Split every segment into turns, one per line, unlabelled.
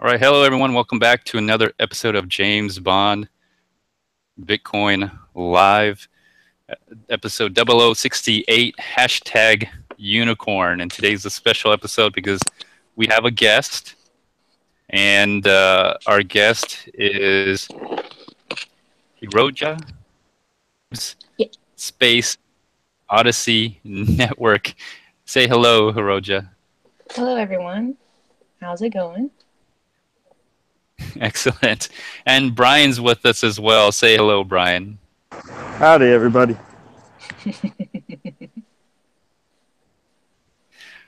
All right, hello everyone. Welcome back to another episode of James Bond Bitcoin Live, episode 0068, hashtag unicorn. And today's a special episode because we have a guest, and our guest is Hiroja,
Yeah.
Space Odyssey Network. Say hello, Hiroja.
Hello, everyone. How's it going?
Excellent. And Brian's with us as well. Say hello, Brian.
Howdy, everybody.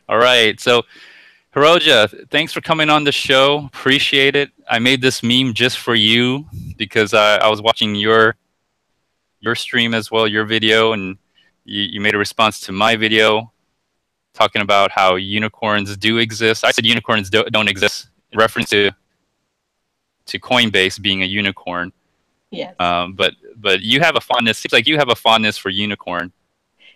All right. So, Hiroja, thanks for coming on the show. Appreciate it. I made this meme just for you because I was watching your stream as well, your video, and you made a response to my video talking about how unicorns do exist. I said unicorns don't exist in reference to Coinbase being a unicorn.
Yes.
But you have a fondness. Seems like you have a fondness for unicorn.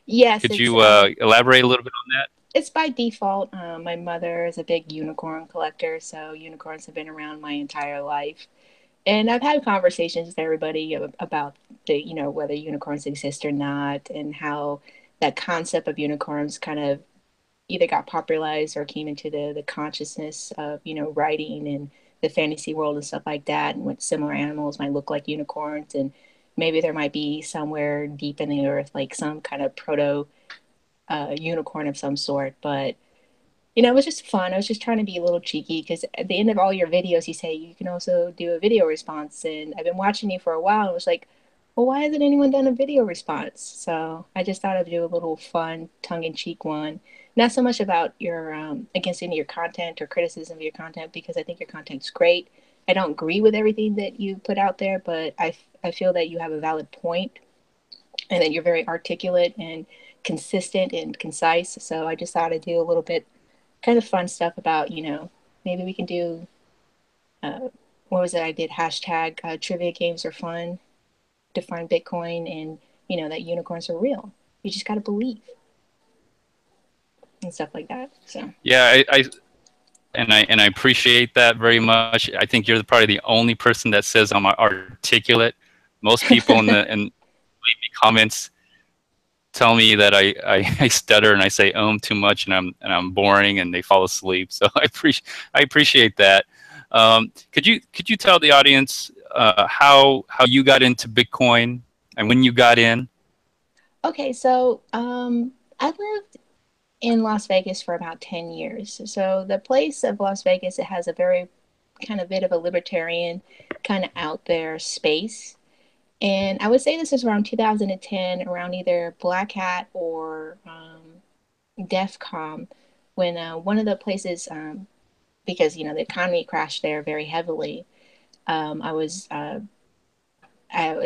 Yes.
Could you elaborate a little bit on that?
It's by default. My mother is a big unicorn collector, so unicorns have been around my entire life. And I've had conversations with everybody about whether unicorns exist or not, and how that concept of unicorns kind of either got popularized or came into the consciousness of, writing and the fantasy world and stuff like that, and what similar animals might look like unicorns, and maybe there might be somewhere deep in the earth like some kind of proto unicorn of some sort. But it was just fun. I was just trying to be a little cheeky because at the end of all your videos you say you can also do a video response, and I've been watching you for a while and it was like, well, why hasn't anyone done a video response? So I just thought I'd do a little fun tongue-in-cheek one. Not so much about your against any of your content or criticism of your content, because I think your content's great. I don't agree with everything that you put out there, but I feel that you have a valid point and that you're very articulate and consistent and concise. So I just thought I'd do a little bit kind of fun stuff about, maybe we can do, what was it I did? Hashtag trivia games are fun, define Bitcoin, and, that unicorns are real. You just got to believe. And stuff like that. So
yeah, I appreciate that very much. I think you're probably the only person that says I'm articulate. Most people in leave me comments tell me that I stutter and I say too much and I'm boring and they fall asleep. So I appreciate that. Could you tell the audience how you got into Bitcoin and when you got in?
Okay, so I lived in Las Vegas for about 10 years. So the place of Las Vegas, it has a very kind of bit of a libertarian kind of out there space. And I would say this is around 2010, around either Black Hat or DEFCON, when one of the places, because, the economy crashed there very heavily, a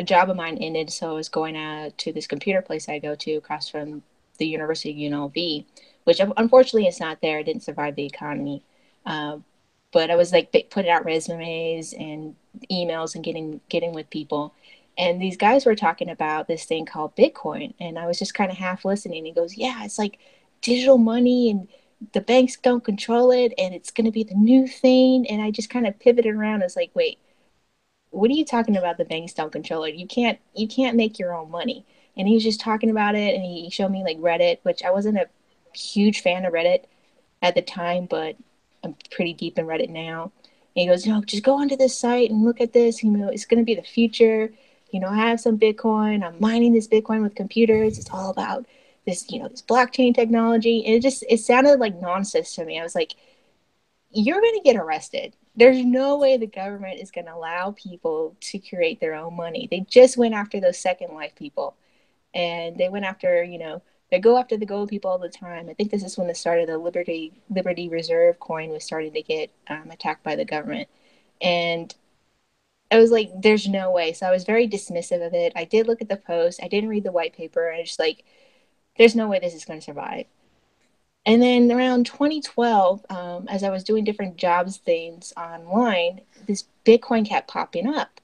job of mine ended, so I was going out to this computer place I go to across from the University of UNLV, which unfortunately is not there. I didn't survive the economy. But I was like putting out resumes and emails and getting with people. And these guys were talking about this thing called Bitcoin. And I was just kind of half listening. He goes, yeah, it's like digital money and the banks don't control it and it's going to be the new thing. And I just kind of pivoted around. I was like, wait, what are you talking about? The banks don't control it. You can't make your own money. And he was just talking about it. And he showed me like Reddit, which I wasn't a huge fan of Reddit at the time, but I'm pretty deep in Reddit now. And he goes, just go onto this site and look at this. It's going to be the future. I have some Bitcoin. I'm mining this Bitcoin with computers. It's all about this, this blockchain technology. And it sounded like nonsense to me. I was like, you're going to get arrested. There's no way the government is going to allow people to create their own money. They just went after those Second Life people. And they went after, they go after the gold people all the time. I think this is when the start of the Liberty Reserve coin was starting to get attacked by the government. And I was like, there's no way. So I was very dismissive of it. I did look at the post. I didn't read the white paper. I just like, there's no way this is going to survive. And then around 2012, as I was doing different jobs things online, this Bitcoin kept popping up.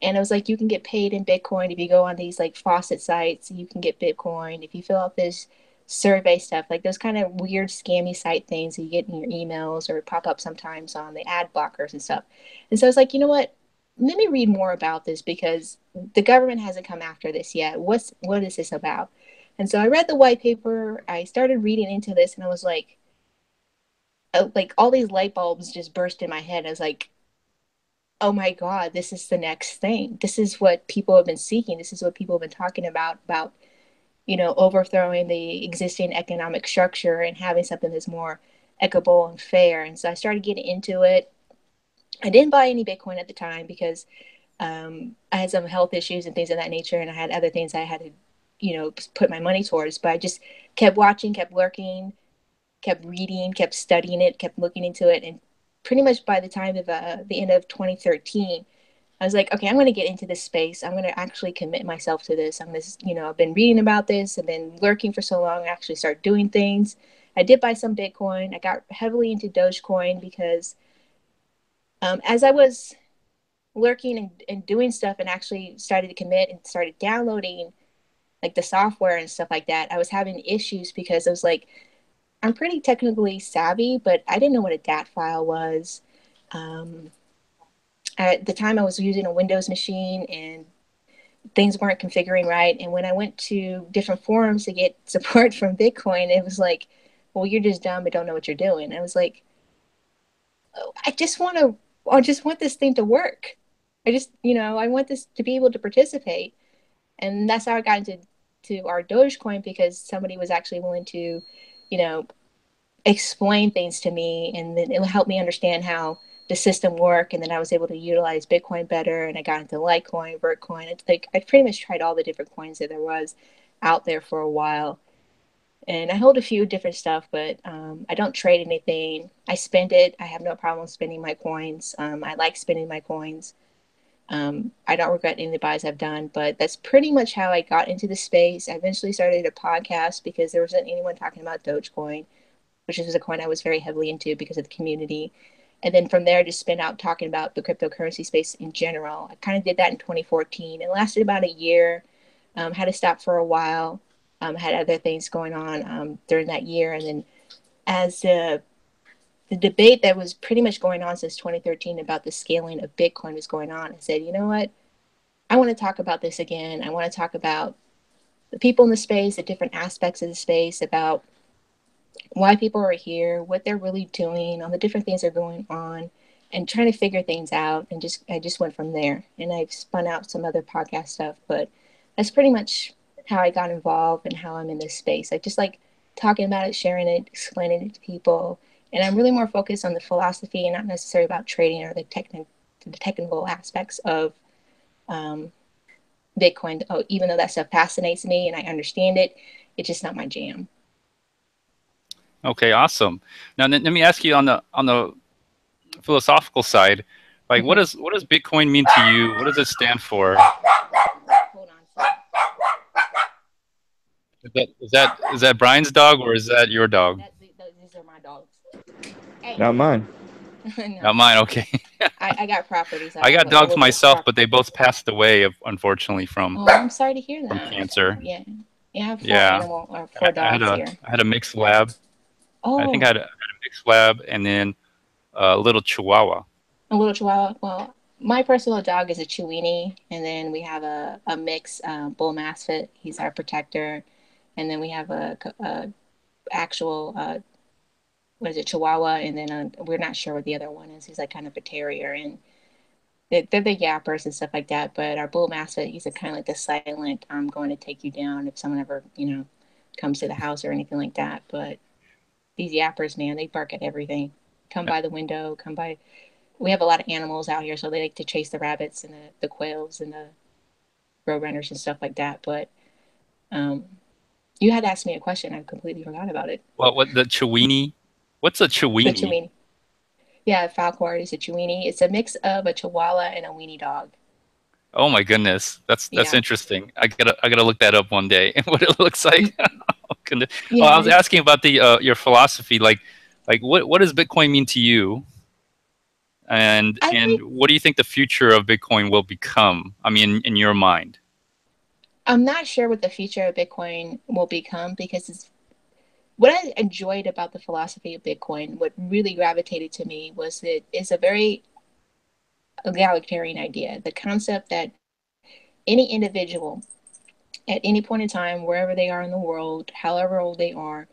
And I was like, you can get paid in Bitcoin if you go on these like faucet sites. You can get Bitcoin if you fill out this survey stuff, like those kind of weird scammy site things that you get in your emails or pop up sometimes on the ad blockers and stuff. And so I was like, you know what? Let me read more about this because the government hasn't come after this yet. What is this about? And so I read the white paper. I started reading into this, and I was like all these light bulbs just burst in my head. I was like, oh my God, this is the next thing. This is what people have been seeking. This is what people have been talking about, overthrowing the existing economic structure and having something that's more equitable and fair. And so I started getting into it. I didn't buy any Bitcoin at the time because I had some health issues and things of that nature, and I had other things I had to, put my money towards. But I just kept watching, kept lurking, kept reading, kept studying it, kept looking into it. And pretty much by the time of the end of 2013, I was like, okay, I'm going to get into this space. I'm going to actually commit myself to this. I've been reading about this. I've been lurking for so long. I actually start doing things. I did buy some Bitcoin. I got heavily into Dogecoin because as I was lurking and doing stuff and actually started to commit and started downloading like the software and stuff like that, I was having issues because I was like, I'm pretty technically savvy, but I didn't know what a DAT file was. At the time I was using a Windows machine and things weren't configuring right. And when I went to different forums to get support from Bitcoin, it was like, well, you're just dumb and don't know what you're doing. And I was like, oh, I just want this thing to work. I want this to be able to participate. And that's how I got into our Dogecoin, because somebody was actually willing to, explain things to me, and then it helped me understand how the system worked. And then I was able to utilize Bitcoin better, and I got into Litecoin, Vertcoin. It's like I pretty much tried all the different coins that there was out there for a while. And I hold a few different stuff, but I don't trade anything. I spend it. I have no problem spending my coins. I like spending my coins. I don't regret any of the buys I've done, but that's pretty much how I got into the space. I eventually started a podcast because there wasn't anyone talking about Dogecoin, which was a coin I was very heavily into because of the community. And then from there, I just spent out talking about the cryptocurrency space in general. I kind of did that in 2014. It lasted about a year. Had to stop for a while. Had other things going on during that year. And then as the debate that was pretty much going on since 2013 about the scaling of Bitcoin was going on, I said, you know what? I want to talk about this again. I want to talk about the people in the space, the different aspects of the space, about why people are here, what they're really doing, all the different things that are going on, and trying to figure things out. And I just went from there. And I've spun out some other podcast stuff, but that's pretty much how I got involved and how I'm in this space. I just like talking about it, sharing it, explaining it to people. And I'm really more focused on the philosophy and not necessarily about trading or the technical aspects of Bitcoin. Oh, even though that stuff fascinates me and I understand it, it's just not my jam.
Okay, awesome. Now let me ask you on the philosophical side, like what does Bitcoin mean to you? What does it stand for?
Hold on.
Is that Brian's dog or is that your dog?
These are my dogs. Hey.
Not mine.
No.
Not mine. Okay.
I got properties.
I got dogs myself, but they both passed away, unfortunately, from
I'm sorry to hear that.
from cancer.
Yeah. I have four dogs here.
I had a mixed lab.
Oh.
I think I had a mixed lab and then a little Chihuahua.
A little Chihuahua. Well, my personal dog is a Chiweenie, and then we have a mixed bull mastiff. He's our protector, and then we have a actual Chihuahua, and then we're not sure what the other one is. He's like kind of a terrier, and they're the yappers and stuff like that. But our bull mastiff, he's a kind of like the silent, I'm going to take you down if someone ever comes to the house or anything like that. But these yappers, man, they bark at everything. Come by the window, come by. We have a lot of animals out here, so they like to chase the rabbits and the quails and the roadrunners and stuff like that. But you had asked me a question. I completely forgot about it.
What the Chiweenie? What's a Chiweenie?
The Chiweenie. Yeah, Falquard is a Chiweenie. It's a mix of a Chihuahua and a weenie dog.
Oh my goodness, that's interesting. I gotta look that up one day. What it looks like. Yeah, I was asking about your philosophy. Like what does Bitcoin mean to you? And what do you think the future of Bitcoin will become? I mean, in your mind.
I'm not sure what the future of Bitcoin will become because what I enjoyed about the philosophy of Bitcoin, what really gravitated to me, was that it's a very egalitarian idea. The concept that any individual at any point in time, wherever they are in the world, however old they are,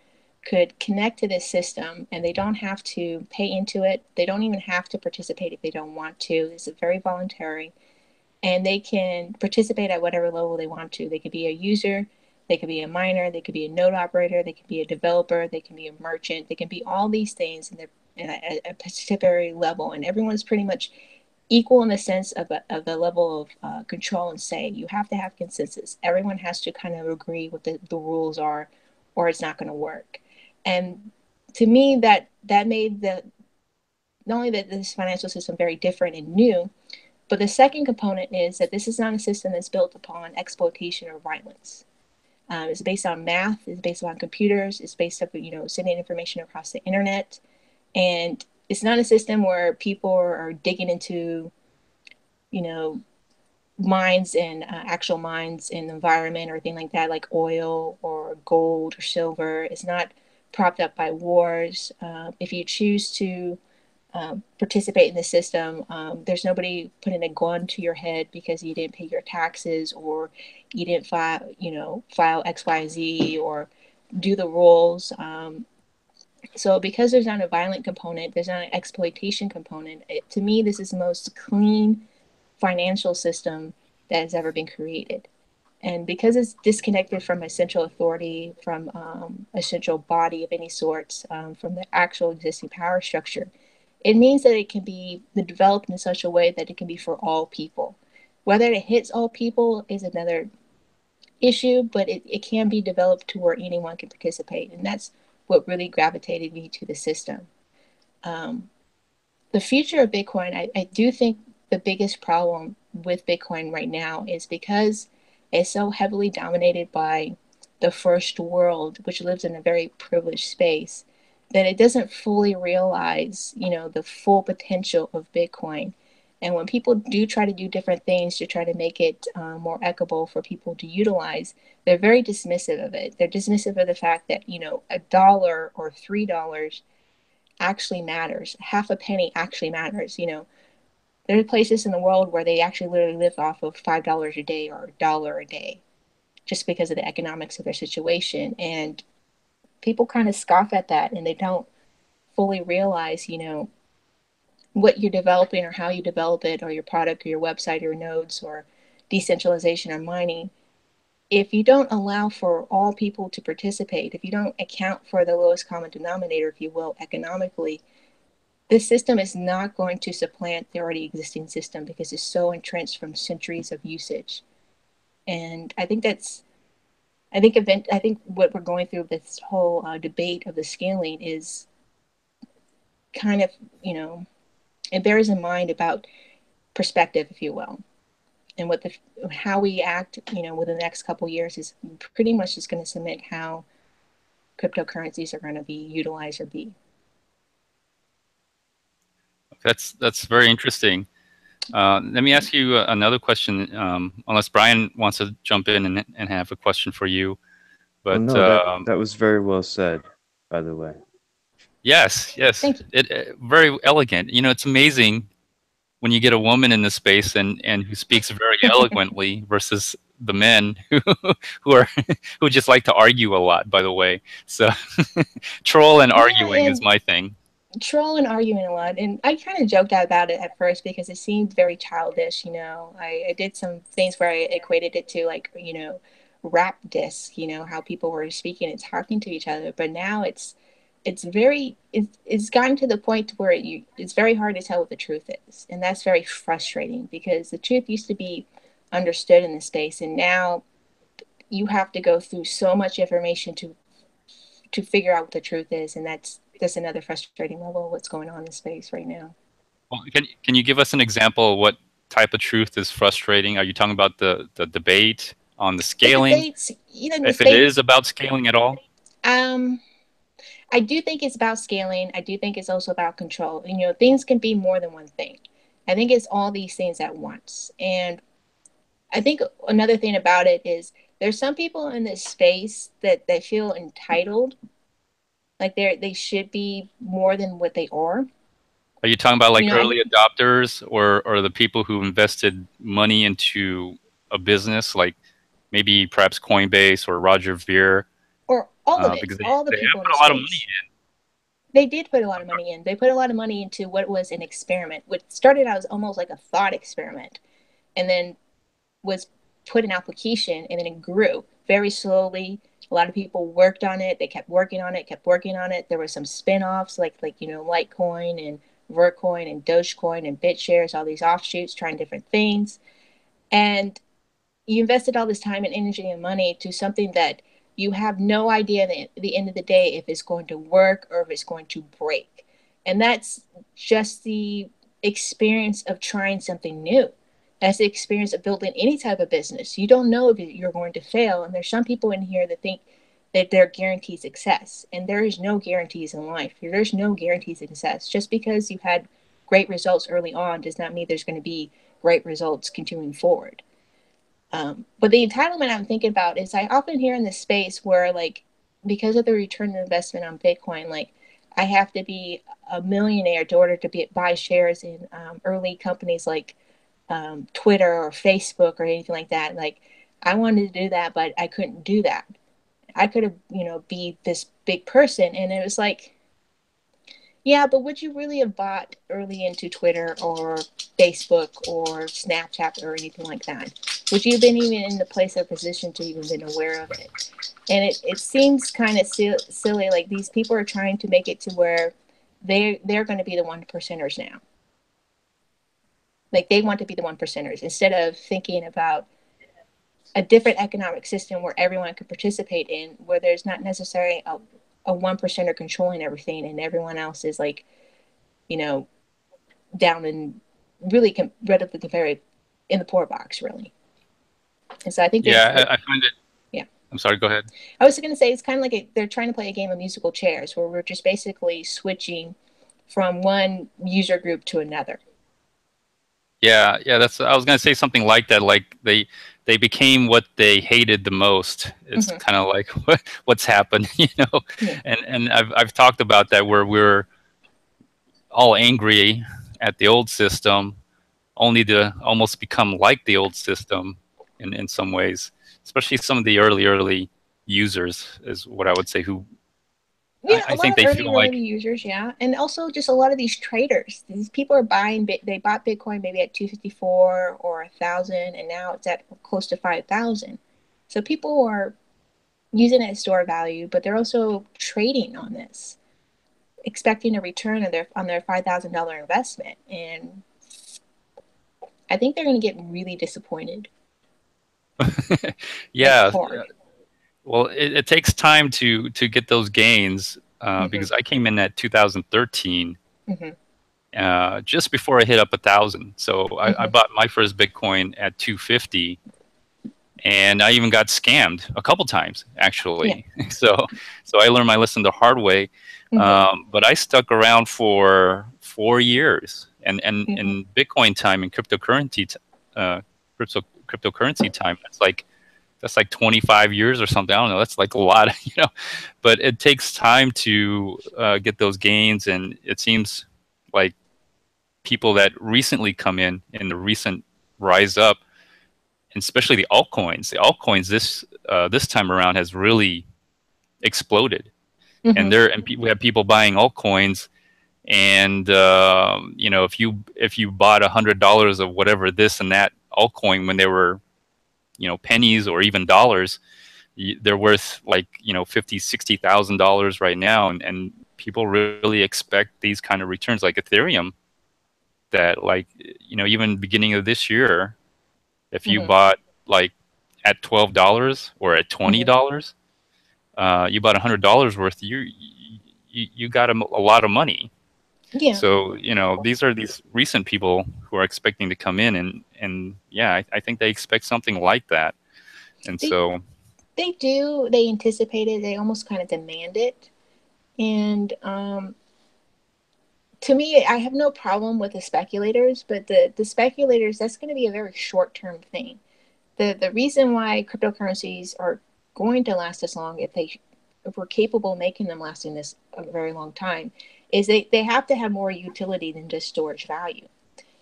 could connect to this system, and they don't have to pay into it. They don't even have to participate if they don't want to. It's very voluntary, and they can participate at whatever level they want to. They could be a user, they could be a miner, they could be a node operator, they could be a developer, they can be a merchant, they can be all these things in a particular level, and everyone's pretty much equal in the sense of the level of control and say. You have to have consensus. Everyone has to kind of agree what the rules are, or it's not going to work. And to me, that made the not only that this financial system very different and new, but the second component is that this is not a system that's built upon exploitation or violence. It's based on math. It's based on computers. It's based on sending information across the internet, and it's not a system where people are digging into, mines and actual mines in the environment or anything like that, like oil or gold or silver. It's not propped up by wars. If you choose to participate in the system, there's nobody putting a gun to your head because you didn't pay your taxes or you didn't file X, Y, and Z or do the rules. So because there's not a violent component, there's not an exploitation component, to me, this is the most clean financial system that has ever been created. And because it's disconnected from a central authority, from a central body of any sort, from the actual existing power structure, it means that it can be developed in such a way that it can be for all people. Whether it hits all people is another issue, but it can be developed to where anyone can participate. And that's what really gravitated me to the system. The future of Bitcoin, I do think the biggest problem with Bitcoin right now is because it's so heavily dominated by the first world, which lives in a very privileged space, that it doesn't fully realize, the full potential of Bitcoin. And when people do try to do different things to try to make it more equitable for people to utilize, they're very dismissive of it. They're dismissive of the fact that, $1 or $3 actually matters. Half a penny actually matters. There are places in the world where they actually literally live off of $5 a day or $1 a day just because of the economics of their situation. And people kind of scoff at that, and they don't fully realize, what you're developing or how you develop it, or your product or your website or your nodes or decentralization or mining. If you don't allow for all people to participate, if you don't account for the lowest common denominator, if you will, economically, this system is not going to supplant the already existing system because it's so entrenched from centuries of usage. And I think what we're going through, this whole debate of the scaling, is kind of, it bears in mind about perspective, if you will, and how we act, within the next couple of years is pretty much just going to cement how cryptocurrencies are going to be utilized or be.
That's very interesting. Let me ask you another question, unless Brian wants to jump in and have a question for you. But
no, that was very well said, by the way.
Yes.
Thank you.
Very elegant. It's amazing when you get a woman in the space and who speaks very eloquently versus the men who just like to argue a lot, by the way. So troll and arguing is my thing.
Troll and arguing a lot, and I kind of joked about it at first because it seemed very childish. I did some things where I equated it to, like, rap disc, how people were speaking and talking to each other. But now it's gotten to the point where it's very hard to tell what the truth is, and that's very frustrating because the truth used to be understood in the space, and now you have to go through so much information to figure out what the truth is, and that's another frustrating level of what's going on in the space right now.
Well, can you give us an example of what type of truth is frustrating? Are you talking about the debate on the scaling?
The debates,
if it is about scaling at all?
I do think it's about scaling. I do think it's also about control. Things can be more than one thing. I think it's all these things at once. And I think another thing about it is there's some people in this space that feel entitled Like they should be more than what they are.
Are you talking about like
You know,
early adopters or the people who invested money into a business, like maybe perhaps Coinbase or Roger Ver?
or all of it,
Because
all the
they
people
have
in
put
the
a lot of money
space. They did put a lot of money in. They put a lot of money into what was an experiment, which started out as almost like a thought experiment, and then was put in application, and then it grew very slowly. A lot of people worked on it. They kept working on it, kept working on it. There were some spin-offs like you know, Litecoin and Vercoin and Dogecoin and BitShares, all these offshoots trying different things. And you invested all this time and energy and money to something that you have no idea at the end of the day if it's going to work or if it's going to break. And that's just the experience of trying something new. That's the experience of building any type of business. You don't know if you're going to fail. And there's some people in here that think that they're guaranteed success. And there is no guarantees in life. There's no guarantees in success. Just because you had great results early on does not mean there's going to be great results continuing forward. But the entitlement I'm thinking about is I often hear in this space where, like, because of the return on investment on Bitcoin, like, I have to be a millionaire in order to buy shares in early companies like Twitter or Facebook or anything like that. Like, I wanted to do that, but I couldn't do that. I could have, you know, be this big person. And it was like, yeah, but would you really have bought early into Twitter or Facebook or Snapchat or anything like that? Would you have been even in the place or position to even been aware of it? And it seems kind of silly. Like, these people are trying to make it to where they're going to be the 1%ers now. Like, they want to be the 1%ers instead of thinking about a different economic system where everyone could participate in, where there's not necessarily a 1%er controlling everything and everyone else is, like, you know, down and really relatively very in the poor box, really. And so I think there's
Yeah, I find it.
Yeah.
I'm sorry. Go ahead.
I was going to say it's kind of like they're trying to play a game of musical chairs where we're just basically switching from one user group to another.
Yeah, yeah. I was gonna say something like that. Like they became what they hated the most. It's kind of like what's happened, you know.
Yeah.
And I've talked about that where we're all angry at the old system, only to almost become like the old system in some ways. Especially some of the early users is what I would say who
Yeah, a
I
lot
think
of
they feel like
early users, yeah, and also just a lot of these traders. These people are buying. They bought Bitcoin maybe at 254 or 1,000, and now it's at close to 5,000. So people are using it as store value, but they're also trading on this, expecting a return on their $5,000 investment, and I think they're going to get really disappointed.
yeah.
Hard.
Well, it takes time to get those gains because I came in at 2013, just before I hit up 1,000. So I bought my first Bitcoin at 250, and I even got scammed a couple times actually. Yeah. So I learned my lesson the hard way. But I stuck around for 4 years, and in Bitcoin time and cryptocurrency time, that's like 25 years or something. I don't know. That's like a lot, you know, but it takes time to get those gains. And it seems like people that recently come in the recent rise up, and especially the altcoins this time around has really exploded. And we have people buying altcoins. And you know, if you bought $100 of whatever this and that altcoin when they were, you know, pennies or even dollars, they're worth like, you know, $50,000-$60,000 right now, and people really expect these kind of returns, like Ethereum. That, like, you know, even beginning of this year, if you bought like at $12 or at $20, you bought $100 worth. You got a lot of money.
Yeah.
So, you know, these are these recent people who are expecting to come in, and yeah, I think they expect something like that. And so
they do. They anticipate it. They almost kind of demand it. And to me, I have no problem with the speculators, but the speculators, that's going to be a very short-term thing. The reason why cryptocurrencies are going to last as long, if they if we're capable of making them lasting this a very long time, is they have to have more utility than just storage value.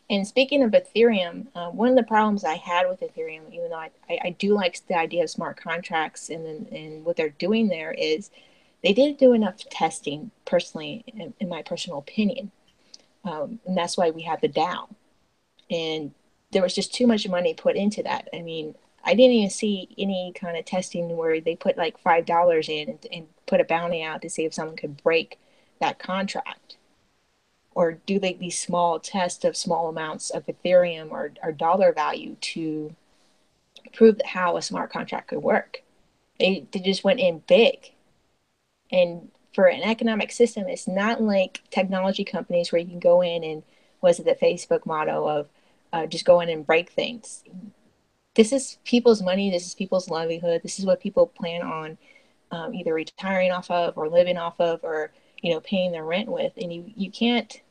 And speaking of Ethereum, one of the problems I had with Ethereum, even though I do like the idea of smart contracts and what they're doing there, is they didn't do enough testing, personally, in my personal opinion. And that's why we have the DAO. And there was just too much money put into that. I mean, I didn't even see any kind of testing where they put like $5 in and put a bounty out to see if someone could break that contract, or do like these small tests of small amounts of Ethereum or dollar value to prove how a smart contract could work. They just went in big. And for an economic system, it's not like technology companies where you can go in and, was it the Facebook motto of just go in and break things. This is people's money. This is people's livelihood. This is what people plan on either retiring off of or living off of, or, you know, paying their rent with. And you can't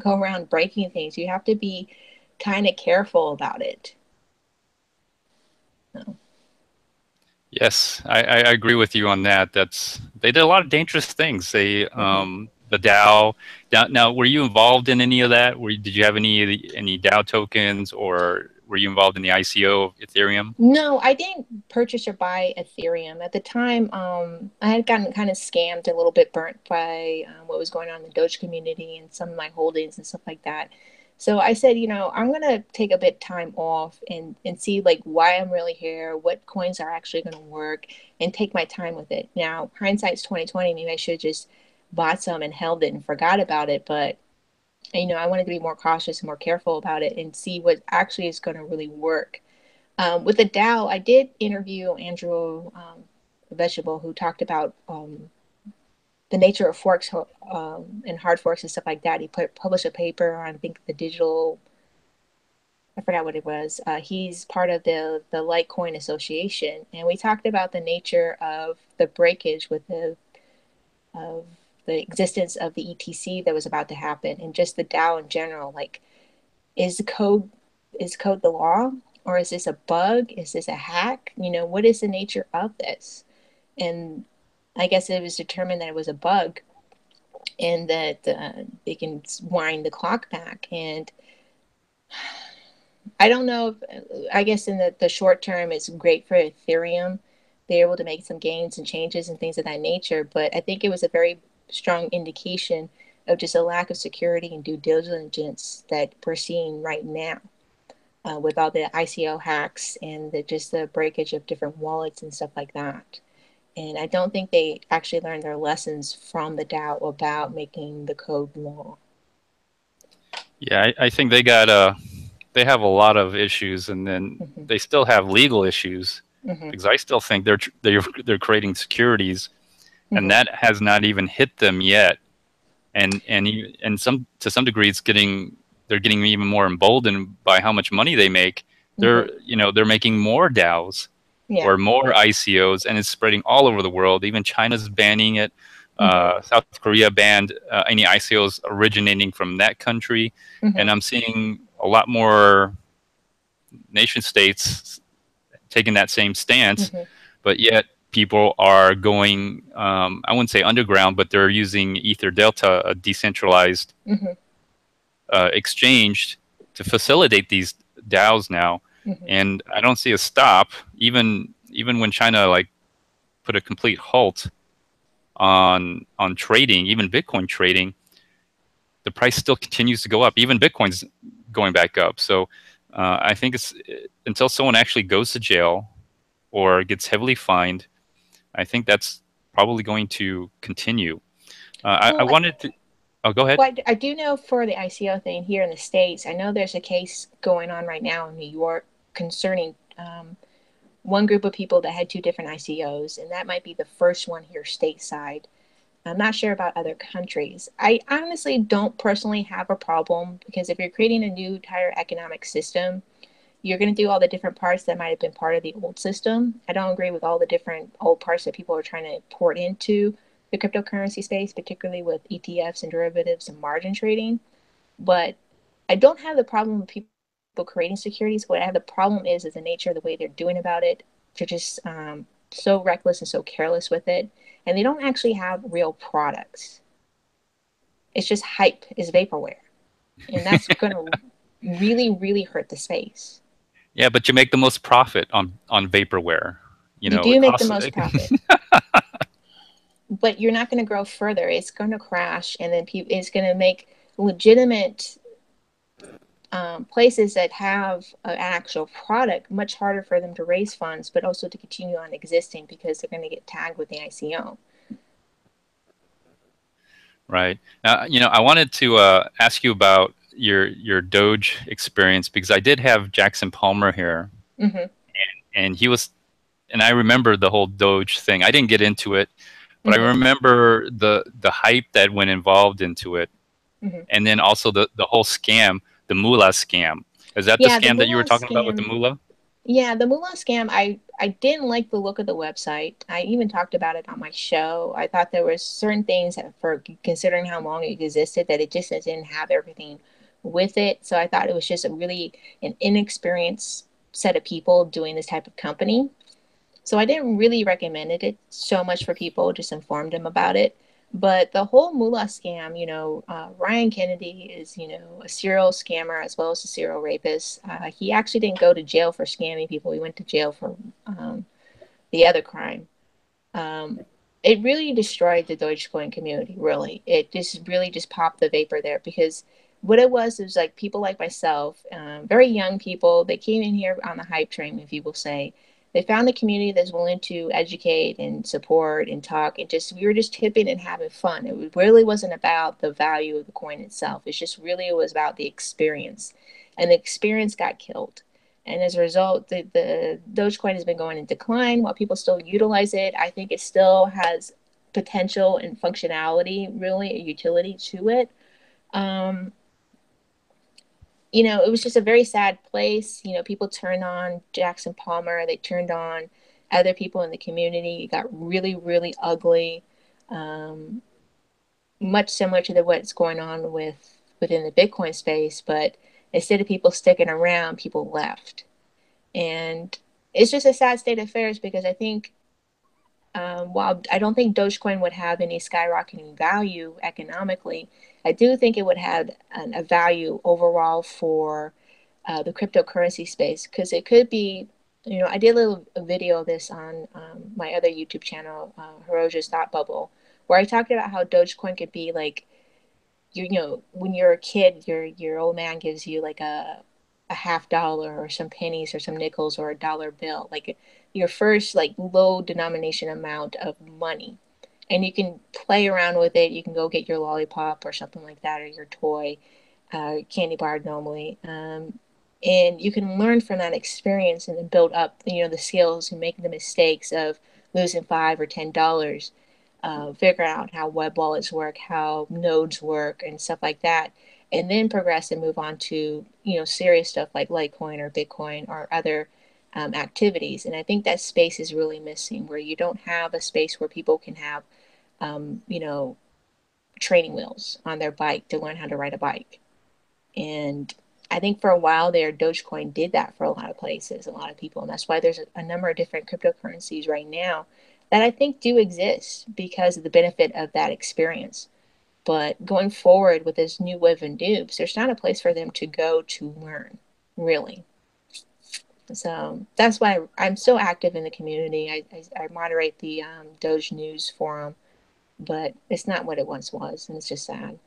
go around breaking things. You have to be kind of careful about it. No.
Yes, I agree with you on that. They did a lot of dangerous things. They the DAO. Now, were you involved in any of that? Did you have any DAO tokens, or were you involved in the ICO of Ethereum?
No, I didn't purchase or buy Ethereum at the time. I had gotten kind of scammed, a little bit burnt by what was going on in the Doge community and some of my holdings and stuff like that. So I said, you know, I'm gonna take a bit time off and see like why I'm really here, what coins are actually gonna work, and take my time with it. Now, hindsight's 2020. Maybe I should have just bought some and held it and forgot about it, but you know, I wanted to be more cautious and more careful about it and see what actually is going to really work. With the DAO, I did interview Andrew Vegetable, who talked about the nature of forks and hard forks and stuff like that. He published a paper on, I think, the digital, I forgot what it was. He's part of the Litecoin Association, and we talked about the nature of the breakage with of the existence of the ETC that was about to happen, and just the DAO in general. Like, is code the law, or is this a bug? Is this a hack? You know, what is the nature of this? And I guess it was determined that it was a bug, and that they can wind the clock back. And I don't know if, I guess in the short term, it's great for Ethereum. They're able to make some gains and changes and things of that nature. But I think it was a very strong indication of just a lack of security and due diligence that we're seeing right now with all the ICO hacks and just the breakage of different wallets and stuff like that. And I don't think they actually learned their lessons from the DAO about making the code law.
Yeah, I think they have a lot of issues, and then they still have legal issues, because I still think they're creating securities, and that has not even hit them yet. And to some degree, they're getting even more emboldened by how much money they make. They're making more DAOs or more ICOs, and it's spreading all over the world. Even China's banning it. South Korea banned any ICOs originating from that country, and I'm seeing a lot more nation states taking that same stance, but yet people are going, I wouldn't say underground, but they're using Ether Delta, a decentralized exchange, to facilitate these DAOs now. And I don't see a stop, even when China like put a complete halt on trading, even Bitcoin trading. The price still continues to go up. Even Bitcoin's going back up. So I think it's until someone actually goes to jail or gets heavily fined, I think that's probably going to continue. I wanted to. Oh, go ahead.
Well, I do know for the ICO thing here in the States, I know there's a case going on right now in New York concerning one group of people that had two different ICOs, and that might be the first one here stateside. I'm not sure about other countries. I honestly don't personally have a problem, because if you're creating a new entire economic system, you're going to do all the different parts that might have been part of the old system. I don't agree with all the different old parts that people are trying to port into the cryptocurrency space, particularly with ETFs and derivatives and margin trading. But I don't have the problem with people creating securities. What I have the problem is the nature of the way they're doing about it. They're just so reckless and so careless with it. and they don't actually have real products. It's just hype, is vaporware. And that's going to really, really hurt the space.
Yeah, but you make the most profit on vaporware.
You
It
do make the
costs.
most profit. But you're not going to grow further. It's going to crash, and then it's going to make legitimate places that have an actual product much harder for them to raise funds, but also to continue on existing because they're going to get tagged with the ICO.
Right. I wanted to ask you about your Doge experience, because I did have Jackson Palmer here,
Mm-hmm.
and he was, and I remember the whole Doge thing. I didn't get into it, but
Mm-hmm.
I remember the hype that went involved into it,
Mm-hmm.
and then also the whole scam, the moolah scam. Is that the scam that you were talking about with the moolah?
Yeah, the moolah scam, I didn't like the look of the website. I even talked about it on my show. I thought there were certain things that, for considering how long it existed, that it just didn't have everything with it. So I thought it was just an inexperienced set of people doing this type of company. So I didn't really recommend it so much for people, just informed them about it. But the whole moolah scam, Ryan Kennedy is, a serial scammer as well as a serial rapist. He actually didn't go to jail for scamming people. He went to jail for the other crime. It really destroyed the Dogecoin community, really. It just really just popped the vapor there, because what it was like people like myself, very young people, they came in here on the hype train, if you will say. They found a community that's willing to educate and support and talk, and we were just tipping and having fun. It really wasn't about the value of the coin itself. It was about the experience, and the experience got killed. And as a result, the Dogecoin has been going in decline while people still utilize it. I think it still has potential and functionality, really a utility to it. It was just a very sad place. People turned on Jackson Palmer. They turned on other people in the community. It got really, really ugly. Much similar to what's going on within the Bitcoin space, but instead of people sticking around, people left. And it's just a sad state of affairs, because I think while I don't think Dogecoin would have any skyrocketing value economically, I do think it would have a value overall for the cryptocurrency space, because it could be, I did a little video of this on my other YouTube channel, Hiroja's Thought Bubble, where I talked about how Dogecoin could be like, when you're a kid, your old man gives you like a $50 or some pennies or some nickels or a dollar bill, like your first like low denomination amount of money, and you can play around with it. You can go get your lollipop or something like that, or your toy candy bar normally, and you can learn from that experience and then build up the skills and make the mistakes of losing $5 or $10, figure out how web wallets work, how nodes work, and stuff like that, and then progress and move on to serious stuff like Litecoin or Bitcoin or other activities. And I think that space is really missing, where you don't have a space where people can have training wheels on their bike to learn how to ride a bike. And I think for a while there, Dogecoin did that for a lot of places, a lot of people, and that's why there's a number of different cryptocurrencies right now that I think do exist because of the benefit of that experience. But going forward with this new wave of noobs, there's not a place for them to go to learn, really. So that's why I'm so active in the community. I moderate the Doge News forum, but it's not what it once was, and it's just sad.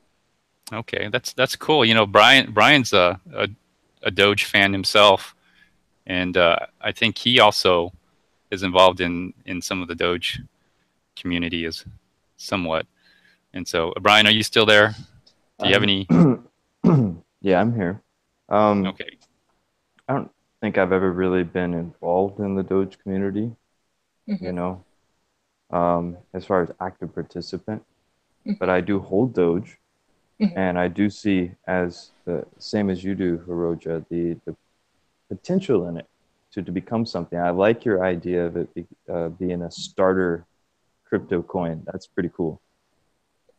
Okay, that's cool. Brian's a Doge fan himself, and I think he also is involved in some of the Doge community is somewhat. And so, Brian, are you still there? Do you have any?
Yeah, I'm here.
Okay.
I don't think I've ever really been involved in the Doge community, as far as active participant, but I do hold Doge, and I do see, as the same as you do, Hiroja, the potential in it to become something. I like your idea of it being a starter crypto coin. That's pretty cool.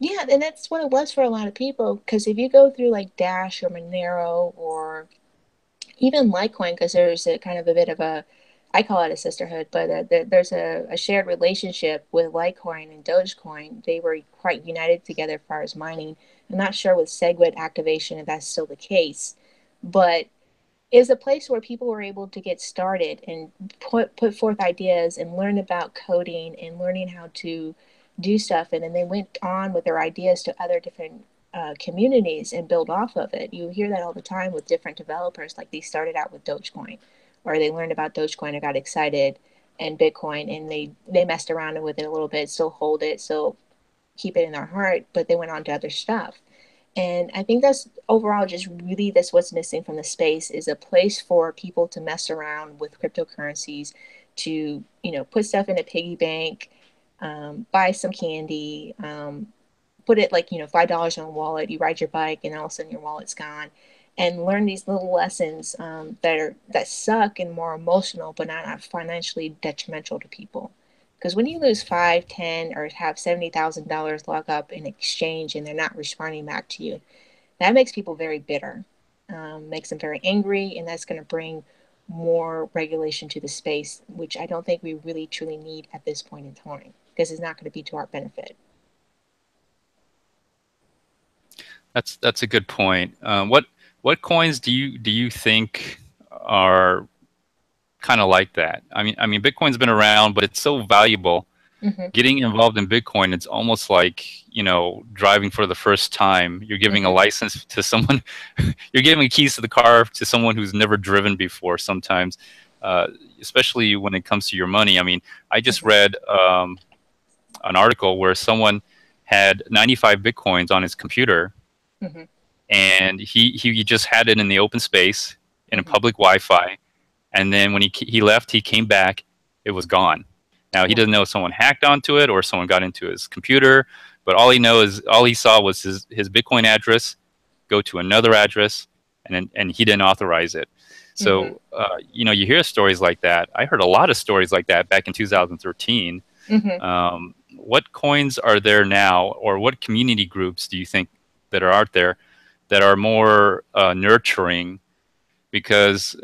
Yeah, and that's what it was for a lot of people. Because if you go through like Dash or Monero or even Litecoin, because there's a kind of a bit of a I call it a sisterhood, but there's a shared relationship with Litecoin and Dogecoin. They were quite united together as far as mining. I'm not sure with SegWit activation if that's still the case, but is a place where people were able to get started and put forth ideas and learn about coding and learning how to do stuff. And then they went on with their ideas to other different communities and build off of it. You hear that all the time with different developers, like they started out with Dogecoin, or they learned about Dogecoin and got excited, and Bitcoin, and they messed around with it a little bit, still hold it, still keep it in their heart, but they went on to other stuff. And I think that's overall just really that's what's missing from the space is a place for people to mess around with cryptocurrencies, to put stuff in a piggy bank, buy some candy, put it like $5 in a wallet. You ride your bike, and all of a sudden your wallet's gone, and learn these little lessons that suck and more emotional, but not financially detrimental to people. Because when you lose 5, 10, or have $70,000 locked up in exchange and they're not responding back to you, that makes people very bitter, makes them very angry, and that's going to bring more regulation to the space, which I don't think we really truly need at this point in time, because it's not going to be to our benefit.
That's a good point. What coins do you think are kind of like that? I mean, Bitcoin's been around, but it's so valuable.
Mm-hmm.
Getting involved in Bitcoin, it's almost like driving for the first time. You're giving a license to someone. You're giving keys to the car to someone who's never driven before. Sometimes, especially when it comes to your money. I mean, I just read an article where someone had 95 Bitcoins on his computer.
Mm-hmm.
And he just had it in the open space in a public Wi-Fi, and then when he left, he came back, it was gone. Now he doesn't know if someone hacked onto it or someone got into his computer, but all he saw was his Bitcoin address go to another address, and he didn't authorize it. So you hear stories like that. I heard a lot of stories like that back in 2013. What coins are there now, or what community groups do you think that are out there that are more nurturing? Because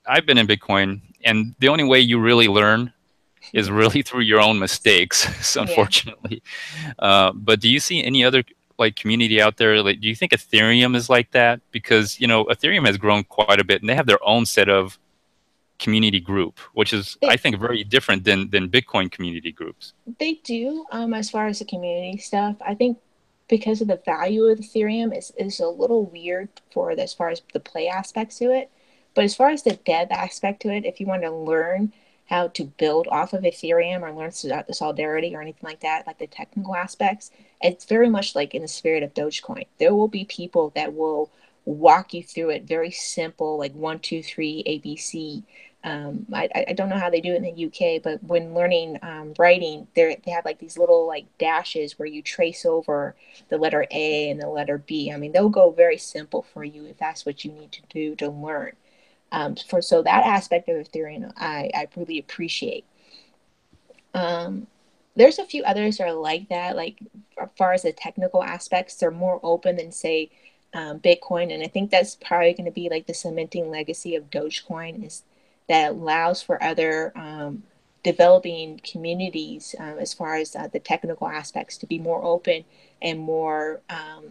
I've been in Bitcoin, and the only way you really learn is really through your own mistakes, unfortunately. But do you see any other community out there? Like, do you think Ethereum is like that? Because Ethereum has grown quite a bit, and they have their own set of community group, which is I think very different than Bitcoin community groups.
They do. As far as the community stuff, I think because of the value of Ethereum is a little weird as far as the play aspects to it. But as far as the dev aspect to it, if you want to learn how to build off of Ethereum or learn the Solidarity or anything like that, like the technical aspects, it's very much like in the spirit of Dogecoin. There will be people that will walk you through it, very simple, like 1, 2, 3, ABC. I don't know how they do it in the UK, but when learning writing, they have like these little like dashes where you trace over the letter A and the letter B. I mean, they'll go very simple for you if that's what you need to do to learn. So that aspect of Ethereum, I really appreciate. There's a few others that are like that. Like as far as the technical aspects, they're more open than say Bitcoin, and I think that's probably going to be like the cementing legacy of Dogecoin is that allows for other developing communities as far as the technical aspects to be more open and more, I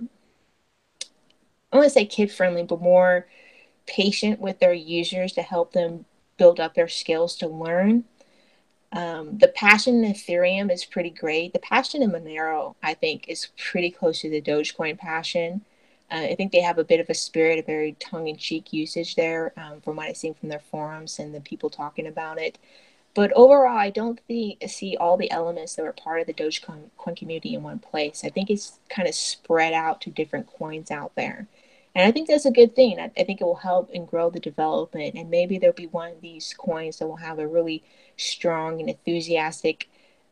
don't want to say kid friendly, but more patient with their users to help them build up their skills to learn. The passion in Ethereum is pretty great. The passion in Monero, I think, is pretty close to the Dogecoin passion. I think they have a bit of a spirit, a very tongue-in-cheek usage there, from what I've seen from their forums and the people talking about it. But overall, I don't see all the elements that were part of the Dogecoin community in one place. I think it's kind of spread out to different coins out there. And I think that's a good thing. I think it will help and grow the development. And maybe there'll be one of these coins that will have a really strong and enthusiastic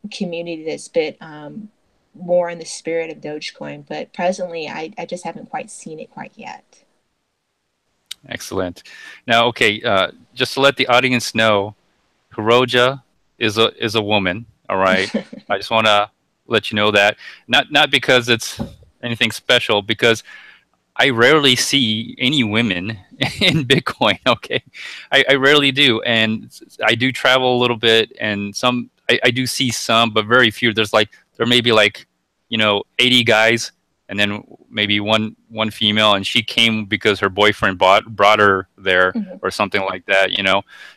community that's a bit more in the spirit of Dogecoin, but presently I just haven't quite seen it quite yet.
Excellent. Now, okay, just to let the audience know, Hiroja is a woman. All right, I just want to let you know that not because it's anything special, because I rarely see any women in Bitcoin. Okay, I rarely do, and I do travel a little bit, and I do see some, but very few. There may be like 80 guys, and then maybe one female, and she came because her boyfriend brought her there
Mm-hmm.
or something like that.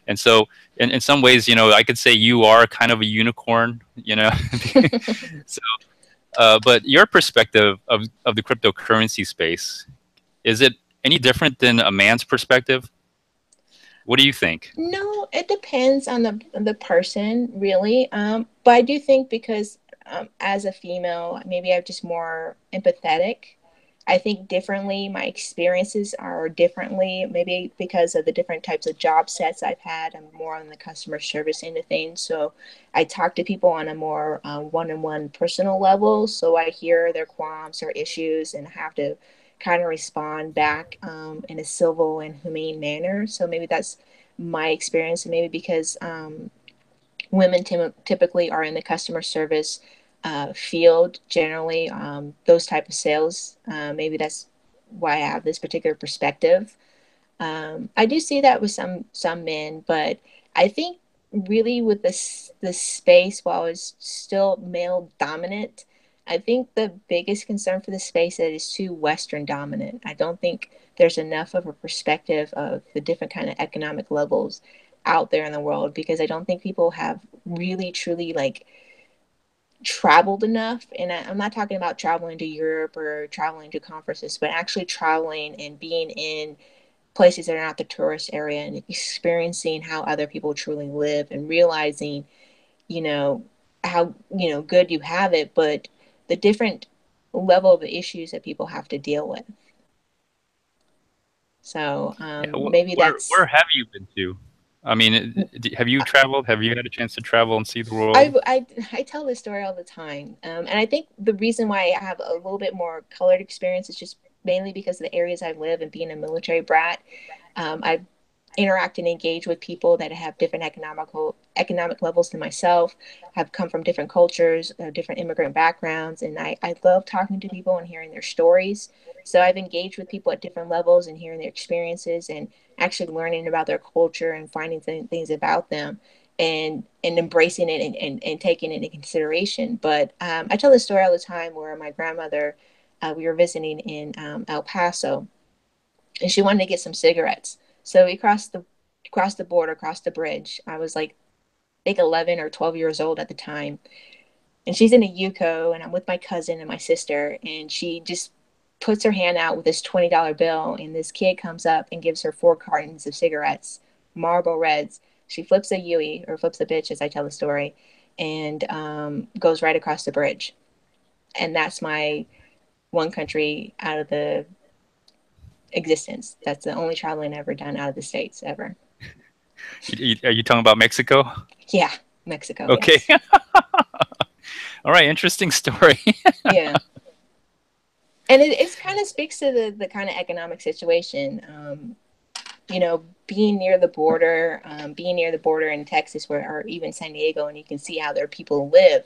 And so in some ways, I could say you are kind of a unicorn. So. But your perspective of the cryptocurrency space, is it any different than a man's perspective? What do you think?
No, it depends on the person, really. But I do think because as a female, maybe I'm just more empathetic. I think differently. My experiences are differently, maybe because of the different types of job sets I've had. I'm more on the customer service end of things. So I talk to people on a more one-on-one personal level. So I hear their qualms or issues and have to kind of respond back in a civil and humane manner. So maybe that's my experience, and maybe because women typically are in the customer service field generally, those type of sales. Maybe that's why I have this particular perspective. I do see that with some men, but I think really with this space, while it's still male dominant, I think the biggest concern for the space is that it's too Western dominant. I don't think there's enough of a perspective of the different kind of economic levels out there in the world, because I don't think people have really truly like traveled enough. And I'm not talking about traveling to Europe or traveling to conferences, but actually traveling and being in places that are not the tourist area and experiencing how other people truly live and realizing, you know, how, good you have it, but the different level of issues that people have to deal with. So
Yeah,
maybe
where
that's.
have you been to? I mean, have you traveled? Have you had a chance to travel and see the world?
I tell this story all the time, and I think the reason why I have a little bit more colored experience is just mainly because of the areas I live and being a military brat. I've interact and engage with people that have different economic levels than myself, have come from different cultures, different immigrant backgrounds, and I love talking to people and hearing their stories. So I've engaged with people at different levels and hearing their experiences and actually learning about their culture and finding things about them and embracing it and taking it into consideration. But I tell this story all the time where my grandmother, we were visiting in El Paso, and she wanted to get some cigarettes. So we crossed the border, crossed the bridge. I was like, I think 11 or 12 years old at the time. And she's in a Yuko, and I'm with my cousin and my sister, and she just puts her hand out with this $20 bill, and this kid comes up and gives her 4 cartons of cigarettes, Marlboro Reds. She flips a Yui, or flips a bitch as I tell the story, and goes right across the bridge. And that's my one country out of the existence. That's the only traveling I've ever done out of the States ever.
Are you talking about Mexico?
Yeah, Mexico.
Okay.
Yes.
All right. Interesting story.
Yeah. And it kind of speaks to the kind of economic situation. Being near the border, in Texas, or even San Diego, and you can see how their people live.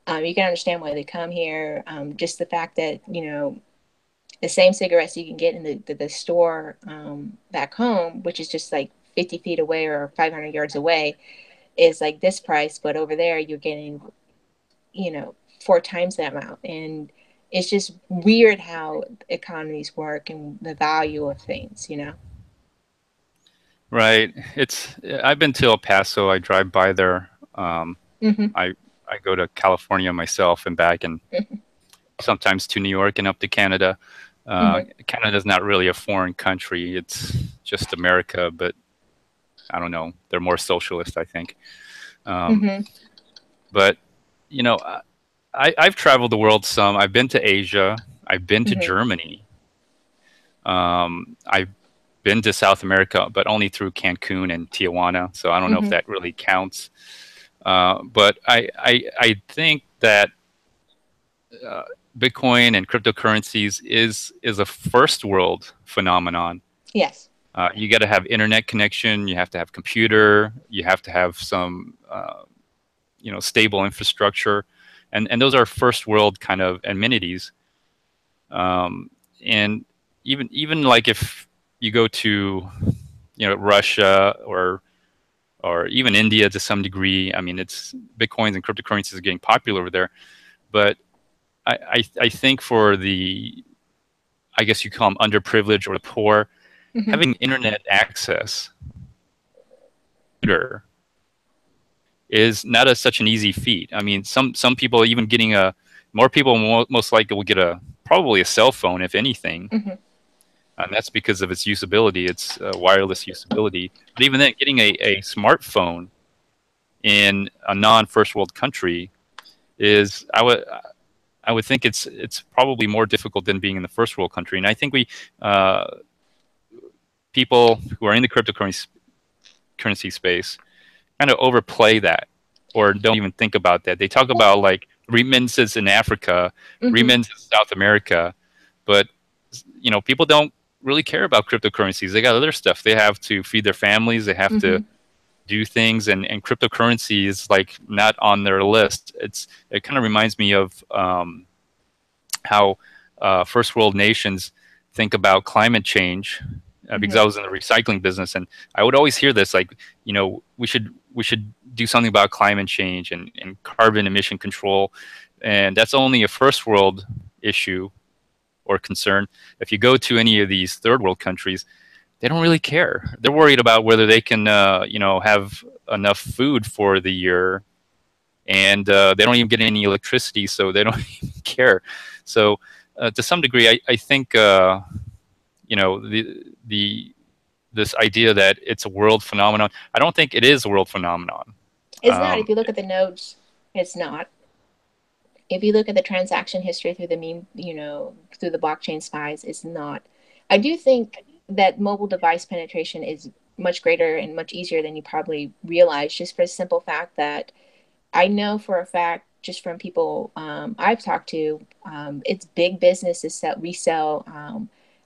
You can understand why they come here. Just the fact that, the same cigarettes you can get in the store back home, which is just like 50 feet away or 500 yards away, is like this price. But over there, you're getting, 4 times that amount. And it's just weird how economies work and the value of things.
Right. I've been to El Paso. I drive by there.
Mm-hmm.
I go to California myself and back, and sometimes to New York and up to Canada. Canada's not really a foreign country. It's just America, but I don't know. They're more socialist, I think. But, I've traveled the world some. I've been to Asia. I've been to Germany. I've been to South America, but only through Cancun and Tijuana. So I don't know if that really counts. But I think that Bitcoin and cryptocurrencies is a first world phenomenon.
Yes.
You got to have internet connection. You have to have computer. You have to have some stable infrastructure, and those are first world kind of amenities. And even like if you go to, Russia or even India to some degree. I mean, it's Bitcoins and cryptocurrencies are getting popular over there, but I think for the, I guess you call them underprivileged or the poor, having internet access is not such an easy feat. I mean, some people even getting more people most likely will get probably a cell phone if anything, and that's because of its usability, its wireless usability. But even then, getting a smartphone in a non-first world country is, I would think it's probably more difficult than being in the first world country. And I think people who are in the cryptocurrency space kind of overplay that or don't even think about that. They talk about like remittances in Africa, remittances in South America, but people don't really care about cryptocurrencies. They got other stuff. They have to feed their families. They have to do things, and cryptocurrency is like not on their list. It kind of reminds me of how first world nations think about climate change, because I was in the recycling business, and I would always hear this, like, we should do something about climate change and carbon emission control, and that's only a first world issue or concern. If you go to any of these third world countries, they don't really care. They're worried about whether they can, have enough food for the year, and they don't even get any electricity, so they don't even care. So, to some degree, I think, this idea that it's a world phenomenon, I don't think it is a world phenomenon.
It's not. If you look at the nodes, it's not. If you look at the transaction history through the through the blockchain spies, it's not. I do think that mobile device penetration is much greater and much easier than you probably realize, just for the simple fact that I know for a fact, just from people I've talked to, it's big business to resell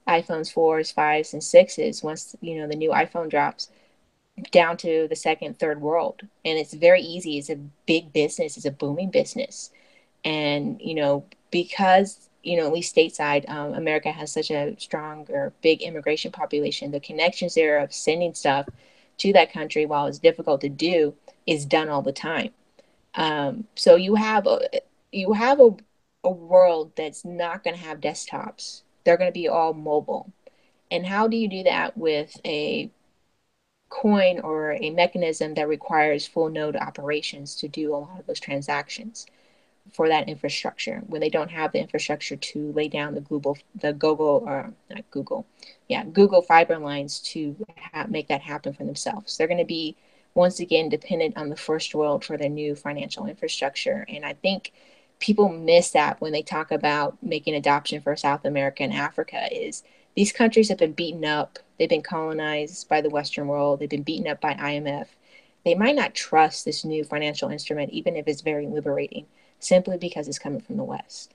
iPhones 4s, 5s, and 6s once the new iPhone drops, down to the second, third world. And it's very easy. It's a big business. It's a booming business. And, because, at least stateside, America has such a strong or big immigration population, the connections there of sending stuff to that country, while it's difficult to do, is done all the time. So you have a world that's not going to have desktops. They're going to be all mobile. And how do you do that with a coin or a mechanism that requires full node operations to do a lot of those transactions for that infrastructure, when they don't have the infrastructure to lay down Google fiber lines to make that happen for themselves? They're going to be, once again, dependent on the first world for their new financial infrastructure. And I think people miss that when they talk about making adoption for South America and Africa. Is these countries have been beaten up. They've been colonized by the Western world. They've been beaten up by IMF. They might not trust this new financial instrument, even if it's very liberating, simply because it's coming from the West.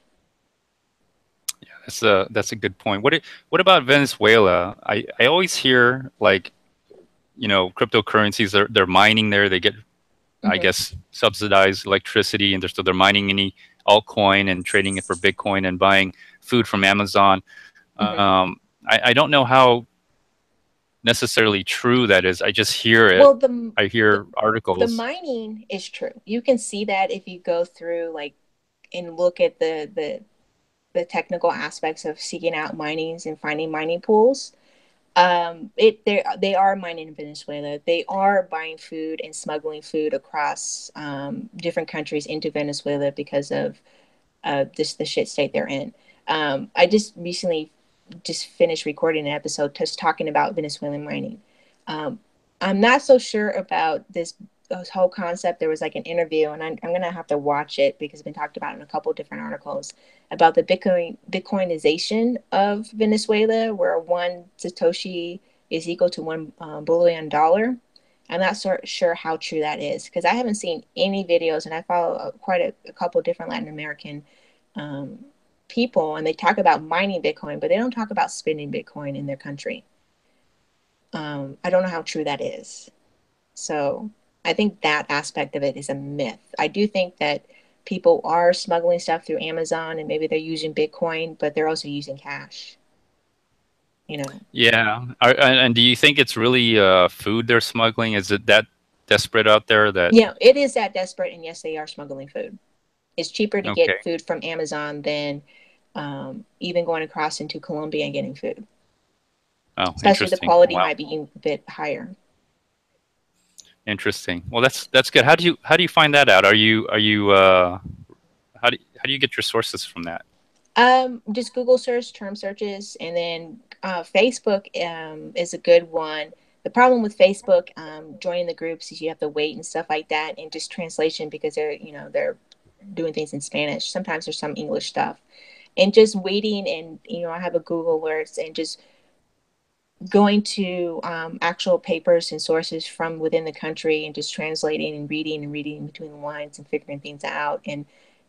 Yeah, that's a good point. What about Venezuela? I always hear, like, cryptocurrencies, they're mining there. They get, I guess, subsidized electricity, and they're mining any altcoin and trading it for Bitcoin and buying food from Amazon. I don't know how necessarily true that is. I just hear it.
Well,
I hear articles.
The mining is true. You can see that if you go through and look at the technical aspects of seeking out minings and finding mining pools. They are mining in Venezuela. They are buying food and smuggling food across different countries into Venezuela because of the shit state they're in. I just recently finished recording an episode just talking about Venezuelan mining. I'm not so sure about this whole concept. There was an interview, and I'm going to have to watch it because it's been talked about in a couple of different articles about the Bitcoinization of Venezuela, where one Satoshi is equal to $1 billion. I'm not sure how true that is, because I haven't seen any videos, and I follow quite a couple of different Latin American people, and they talk about mining Bitcoin, but they don't talk about spending Bitcoin in their country. I don't know how true that is. So I think that aspect of it is a myth. I do think that people are smuggling stuff through Amazon, and maybe they're using Bitcoin, but they're also using cash. you know.
Yeah. And do you think it's really food they're smuggling? Is it that desperate out there that?
Yeah, it is that desperate, and yes, they are smuggling food. It's cheaper to
Okay.
get food from Amazon than even going across into Colombia and getting food.
Oh,
Especially the
interesting.
quality
Wow.
might be a bit higher.
Interesting. Well, that's good. How do you find that out? Are you how do you get your sources from that?
Just Google search, term searches, and then Facebook is a good one. The problem with Facebook, joining the groups is you have to wait and stuff like that, and just translation because they're doing things in Spanish. Sometimes there's some English stuff, and just waiting, and I have a Google alerts, and just going to actual papers and sources from within the country, and just translating and reading between the lines and figuring things out, and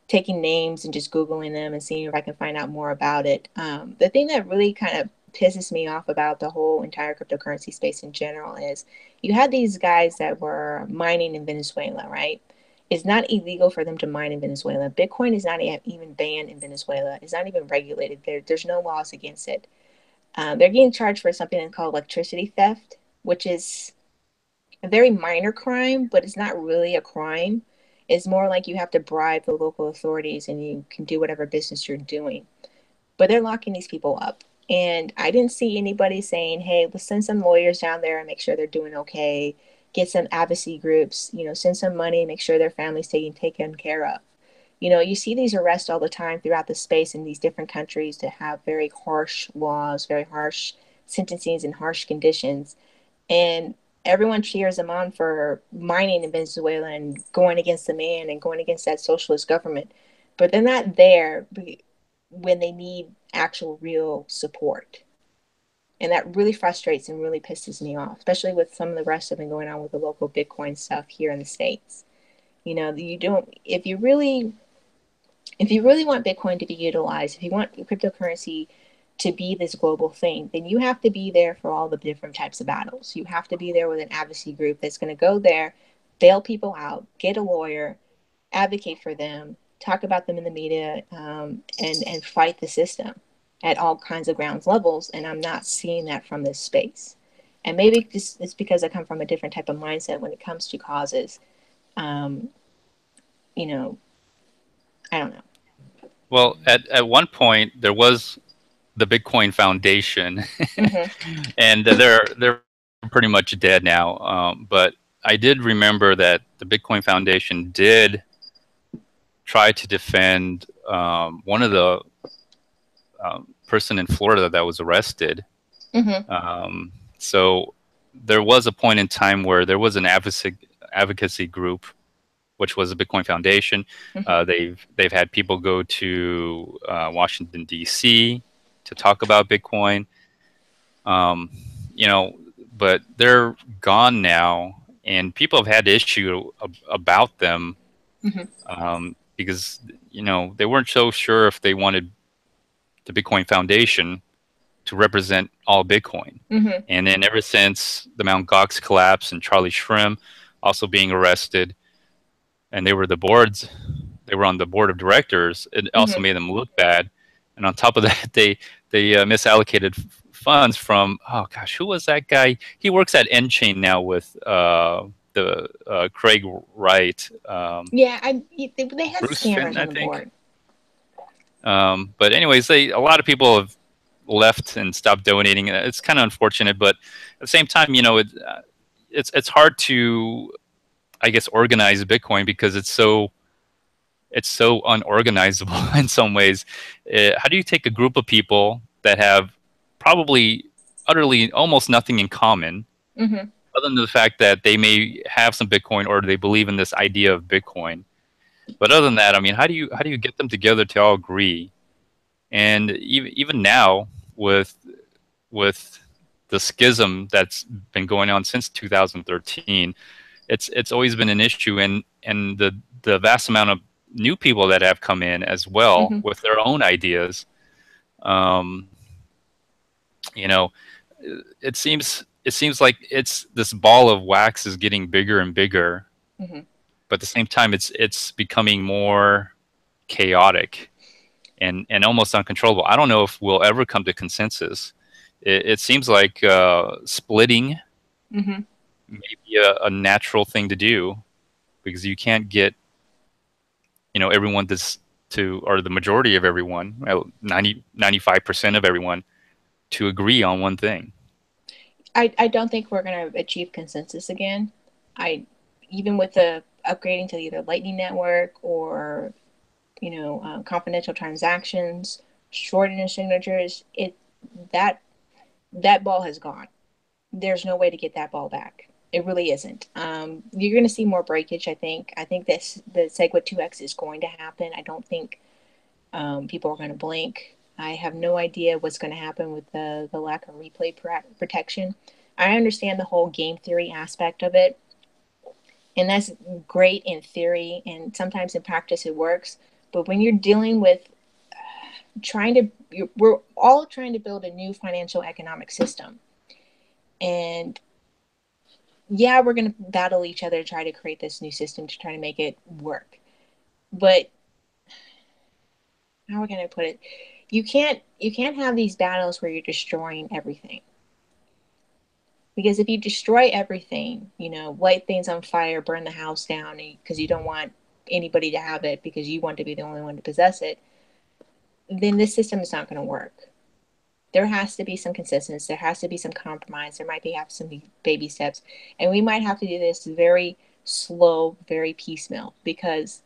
taking names and just Googling them and seeing if I can find out more about it. The thing that really kind of pisses me off about the whole entire cryptocurrency space in general is you had these guys that were mining in Venezuela, right? It's not illegal for them to mine in Venezuela. Bitcoin is not even banned in Venezuela. It's not even regulated. There's no laws against it. They're getting charged for something called electricity theft, which is a very minor crime, but it's not really a crime. It's more like you have to bribe the local authorities and you can do whatever business you're doing. But they're locking these people up. And I didn't see anybody saying, hey, let's send some lawyers down there and make sure they're doing okay. Get some advocacy groups, send some money, make sure their family's taken care of. You see these arrests all the time throughout the space in these different countries that have very harsh laws, very harsh sentencings and harsh conditions. And everyone cheers them on for mining in Venezuela and going against the man and going against that socialist government. But they're not there when they need actual real support. And that really frustrates and really pisses me off, especially with some of the rest of it going on with the local Bitcoin stuff here in the States. You don't, if you really want Bitcoin to be utilized, if you want cryptocurrency to be this global thing, then you have to be there for all the different types of battles. You have to be there with an advocacy group that's going to go there, bail people out, get a lawyer, advocate for them, talk about them in the media, and fight the system at all kinds of ground levels. And I'm not seeing that from this space. And maybe it's because I come from a different type of mindset when it comes to causes. You know, I don't know.
Well, at one point there was the Bitcoin Foundation,
Mm-hmm.
and they're pretty much dead now. But I did remember that the Bitcoin Foundation did try to defend one of the person in Florida that was arrested.
Mm-hmm.
So there was a point in time where there was an advocacy group, which was the Bitcoin Foundation.
Mm-hmm.
They've had people go to Washington D.C. to talk about Bitcoin. But they're gone now, and people have had issue about them
Mm-hmm.
because they weren't so sure if they wanted the Bitcoin Foundation to represent all Bitcoin.
Mm-hmm.
And then ever since the Mt. Gox collapse and Charlie Shrim also being arrested, and they were on the board of directors, it also
Mm-hmm.
made them look bad. And on top of that, they misallocated funds from, oh gosh, who was that guy? He works at Enchain now with the Craig Wright.
Yeah, they had
Bruce Fenton,
scammers
I
on the
think.
board.
But anyways, a lot of people have left and stopped donating. It's kind of unfortunate, but at the same time, it's hard to, I guess, organize Bitcoin because it's so unorganizable in some ways. How do you take a group of people that have probably utterly almost nothing in common,
Mm-hmm.
other than the fact that they may have some Bitcoin or they believe in this idea of Bitcoin? But other than that, I mean, how do you get them together to all agree? And even now, with the schism that's been going on since 2013, it's always been an issue, and the vast amount of new people that have come in as well
Mm-hmm.
with their own ideas. You know, it seems like it's this ball of wax is getting bigger and bigger,
Mm-hmm.
but at the same time, it's becoming more chaotic and almost uncontrollable. I don't know if we'll ever come to consensus. it seems like splitting
Mm-hmm.
may be a natural thing to do, because you can't get, everyone or the majority of everyone, 95% of everyone, to agree on one thing.
I don't think we're going to achieve consensus again. I Even with the upgrading to either Lightning Network or confidential transactions, shortening signatures, that that ball has gone. There's no way to get that ball back. It really isn't. You're going to see more breakage. I think. I think this the SegWit 2x is going to happen. I don't think people are going to blink. I have no idea what's going to happen with the lack of replay protection. I understand the whole game theory aspect of it, and that's great in theory, and sometimes in practice it works. But when you're dealing with we're all trying to build a new financial economic system, and yeah, we're going to battle each other to try to create this new system to try to make it work. But how am I going to put it? You can't have these battles where you're destroying everything. Because if you destroy everything, light things on fire, burn the house down because you don't want anybody to have it because you want to be the only one to possess it, then this system is not going to work. There has to be some consistency. There has to be some compromise. There might have some baby steps. And we might have to do this very slow, very piecemeal, because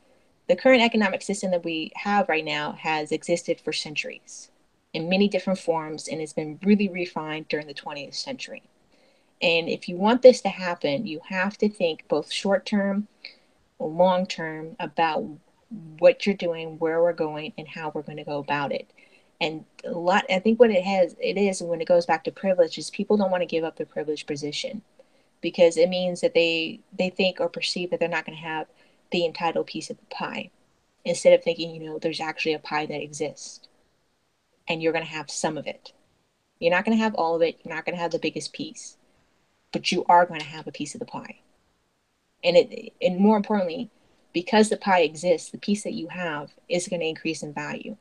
the current economic system that we have right now has existed for centuries in many different forms, and it's been really refined during the 20th century. And if you want this to happen, you have to think both short-term, long-term about what you're doing, where we're going, and how we're going to go about it. And I think what it is when it goes back to privilege is people don't want to give up their privileged position, because it means that they think or perceive that they're not going to have the entitled piece of the pie, instead of thinking, there's actually a pie that exists and you're going to have some of it. You're not going to have all of it. You're not going to have the biggest piece, but you are going to have a piece of the pie. And more importantly, because the pie exists, the piece that you have is going to increase in value.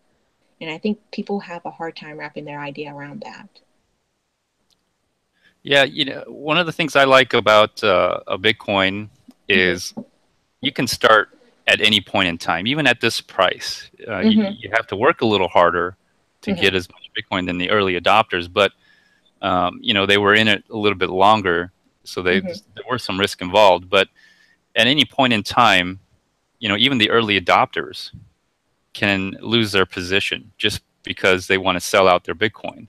And I think people have a hard time wrapping their idea around that.
Yeah, one of the things I like about a Bitcoin is you can start at any point in time, even at this price. You have to work a little harder to get as much Bitcoin than the early adopters, but they were in it a little bit longer, so there were some risk involved. But at any point in time, even the early adopters can lose their position just because they want to sell out their Bitcoin.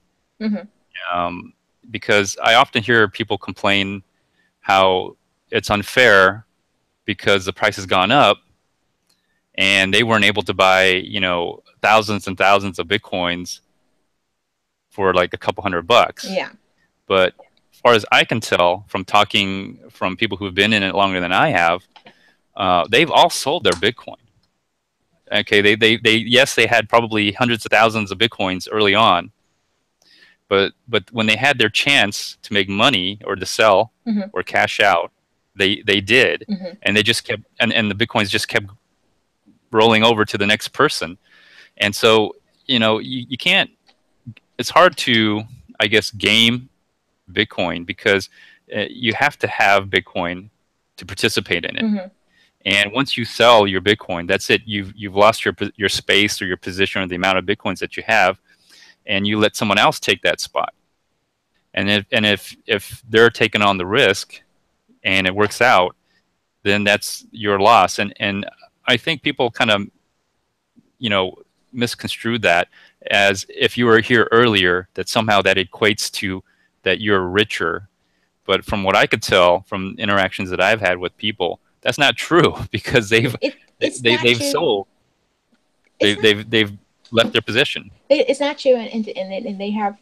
Because I often hear people complain how it's unfair because the price has gone up and they weren't able to buy, thousands and thousands of Bitcoins for like a couple $100.
Yeah.
But as far as I can tell from talking from people who've been in it longer than I have, they've all sold their Bitcoin. Okay, yes, they had probably hundreds of thousands of Bitcoins early on, but when they had their chance to make money or to sell or cash out, they did, and they just kept and the Bitcoins just kept rolling over to the next person. And so you can't. It's hard to, I guess, game Bitcoin, because you have to have Bitcoin to participate in it. And once you sell your Bitcoin, that's it. You've lost your space or your position or the amount of Bitcoins that you have, and you let someone else take that spot. And if they're taking on the risk and it works out, then that's your loss. And I think people kind of misconstrue that as if you were here earlier, that somehow that equates to that you're richer. But from what I could tell from interactions that I've had with people, that's not true, because they've sold. They've left their position.
It's not true, and they have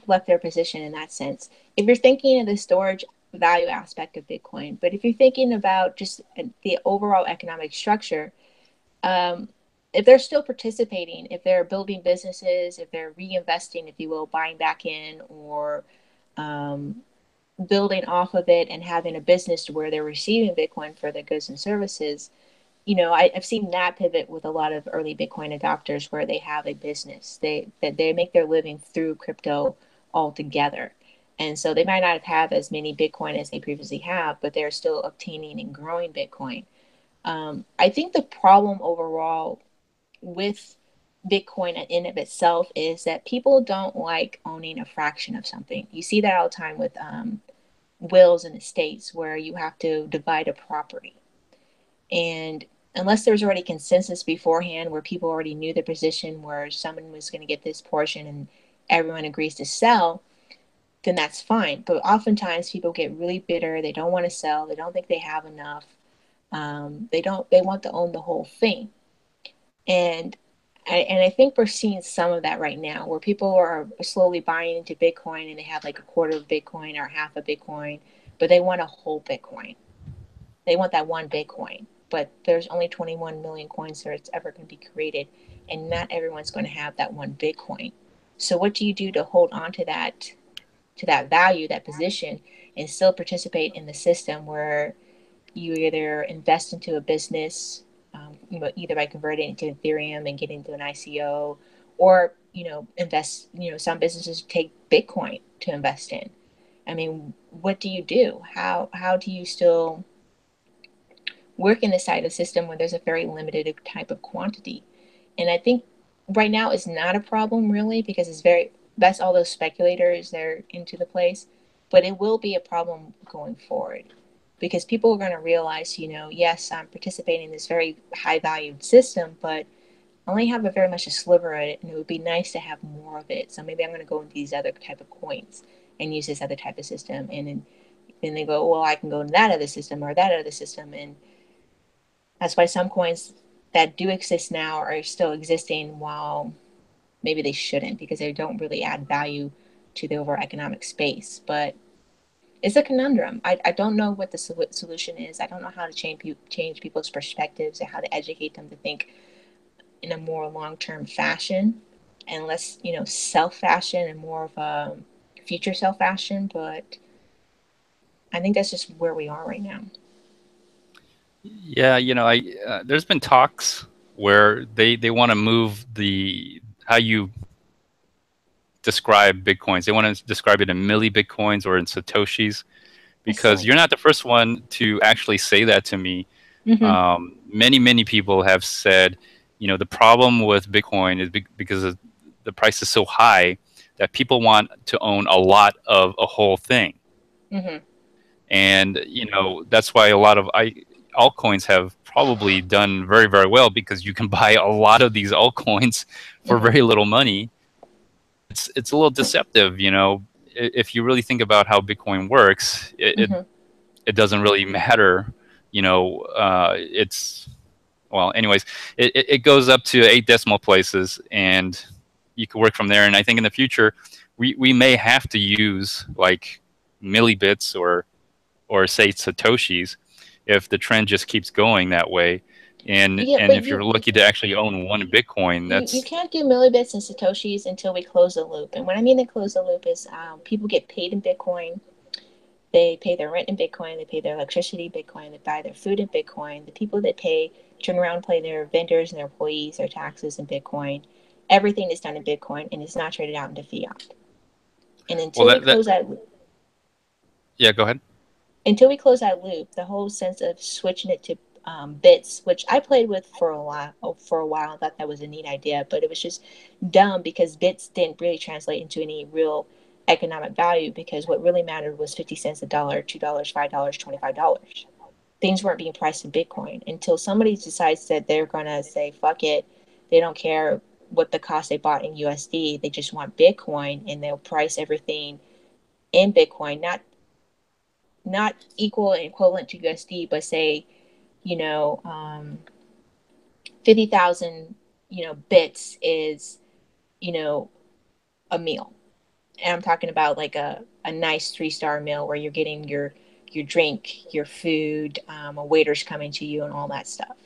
left their position in that sense. If you're thinking of the storage value aspect of Bitcoin, but if you're thinking about just the overall economic structure, if they're still participating, if they're building businesses, if they're reinvesting, if you will, buying back in, or building off of it and having a business to where they're receiving Bitcoin for their goods and services, I've seen that pivot with a lot of early Bitcoin adopters, where they have a business. They make their living through crypto altogether. And so they might not have as many Bitcoin as they previously have, but they're still obtaining and growing Bitcoin. I think the problem overall with Bitcoin in of itself is that people don't like owning a fraction of something. You see that all the time with wills and estates where you have to divide a property. And unless there's already consensus beforehand where people already knew the position where someone was going to get this portion and everyone agrees to sell, then that's fine. But oftentimes people get really bitter. They don't want to sell. They don't think they have enough. They want to own the whole thing. And I think we're seeing some of that right now where people are slowly buying into Bitcoin and they have like a quarter of Bitcoin or half a Bitcoin, but they want a whole Bitcoin. They want that one Bitcoin, but there's only 21 million coins that's ever going to be created, and not everyone's going to have that one Bitcoin. So what do you do to hold on to that value, that position, and still participate in the system where you either invest into a business, either by converting it to Ethereum and getting into an ICO, or invest. Some businesses take Bitcoin to invest in. I mean, what do you do? How do you still work in this side of the system when there's a very limited type of quantity? And I think right now it's not a problem really because that's all those speculators that are into the place, but it will be a problem going forward because people are going to realize, yes, I'm participating in this very high valued system, but I only have a very much a sliver of it, and it would be nice to have more of it. So maybe I'm going to go into these other type of coins and use this other type of system. And then they go, well, I can go into that other system or that other system. And that's why some coins that do exist now are still existing while maybe they shouldn't because they don't really add value to the overall economic space. But it's a conundrum. I don't know what the solution is. I don't know how to change people's perspectives and how to educate them to think in a more long-term fashion and less, self-fashion and more of a future self-fashion. But I think that's just where we are right now.
Yeah, there's been talks where they want to move how you describe Bitcoins. They want to describe it in milli-Bitcoins or in Satoshis because you're not the first one to actually say that to me. Mm-hmm. Many people have said, the problem with Bitcoin is because the price is so high that people want to own a lot of a whole thing. Mm-hmm. And, that's why a lot of altcoins have probably done very, very well because you can buy a lot of these altcoins for very little money. It's a little deceptive, if you really think about how Bitcoin works, it doesn't really matter. Anyways, it goes up to 8 decimal places and you can work from there. And I think in the future, we may have to use like millibits or say Satoshis if the trend just keeps going that way. And if you're lucky to actually own one Bitcoin,
you can't do millibits and Satoshis until we close the loop. And what I mean to close the loop is people get paid in Bitcoin. They pay their rent in Bitcoin. They pay their electricity in Bitcoin. They buy their food in Bitcoin. The people that turn around and pay their vendors and their employees, their taxes in Bitcoin. Everything is done in Bitcoin and it's not traded out into fiat. And until we close that loop.
Yeah, go ahead.
Until we close that loop, the whole sense of switching it to bits, which I played with for a while, I thought that was a neat idea, but it was just dumb because bits didn't really translate into any real economic value because what really mattered was 50 cents a dollar, $2, $5, $25. Things weren't being priced in Bitcoin until somebody decides that they're going to say, fuck it. They don't care what the cost they bought in USD. They just want Bitcoin and they'll price everything in Bitcoin, not equal and equivalent to USD, but say, 50,000, bits is, a meal. And I'm talking about like a nice 3-star meal where you're getting your drink, your food, a waiter's coming to you and all that stuff.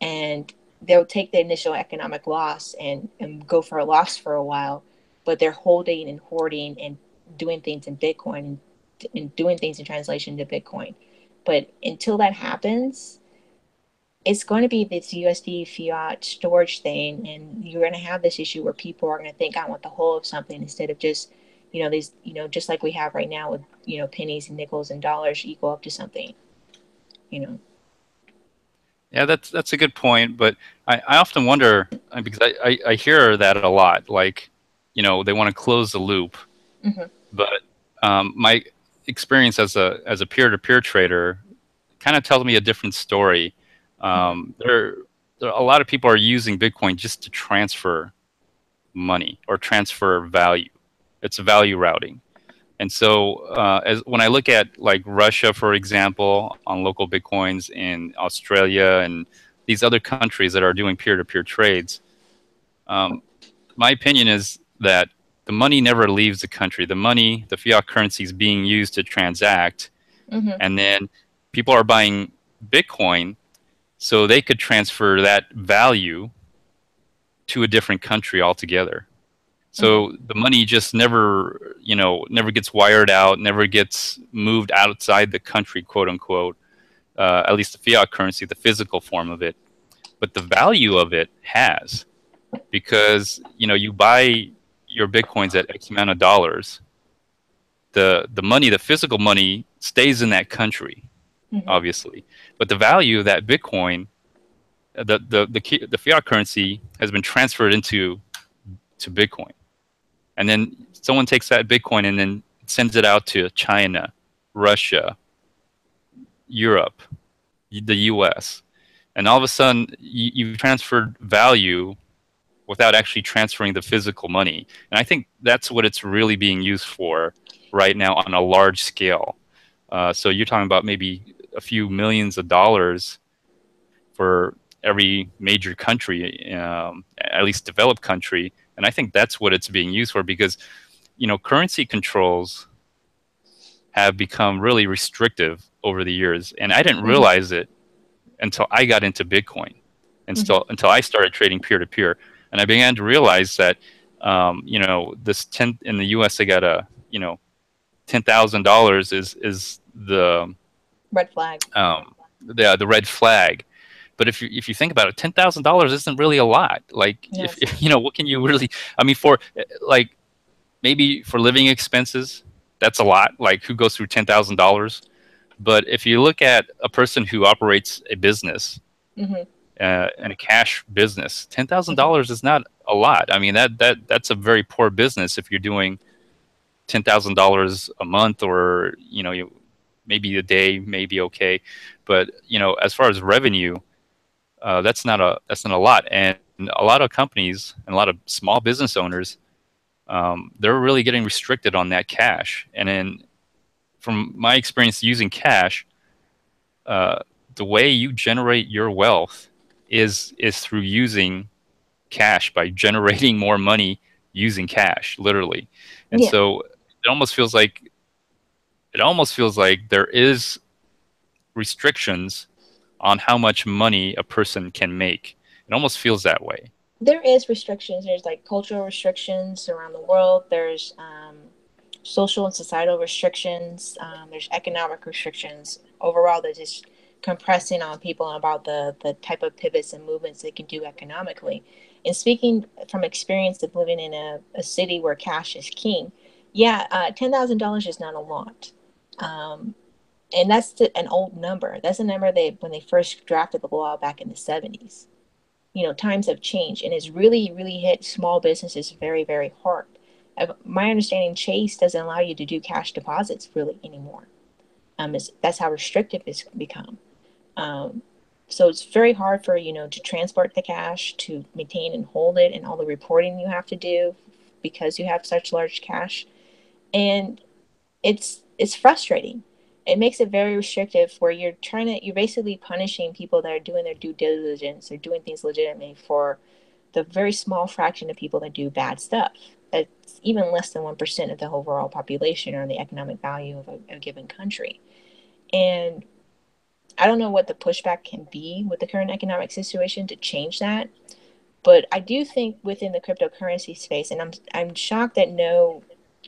And they'll take the initial economic loss and go for a loss for a while, but they're holding and hoarding and doing things in Bitcoin and doing things in translation to Bitcoin. But until that happens, it's going to be this USD fiat storage thing, and you're going to have this issue where people are going to think, I want the whole of something instead of just these, just like we have right now with, pennies and nickels and dollars equal up to something, you know.
Yeah, that's a good point. But I often wonder because I hear that a lot. Like, they want to close the loop.
Mm-hmm.
But my experience as a peer-to-peer trader kind of tells me a different story. There a lot of people are using Bitcoin just to transfer money or transfer value. It's value routing. And so, as when I look at like Russia, for example, on local Bitcoins in Australia and these other countries that are doing peer-to-peer trades, my opinion is that the money never leaves the country. The money, the fiat currency, is being used to transact, and then people are buying Bitcoin so they could transfer that value to a different country altogether. So the money just never, never gets wired out, never gets moved outside the country, quote unquote. At least the fiat currency, the physical form of it. But the value of it has, because you buy your Bitcoins at X amount of dollars. The money, the physical money, stays in that country, obviously. But the value of that Bitcoin, the fiat currency, has been transferred to Bitcoin. And then someone takes that Bitcoin and then sends it out to China, Russia, Europe, the US. And all of a sudden, you've transferred value without actually transferring the physical money. And I think that's what it's really being used for right now on a large scale. So you're talking about maybe a few millions of dollars for every major country, at least developed country. And I think that's what it's being used for, because, currency controls have become really restrictive over the years. And I didn't realize it until I got into Bitcoin, until I started trading peer-to-peer. And I began to realize that, in the US, they got $10,000 is the
red flag.
The red flag. But if you think about it, $10,000 isn't really a lot. Like,
Yes.
if what can you really? I mean, for like maybe for living expenses, that's a lot. Like, who goes through $10,000? But if you look at a person who operates a business, and a cash business, $10,000 is not a lot. I mean, that's a very poor business if you're doing $10,000 a month, or maybe a day, maybe okay. But as far as revenue, that's not a lot. And a lot of companies and a lot of small business owners, they're really getting restricted on that cash. And then, from my experience using cash, the way you generate your wealth is through using cash, by generating more money using cash, literally. And so it almost feels like there is restrictions on how much money a person can make. It almost feels that way.
There is restrictions. There's like cultural restrictions around the world. There's social and societal restrictions. There's economic restrictions. Overall, they're just compressing on people about the type of pivots and movements they can do economically. And speaking from experience of living in a city where cash is king, $10,000 is not a lot. And that's an old number. That's a number when they first drafted the law back in the 70s. Times have changed, and it's really, really hit small businesses very, very hard. My understanding, Chase doesn't allow you to do cash deposits really anymore. That's how restrictive it's become. So it's very hard for, to transport the cash, to maintain and hold it, and all the reporting you have to do because you have such large cash. And it's frustrating. It makes it very restrictive, where you're basically punishing people that are doing their due diligence or doing things legitimately for the very small fraction of people that do bad stuff. That's even less than 1% of the overall population or the economic value of a given country. And I don't know what the pushback can be with the current economic situation to change that. But I do think within the cryptocurrency space, and I'm shocked that no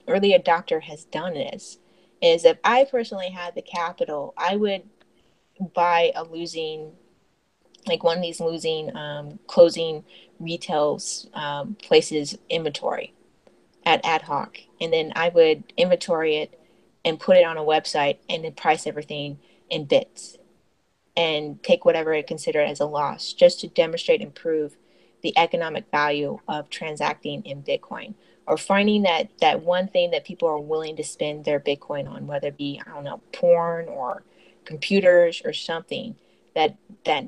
early adopter has done this, is if I personally had the capital, I would buy one of these losing closing retail places inventory. at ad hoc, and then I would inventory it and put it on a website and then price everything in bits and take whatever I consider as a loss just to demonstrate and prove the economic value of transacting in Bitcoin, or finding that one thing that people are willing to spend their Bitcoin on, whether it be, I don't know, porn or computers or something, that that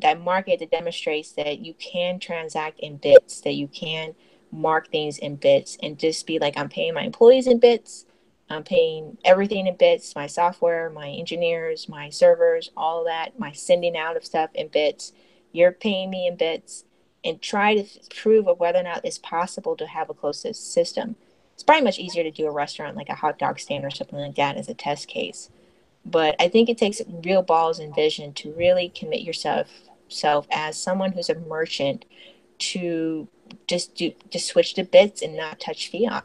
that market that demonstrates that you can transact in bits, that you can mark things in bits, and just be like, I'm paying my employees in bits, I'm paying everything in bits, my software, my engineers, my servers, all of that, my sending out of stuff in bits. You're paying me in bits, and try to prove of whether or not it's possible to have a closed system. It's probably much easier to do a restaurant like a hot dog stand or something like that as a test case. But I think it takes real balls and vision to really commit yourself as someone who's a merchant to just switch to bits and not touch fiat.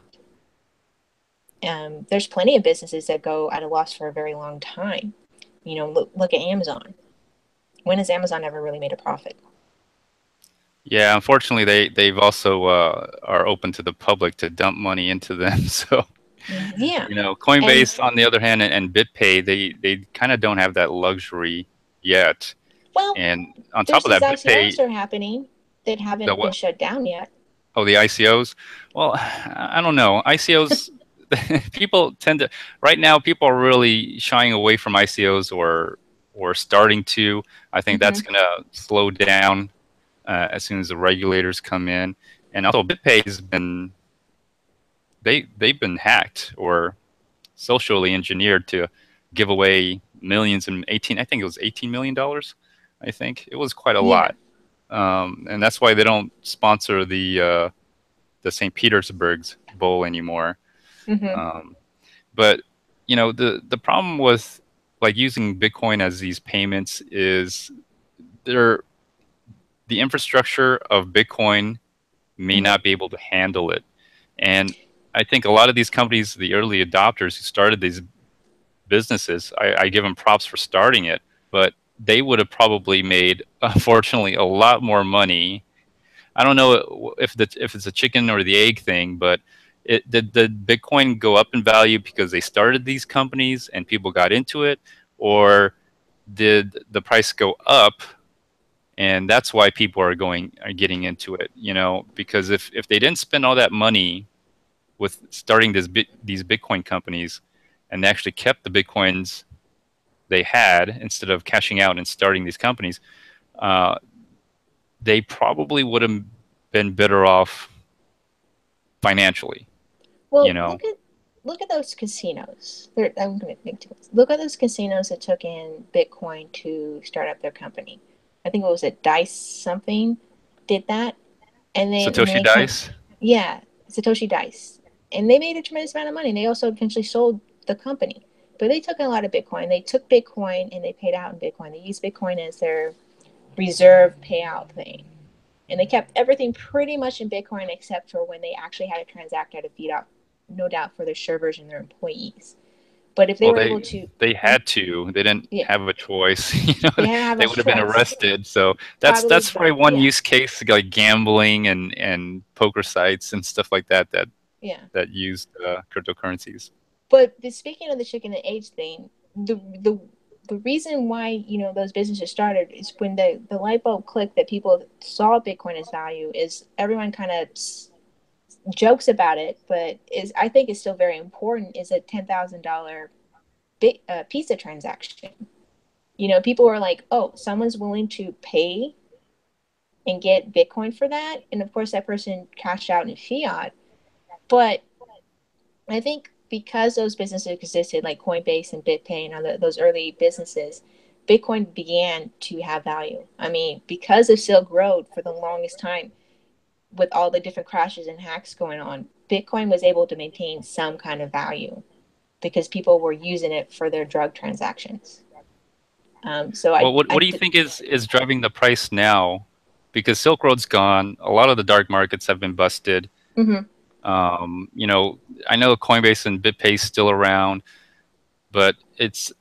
There's plenty of businesses that go at a loss for a very long time. You know, look at Amazon. When has Amazon ever really made a profit?
Yeah, unfortunately, they've also are open to the public to dump money into them. So,
Yeah.
you know, Coinbase, on the other hand, and BitPay, they kind of don't have that luxury yet.
Well,
And on top
there's
of
these
that,
ICOs
BitPay,
are happening that
the
haven't been
what?
shut down yet.
Oh, the ICOs. Well, I don't know. ICOs, people tend to right now. People are really shying away from ICOs, or starting to. I think that's going to slow down as soon as the regulators come in. And also, BitPay has been they've been hacked or socially engineered to give away millions and I think it was $18 million. I think it was quite a
Yeah.
lot, and that's why they don't sponsor the St. Petersburg's Bowl anymore. But you know, the problem with like using Bitcoin as these payments is they're the infrastructure of Bitcoin may not be able to handle it. And I think a lot of these companies, the early adopters who started these businesses, I give them props for starting it, but they would have probably made, unfortunately, a lot more money. I don't know if it's a chicken or the egg thing, but did Bitcoin go up in value because they started these companies and people got into it, or did the price go up and that's why people are getting into it? You know, because if they didn't spend all that money with starting these Bitcoin companies, and they actually kept the Bitcoins they had instead of cashing out and starting these companies, they probably would have been better off financially.
Well,
You know,
look at those casinos. I'm going to make two points. Look at those casinos that took in Bitcoin to start up their company. I think it was Dice something did that, and
Satoshi
they
Dice.
yeah, Satoshi Dice, and they made a tremendous amount of money. And they also eventually sold the company, but they took a lot of Bitcoin. They took Bitcoin and they paid out in Bitcoin. They used Bitcoin as their reserve payout thing, and they kept everything pretty much in Bitcoin except for when they actually had to transact out of fiat, no doubt for their servers and their employees. But if they
Well,
were able to,
they had to. They didn't have a choice. You know,
they have
they
a
would have been
choice.
arrested. So
Probably,
that's probably one
yeah,
use case, like gambling and poker sites and stuff like that
yeah.
that used cryptocurrencies.
But speaking of the chicken and egg thing, the reason why, you know, those businesses started is when the light bulb clicked that people saw Bitcoin as value. Is everyone kind of jokes about it, but is I think is still very important. Is a $10,000 pizza transaction. You know, people were like, oh, someone's willing to pay and get Bitcoin for that, and of course that person cashed out in fiat. But I think because those businesses existed, like Coinbase and BitPay and other those early businesses, Bitcoin began to have value. I mean, because of Silk Road for the longest time, with all the different crashes and hacks going on, Bitcoin was able to maintain some kind of value because people were using it for their drug transactions.
Well, what do you think is driving the price now? Because Silk Road's gone. A lot of the dark markets have been busted. You know, I know Coinbase and BitPay still around, but it's,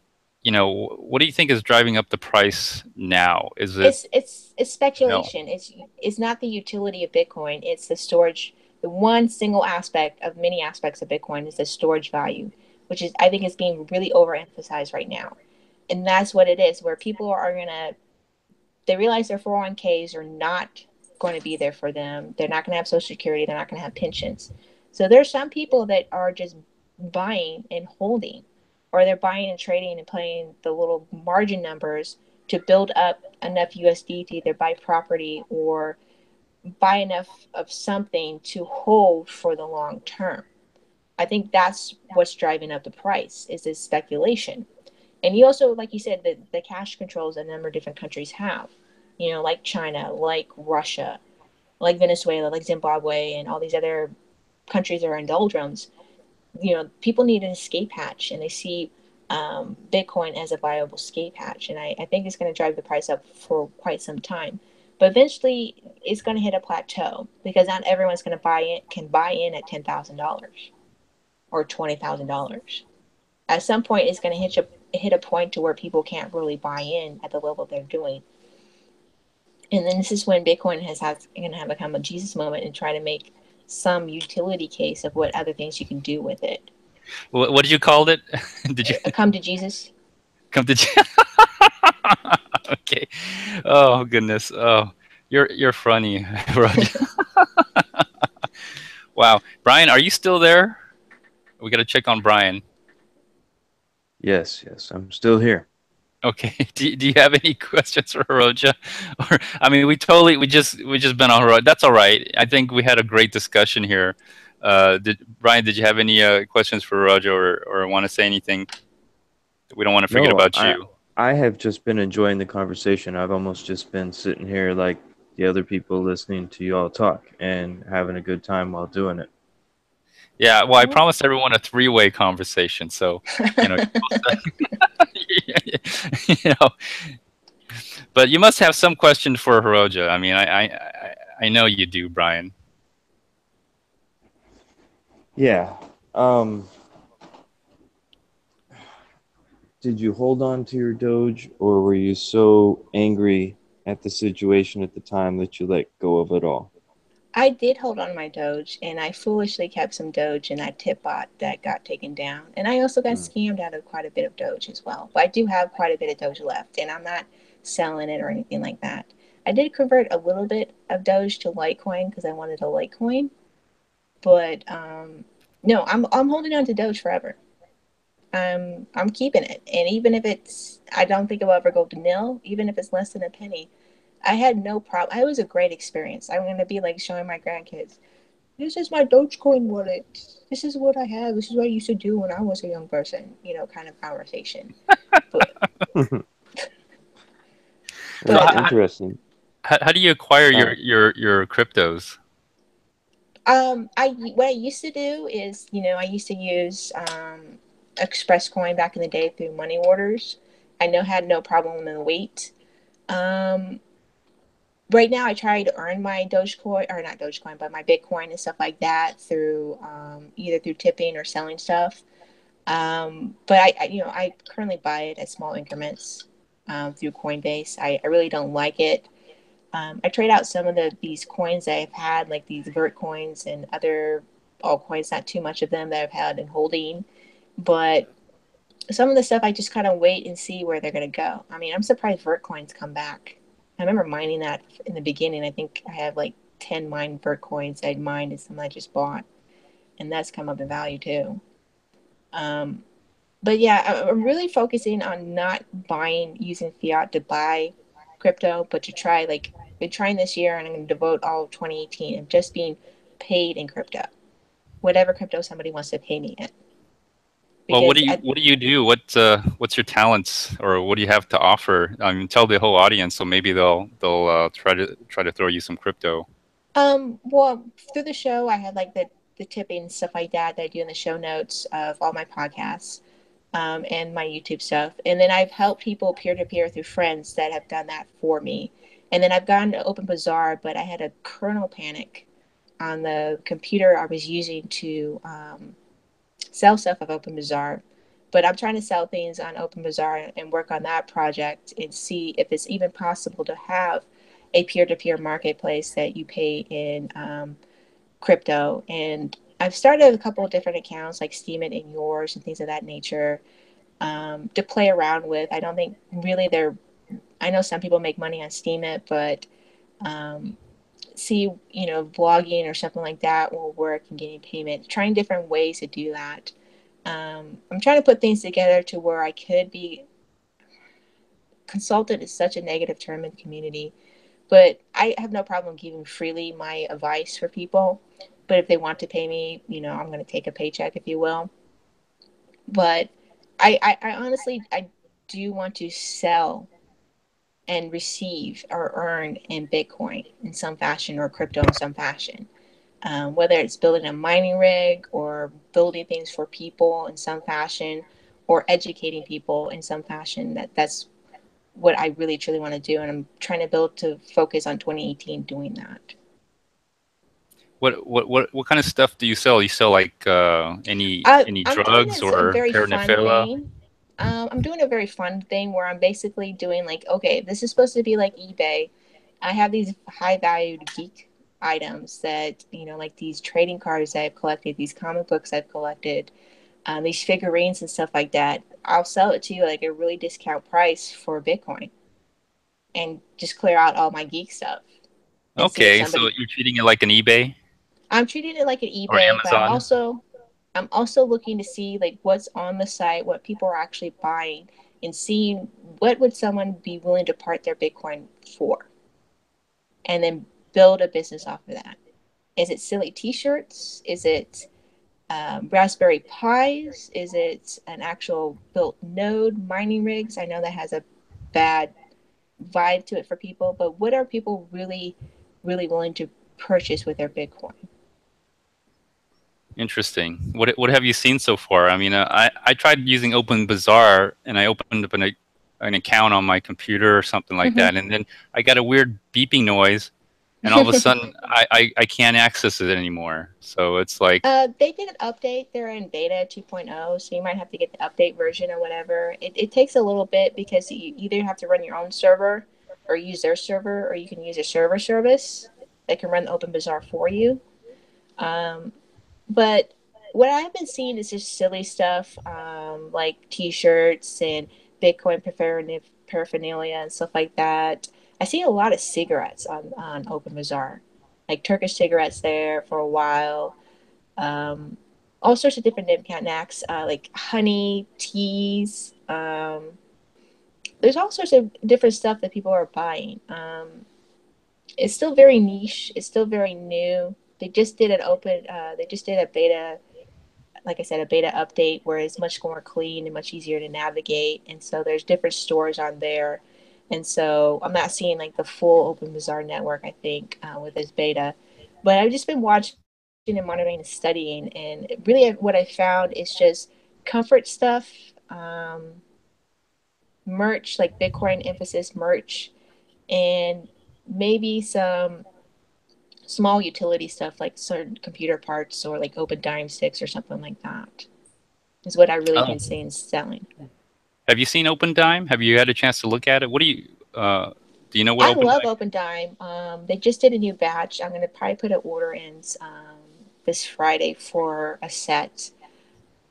you know, what do you think is driving up the price now? Is it
it's
you know?
speculation. It's not the utility of Bitcoin. It's the the one single aspect of many aspects of Bitcoin is the storage value, which is, I think, is being really overemphasized right now. And that's what it is, where people are they realize their 401ks are not going to be there for them. They're not going to have Social Security. They're not going to have pensions. So there's some people that are just buying and holding, or they're buying and trading and playing the little margin numbers to build up enough USD to either buy property or buy enough of something to hold for the long term. I think that's what's driving up the price, is this speculation. And you also, like you said, the cash controls a number of different countries have, like China, like Russia, like Venezuela, like Zimbabwe, and all these other countries that are in doldrums. People need an escape hatch, and they see Bitcoin as a viable escape hatch. And I think it's going to drive the price up for quite some time. But eventually, it's going to hit a plateau, because not everyone's going to can buy in at $10,000 or $20,000. At some point, it's going to hit a point to where people can't really buy in at the level they're doing. And then this is when Bitcoin going to have become a Jesus moment and try to make some utility case of what other things you can do with it.
What did you call it? Did you
come to Jesus?
Come to Jesus. Okay. Oh goodness. Oh, you're funny, Roger. Wow, Brian, are you still there? We got to check on Brian.
Yes, I'm still here.
Okay. Do you have any questions for Hiroja? Or I mean, we just been on Hiroja. That's all right. I think we had a great discussion here. Brian, did you have any questions for Hiroja, or want to say anything? We don't want to forget about you.
I have just been enjoying the conversation. I've almost just been sitting here like the other people, listening to you all talk and having a good time while doing it.
Yeah, well, I promised everyone a three-way conversation, so But you must have some question for Hiroja. I mean, I know you do, Brian.
Yeah. Did you hold on to your Doge, or were you so angry at the situation at the time that you let go of it all?
I did hold on to my Doge, and I foolishly kept some Doge in that tip bot that got taken down. And I also got scammed out of quite a bit of Doge as well. But I do have quite a bit of Doge left, and I'm not selling it or anything like that. I did convert a little bit of Doge to Litecoin because I wanted a Litecoin. But no, I'm holding on to Doge forever. I'm keeping it, and even if I don't think it will ever go to nil. Even if it's less than a penny, I had no problem. It was a great experience. I'm going to be like showing my grandkids, this is my Dogecoin wallet. This is what I have. This is what I used to do when I was a young person, kind of conversation. But
interesting.
How do you acquire your cryptos?
What I used to do is, I used to use Express Coin back in the day through money orders. I had no problem in the wait. Right now, I try to earn my Dogecoin, or not Dogecoin, but my Bitcoin and stuff like that through either through tipping or selling stuff. But I currently buy it at small increments through Coinbase. I really don't like it. I trade out some of these coins that I've had, like these Vert coins and other altcoins. Not too much of them that I've had in holding, but some of the stuff I just kind of wait and see where they're going to go. I mean, I'm surprised Vert coins come back. I remember mining that in the beginning. I think I have like 10 mined Vert coins I'd mined and some I just bought, and that's come up in value too. But yeah, I'm really focusing on not using fiat to buy crypto, but to try, like, we're trying this year, and I'm going to devote all of 2018 of just being paid in crypto, whatever crypto somebody wants to pay me in.
Well, what do you do? What's your talents, or what do you have to offer? I mean, tell the whole audience, so maybe they'll try to throw you some crypto.
Well, through the show, I had like the tipping and stuff like that I do in the show notes of all my podcasts, and my YouTube stuff. And then I've helped people peer to peer through friends that have done that for me. And then I've gone to Open Bazaar, but I had a kernel panic on the computer I was using to sell stuff of Open Bazaar. But I'm trying to sell things on Open Bazaar and work on that project and see if it's even possible to have a peer-to-peer marketplace that you pay in crypto, and I've started a couple of different accounts like Steam It and Yours and things of that nature, to play around with. I don't think really I know some people make money on Steam It, but see, vlogging or something like that will work and getting payment, trying different ways to do that. I'm trying to put things together to where I could be consultant is such a negative term in the community, but I have no problem giving freely my advice for people. But if they want to pay me, I'm going to take a paycheck, if you will. But I honestly, I do want to sell and receive or earn in Bitcoin in some fashion or crypto in some fashion. Whether it's building a mining rig or building things for people in some fashion or educating people in some fashion, that's what I really truly want to do. And I'm trying to build to focus on 2018 doing that.
What kind of stuff do you sell? You sell like any
I'm doing
drugs
a
or
very fun
paraphernalia?
thing. I'm doing a very fun thing where I'm basically doing like, okay, this is supposed to be like eBay. I have these high valued geek items that, like these trading cards that I've collected, these comic books I've collected, these figurines and stuff like that. I'll sell it to you like a really discount price for Bitcoin and just clear out all my geek stuff and see if
Okay, so
somebody.
you're treating it like an eBay
I'm treating it like an
or
eBay, but
Amazon?
I'm also looking to see like what's on the site, what people are actually buying, and seeing what would someone be willing to part their Bitcoin for, and then build a business off of that. Is it silly T-shirts? Is it Raspberry Pis? Is it an actual built node mining rigs? I know that has a bad vibe to it for people, but what are people really, really willing to purchase with their Bitcoin?
Interesting. What have you seen so far? I mean, I tried using Open Bazaar and I opened up an account on my computer or something like that, and then I got a weird beeping noise, and all of a sudden I can't access it anymore. So it's like,
They did an update. They're in beta 2.0, so you might have to get the update version or whatever. It takes a little bit because you either have to run your own server or use their server, or you can use a server service that can run the Open Bazaar for you. But what I've been seeing is just silly stuff, like T-shirts and Bitcoin paraphernalia and stuff like that. I see a lot of cigarettes on Open Bazaar, like Turkish cigarettes there for a while. All sorts of different knickknacks, like honey, teas. There's all sorts of different stuff that people are buying. It's still very niche. It's still very new. They just did they just did a beta, like I said, a beta update where it's much more clean and much easier to navigate. And so there's different stores on there. And so I'm not seeing like the full Open Bazaar network, I think, with this beta. But I've just been watching and monitoring and studying. And really what I found is just comfort stuff, merch, like Bitcoin emphasis merch, and maybe some small utility stuff like certain computer parts or like open dime sticks or something like that is what I really
oh,
been seeing selling.
have you seen Open Dime? Have you had a chance to look at it? Do you know what
I
Open
love
Dime?
Open Dime. They just did a new batch. I'm going to probably put an order in this Friday for a set.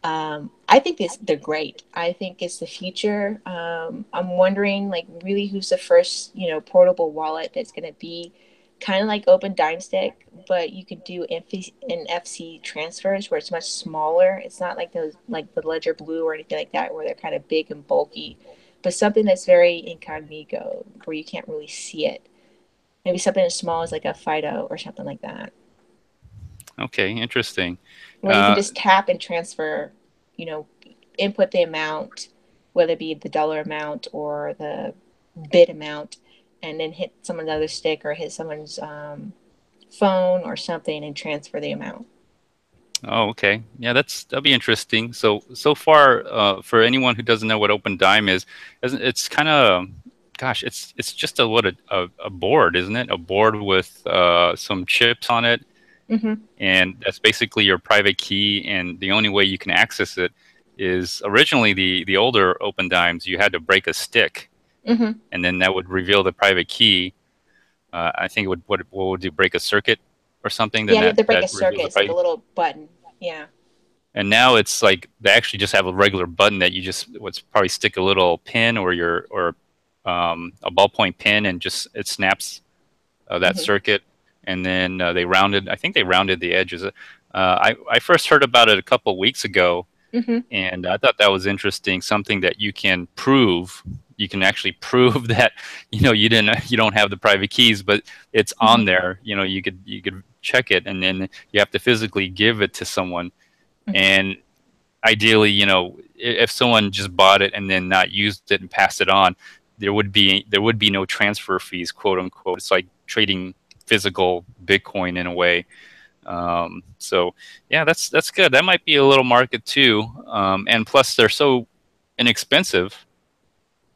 I think they're great. I think it's the future. I'm wondering, like, really who's the first, portable wallet that's going to be kind of like Open Dime Stick, but you could do NFC transfers where it's much smaller. It's not like those, like the Ledger Blue or anything like that, where they're kind of big and bulky, but something that's very incognito where you can't really see it. Maybe something as small as like a Fido or something like that,
Okay, interesting.
where you can just tap and transfer, you know, input the amount, whether it be the dollar amount or the bit amount, and then hit someone's other stick or hit someone's phone or something and transfer the amount.
Oh, okay. Yeah, that'll be interesting. So far, for anyone who doesn't know what Open Dime is, it's kind of, gosh, it's just a board, isn't it? A board with some chips on it,
Mm-hmm.
and that's basically your private key. And the only way you can access it is originally the older Open Dimes. You had to break a stick,
Mm-hmm.
and then that would reveal the private key. I think it would what would you break a circuit? or something, then
Yeah, you have to break a
that
circuit.
reveals the
It's like a
private.
little button. Yeah.
And now it's like they actually just have a regular button that you just what's probably stick a little pin or a ballpoint pin, and just it snaps that
Hmm.
circuit. And then I think they rounded the edges. I first heard about it a couple weeks ago,
Hmm.
and I thought that was interesting. Something that you can prove. You can actually prove that you don't have the private keys, but it's
Hmm.
on there. You could check it, and then you have to physically give it to someone.
Hmm.
And ideally, if someone just bought it and then not used it and passed it on, there would be no transfer fees, quote unquote. It's like trading physical Bitcoin in a way. So yeah, that's good. That might be a little market too. And plus, they're so inexpensive,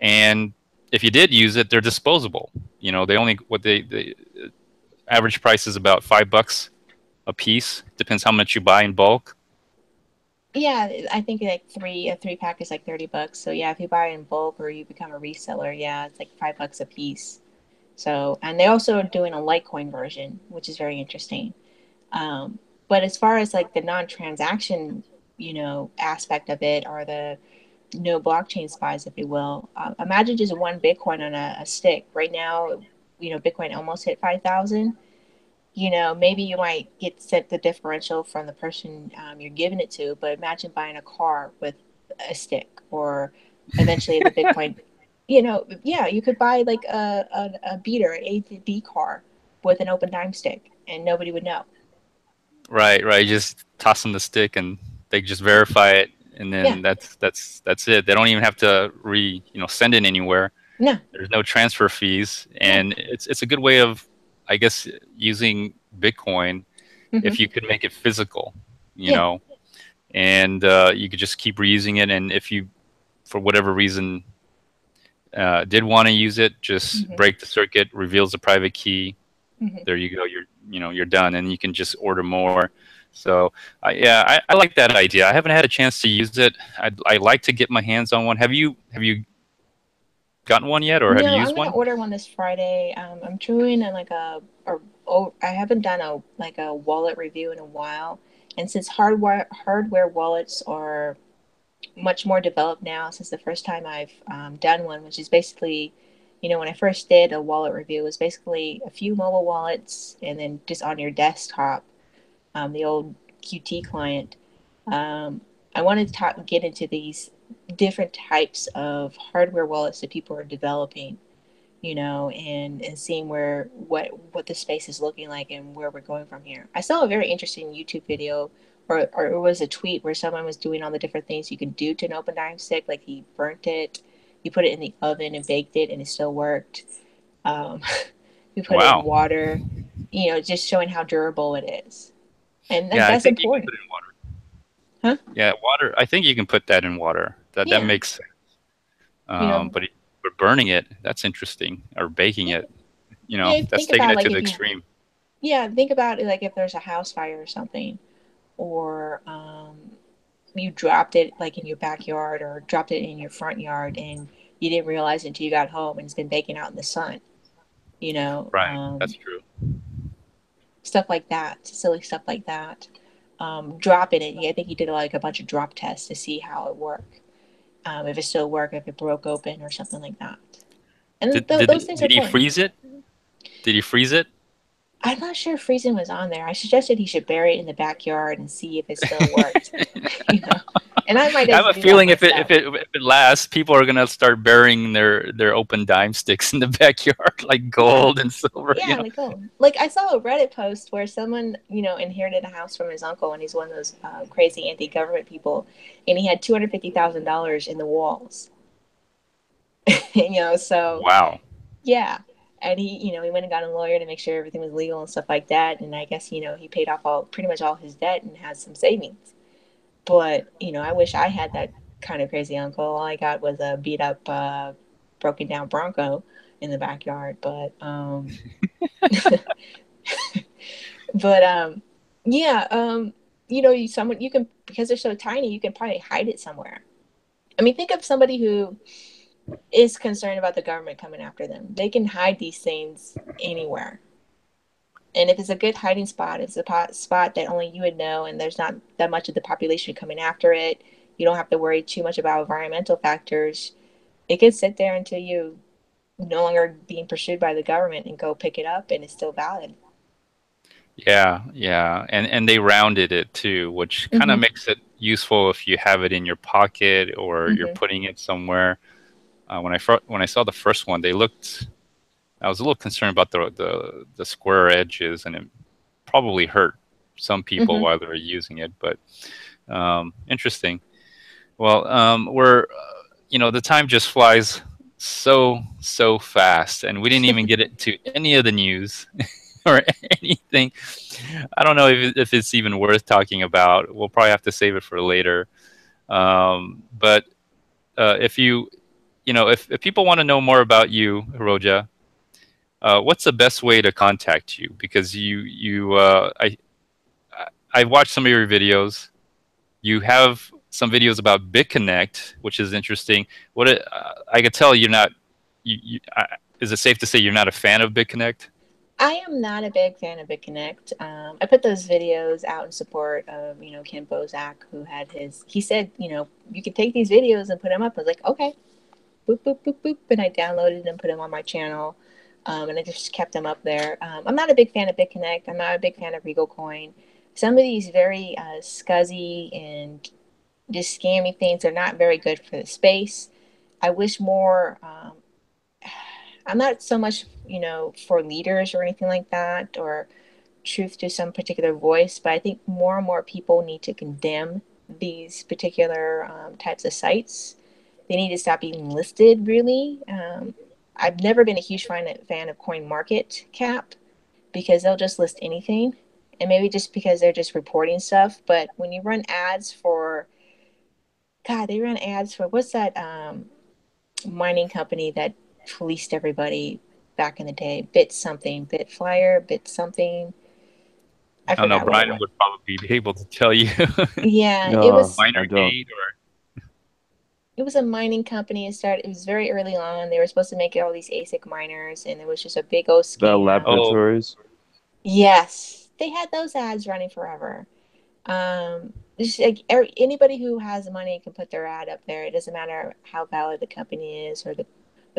and if you did use it, they're disposable. They only what they the average price is about $5 a piece. Depends how much you buy in bulk.
Yeah, I think like a 3 pack is like $30. So yeah, if you buy in bulk or you become a reseller, yeah, it's like $5 a piece. So, and they're also doing a Litecoin version, which is very interesting. Um, but as far as like the non-transaction, aspect of it, or the no blockchain spies, if you will, imagine just one Bitcoin on a stick. Right now, Bitcoin almost hit 5,000. Maybe you might get sent the differential from the person you're giving it to, but imagine buying a car with a stick, or eventually the Bitcoin. Yeah, you could buy like a beater, an A to B car with an open dime stick, and nobody would know.
Right, right. You just toss them the stick, and they just verify it, and
Yeah,
then that's it. They don't even have to send it anywhere.
no.
There's no transfer fees,
Yeah.
and it's a good way of, I guess, using Bitcoin
Hmm.
if you could make it physical, you
Yeah.
know, and you could just keep reusing it. And if you, for whatever reason, did want to use it, just
Hmm.
break the circuit, reveals the private key.
Hmm.
There you go. You're done, and you can just order more. So yeah, I like that idea. I haven't had a chance to use it. I'd like to get my hands on one. Have you gotten one yet, or have you
No, I'm
used
gonna
one?
order one this Friday. I'm doing like I haven't done a wallet review in a while, and since hardware wallets are much more developed now, since the first time I've done one, which is basically, when I first did a wallet review, it was basically a few mobile wallets and then just on your desktop, the old Qt client. Um, I wanted to get into these different types of hardware wallets that people are developing, and seeing what the space is looking like and where we're going from here. I saw a very interesting YouTube video, or it was a tweet where someone was doing all the different things you can do to an open dime stick. Like he burnt it, he put it in the oven and baked it, and it still worked. Um, we put it in
Wow.
water, just showing how durable it is, and
Yeah, I
that's
think you can
important,
put it in water.
huh?
Yeah, water. I think you can put that in water. That
Yeah,
makes sense.
you know,
But burning it, that's interesting. Or baking
yeah,
it,
yeah.
that's
Think
taking
about
it
like
to the
if you,
extreme.
yeah, think about it like if there's a house fire or something, or you dropped it like in your backyard or dropped it in your front yard and you didn't realize it until you got home and it's been baking out in the sun, you know,
Right. That's
um,
true.
stuff like that, silly stuff like that. Dropping it, yeah, I think you did like a bunch of drop tests to see how it worked, if it still worked, if it broke open or something like that. And
Did did
those things are
did he
important.
freeze it? Did he freeze it?
I'm not sure if freezing was on there. I suggested he should bury it in the backyard and see if it still worked, you know. And I might
I have
just
a
do that
feeling
myself.
if it lasts, people are gonna start burying their open dime sticks in the backyard like
Yeah,
gold and silver.
yeah, like oh, like I saw a Reddit post where someone, inherited a house from his uncle, and he's one of those crazy anti-government people, and he had $250,000 in the walls. So
Wow.
yeah, and he went and got a lawyer to make sure everything was legal and stuff like that, and I guess he paid off pretty much all his debt and has some savings. But I wish I had that kind of crazy uncle. All I got was a beat up, broken down Bronco in the backyard, but but yeah, someone you can, because they're so tiny, you can probably hide it somewhere. I mean, think of somebody who is concerned about the government coming after them. They can hide these things anywhere. And if it's a good hiding spot, it's a spot that only you would know, and there's not that much of the population coming after it. You don't have to worry too much about environmental factors. It can sit there until you no longer being pursued by the government and go pick it up, and it's still valid.
Yeah, yeah, and they rounded it too, which kind of
Mm-hmm.
makes it useful if you have it in your pocket or you're
Mm-hmm.
putting it somewhere. When I saw the first one, I was a little concerned about the square edges, and it probably hurt some people
Mm-hmm.
while they were using it. But interesting. Well, the time just flies so fast, and we didn't even get into any of the news or anything. I don't know if it's even worth talking about. We'll probably have to save it for later. But if if people want to know more about you, Hiroja, what's the best way to contact you? Because I watched some of your videos. You have some videos about BitConnect, which is interesting. I could tell you're not. Is it safe to say you're not a fan of BitConnect?
I am not a big fan of BitConnect. I put those videos out in support of, Ken Bozak, who had he said, you can take these videos and put them up. I was like, okay, boop, boop, boop, boop. And I downloaded them, put them on my channel, and I just kept them up there. I'm not a big fan of BitConnect. I'm not a big fan of Regal Coin. Some of these very scuzzy and just scammy things are not very good for the space. I wish more. I'm not so much, for leaders or anything like that, or truth to some particular voice, but I think more and more people need to condemn these particular types of sites. They need to stop being listed, really. I've never been a huge fan of Coin Market Cap because they'll just list anything. And maybe just because they're just reporting stuff. But when you run ads for, God, they run ads for, what's that mining company that fleeced everybody back in the day? Bit something, Bit Flyer, Bit something. I
I don't know.
forgot what it
Brian
was.
would probably be able to tell you.
Yeah, it
No,
was
I don't.
Minergate or
it was a mining company. It was very early on. They were supposed to make all these ASIC miners, and it was just a big old
The
scam.
oh,
laboratories.
Yes, they had those ads running forever. Just like anybody who has money can put their ad up there. It doesn't matter how valid the company is or the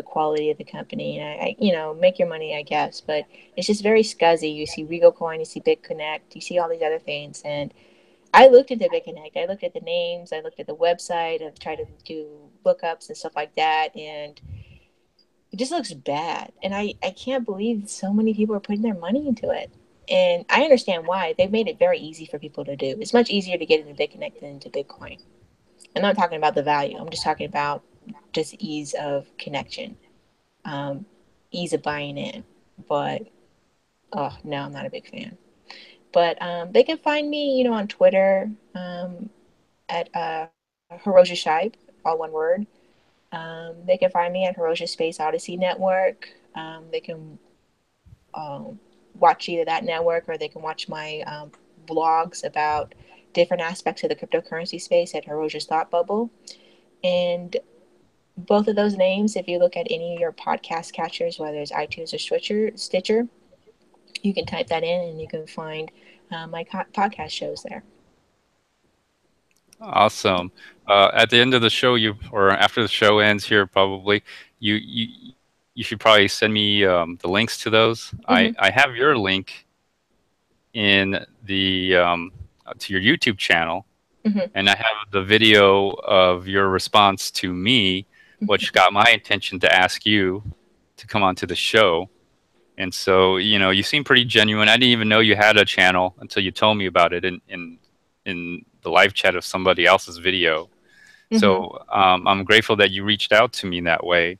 quality of the company. And make your money, I guess. But it's just very scuzzy. You see Regal Coin, you see BitConnect, you see all these other things, and I looked into BitConnect. I looked at the names. I looked at the website. I've tried to do lookups and stuff like that, and it just looks bad. And I can't believe so many people are putting their money into it. And I understand why. They've made it very easy for people to do. It's much easier to get into BitConnect than into Bitcoin. I'm not talking about the value. I'm just talking about just ease of connection, um, ease of buying in. But oh no, I'm not a big fan. But they can find me, on Twitter at Hiroja Shibe, all one word. They can find me at Hiroja Space Odyssey Network. They can watch either that network, or they can watch my blogs about different aspects of the cryptocurrency space at Hiroja's Thought Bubble. And both of those names, if you look at any of your podcast catchers, whether it's iTunes or Stitcher, you can type that in and you can find my podcast shows there.
awesome. At the end of the show, or after the show ends here, probably you should probably send me the links to those.
Mm-hmm.
I have your link in the to your YouTube channel,
Mm-hmm.
and I have the video of your response to me, which got my attention to ask you to come onto the show. And so, you seem pretty genuine. I didn't even know you had a channel until you told me about it in the live chat of somebody else's video.
Mm-hmm.
So I'm grateful that you reached out to me that way,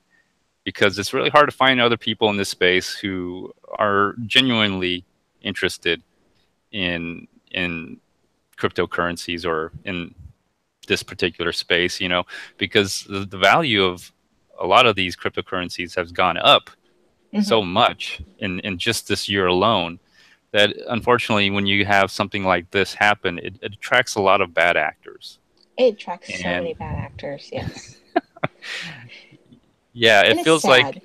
because it's really hard to find other people in this space who are genuinely interested in cryptocurrencies or in this particular space, because the value of a lot of these cryptocurrencies has gone up so much in just this year alone, that unfortunately when you have something like this happen, it attracts a lot of bad actors.
It attracts so
And
many bad actors, yes.
yeah, it
And it's
feels like
sad.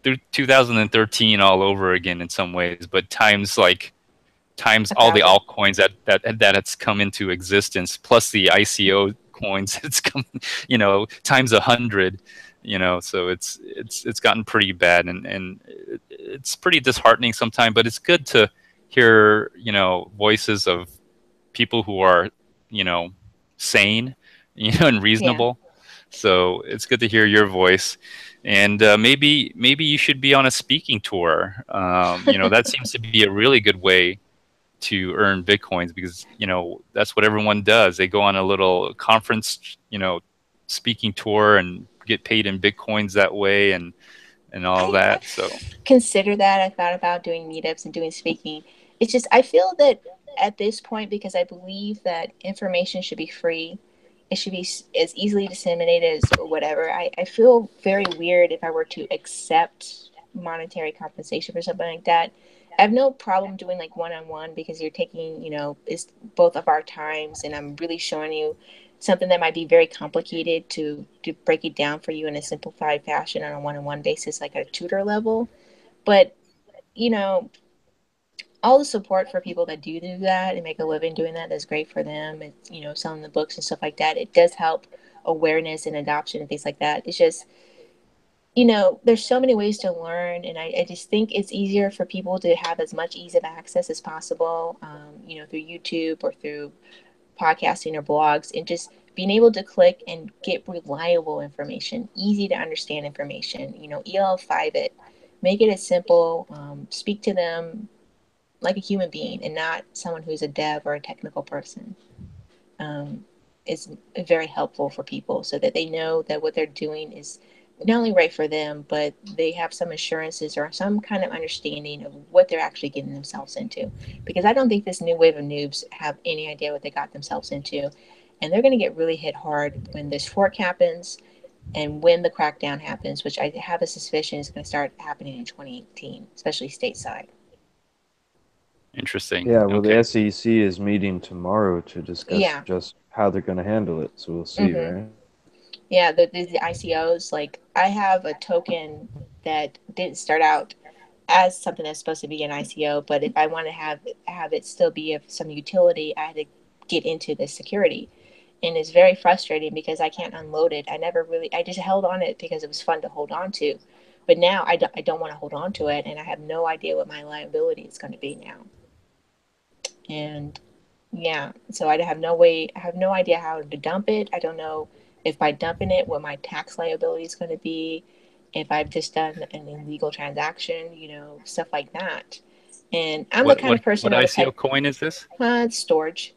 2013 all over again in some ways, but times all the
1,000.
altcoins that it's come into existence, plus the ICO coins, it's come, times 100. So it's gotten pretty bad, and it's pretty disheartening sometimes. But it's good to hear voices of people who are sane, and reasonable. So it's good to hear your voice, and maybe you should be on a speaking tour. That seems to be a really good way to earn bitcoins, because that's what everyone does. They go on a little conference, speaking tour, and get paid in bitcoins that way, and all that. So
Consider that. I thought about doing meetups and doing speaking. It's just, I feel that at this point, because I believe that information should be free, it should be as easily disseminated as whatever. I feel very weird if I were to accept monetary compensation for something like that. I have no problem doing like one-on-one, because you're taking, it's both of our times, and I'm really showing you something that might be very complicated to break it down for you in a simplified fashion on a one-on-one basis, like at a tutor level. But, you know, all the support for people that do that and make a living doing that is great for them. It's, selling the books and stuff like that. It does help awareness and adoption and things like that. It's just, there's so many ways to learn, and I just think it's easier for people to have as much ease of access as possible, through YouTube or through podcasting or blogs, and just being able to click and get reliable information, easy to understand information, EL5 it, make it as simple, speak to them like a human being and not someone who's a dev or a technical person. Is very helpful for people, so that they know that what they're doing is not only right for them, but they have some assurances or some kind of understanding of what they're actually getting themselves into. Because I don't think this new wave of noobs have any idea what they got themselves into. And they're going to get really hit hard when this fork happens and when the crackdown happens, which I have a suspicion is going to start happening in 2018, especially stateside.
interesting.
Yeah, well,
Okay.
the SEC is meeting tomorrow to discuss just how they're going to handle it. So we'll see, right?
Yeah, the ICOs, like I have a token that didn't start out as something that's supposed to be an ICO, but if I want to have it still be of some utility, I had to get into the security. And it's very frustrating because I can't unload it. I just held on it because it was fun to hold on to. But now I don't want to hold on to it, and I have no idea what my liability is going to be now. And yeah, so I have no idea how to dump it. I don't know if by dumping it, what my tax liability is going to be, if I've just done an illegal transaction, stuff like that. And I'm the kind of person
what
that would
ICO
type,
coin is this?
storage.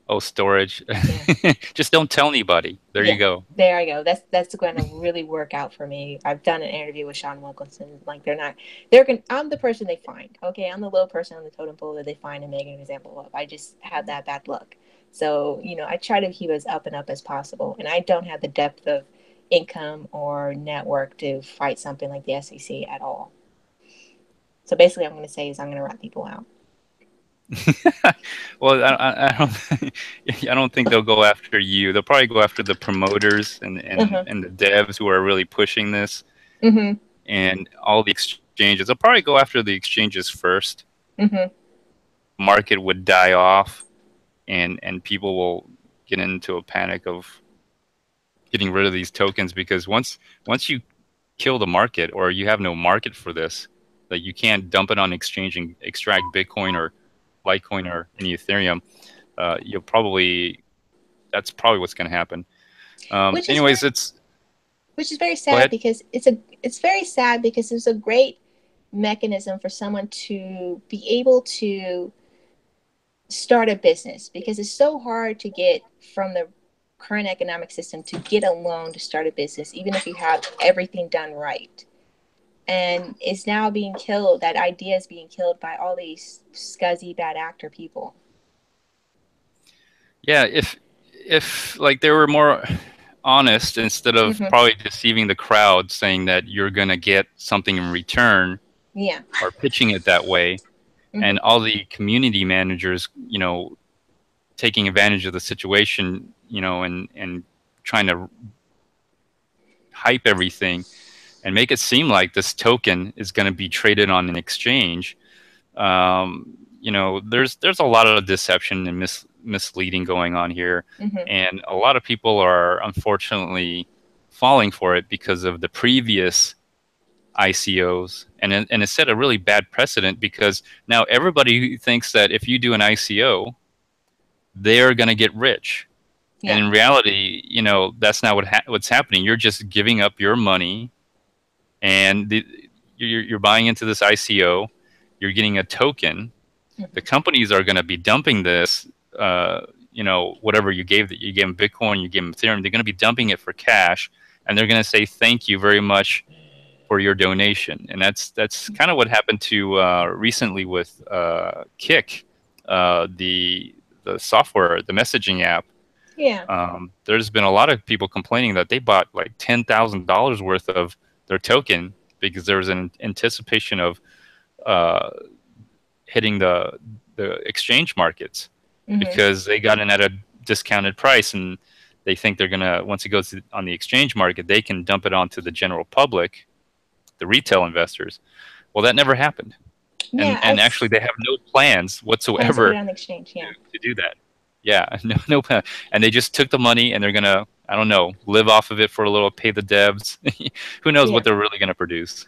Oh, storage.
Yeah.
Just don't tell anybody. There you go.
There I go. That's going to really work out for me. I've done an interview with Sean Wilkinson. Like I'm the person they find. Okay, I'm the little person on the totem pole that they find and make an example of. I just had that bad luck. So I try to keep as up and up as possible, and I don't have the depth of income or network to fight something like the SEC at all. So basically, I'm going to say is I'm going to rat people out.
Well, I don't think they'll go after you. They'll probably go after the promoters and the devs who are really pushing this, and all the exchanges. They'll probably go after the exchanges first. Market would die off, and people will get into a panic of getting rid of these tokens, because once you kill the market, or you have no market for this, like you can't dump it on exchange and extract Bitcoin or Litecoin or any Ethereum, that's probably what's going to happen.
Which is very sad, because it's very sad because it's a great mechanism for someone to be able to start a business, because it's so hard to get from the current economic system to get a loan to start a business, even if you have everything done right. And it's now being killed. That idea is being killed by all these scuzzy bad actor people.
Yeah, if like they were more honest, instead of probably deceiving the crowd, saying that you're gonna get something in return, or pitching it that way, and all the community managers, taking advantage of the situation, and trying to hype everything, and make it seem like this token is going to be traded on an exchange. You know, there's a lot of deception and misleading going on here, and a lot of people are unfortunately falling for it because of the previous ICOs, and it set a really bad precedent, because now everybody thinks that if you do an ICO, they're going to get rich. Yeah. And in reality, you know, that's not what's happening. You're just giving up your money, and you're buying into this ICO. You're getting a token. The companies are going to be dumping this, you know, whatever you gave them Bitcoin, you gave them Ethereum. They're going to be dumping it for cash, and they're going to say thank you very much for your donation. And that's kind of what happened to recently with Kik, the software, the messaging app.
Yeah.
There's been a lot of people complaining that they bought like $10,000 worth of their token because there was an anticipation of hitting the exchange markets, because they got in at a discounted price, and they think they're gonna, once it goes on the exchange market, they can dump it onto the general public, the retail investors. Well, that never happened. Yeah, and actually they have no plans whatsoever
on the exchange,
to do that. Yeah, no plan. And they just took the money, and they're gonna, I don't know, live off of it for a little, pay the devs. Who knows what they're really gonna produce?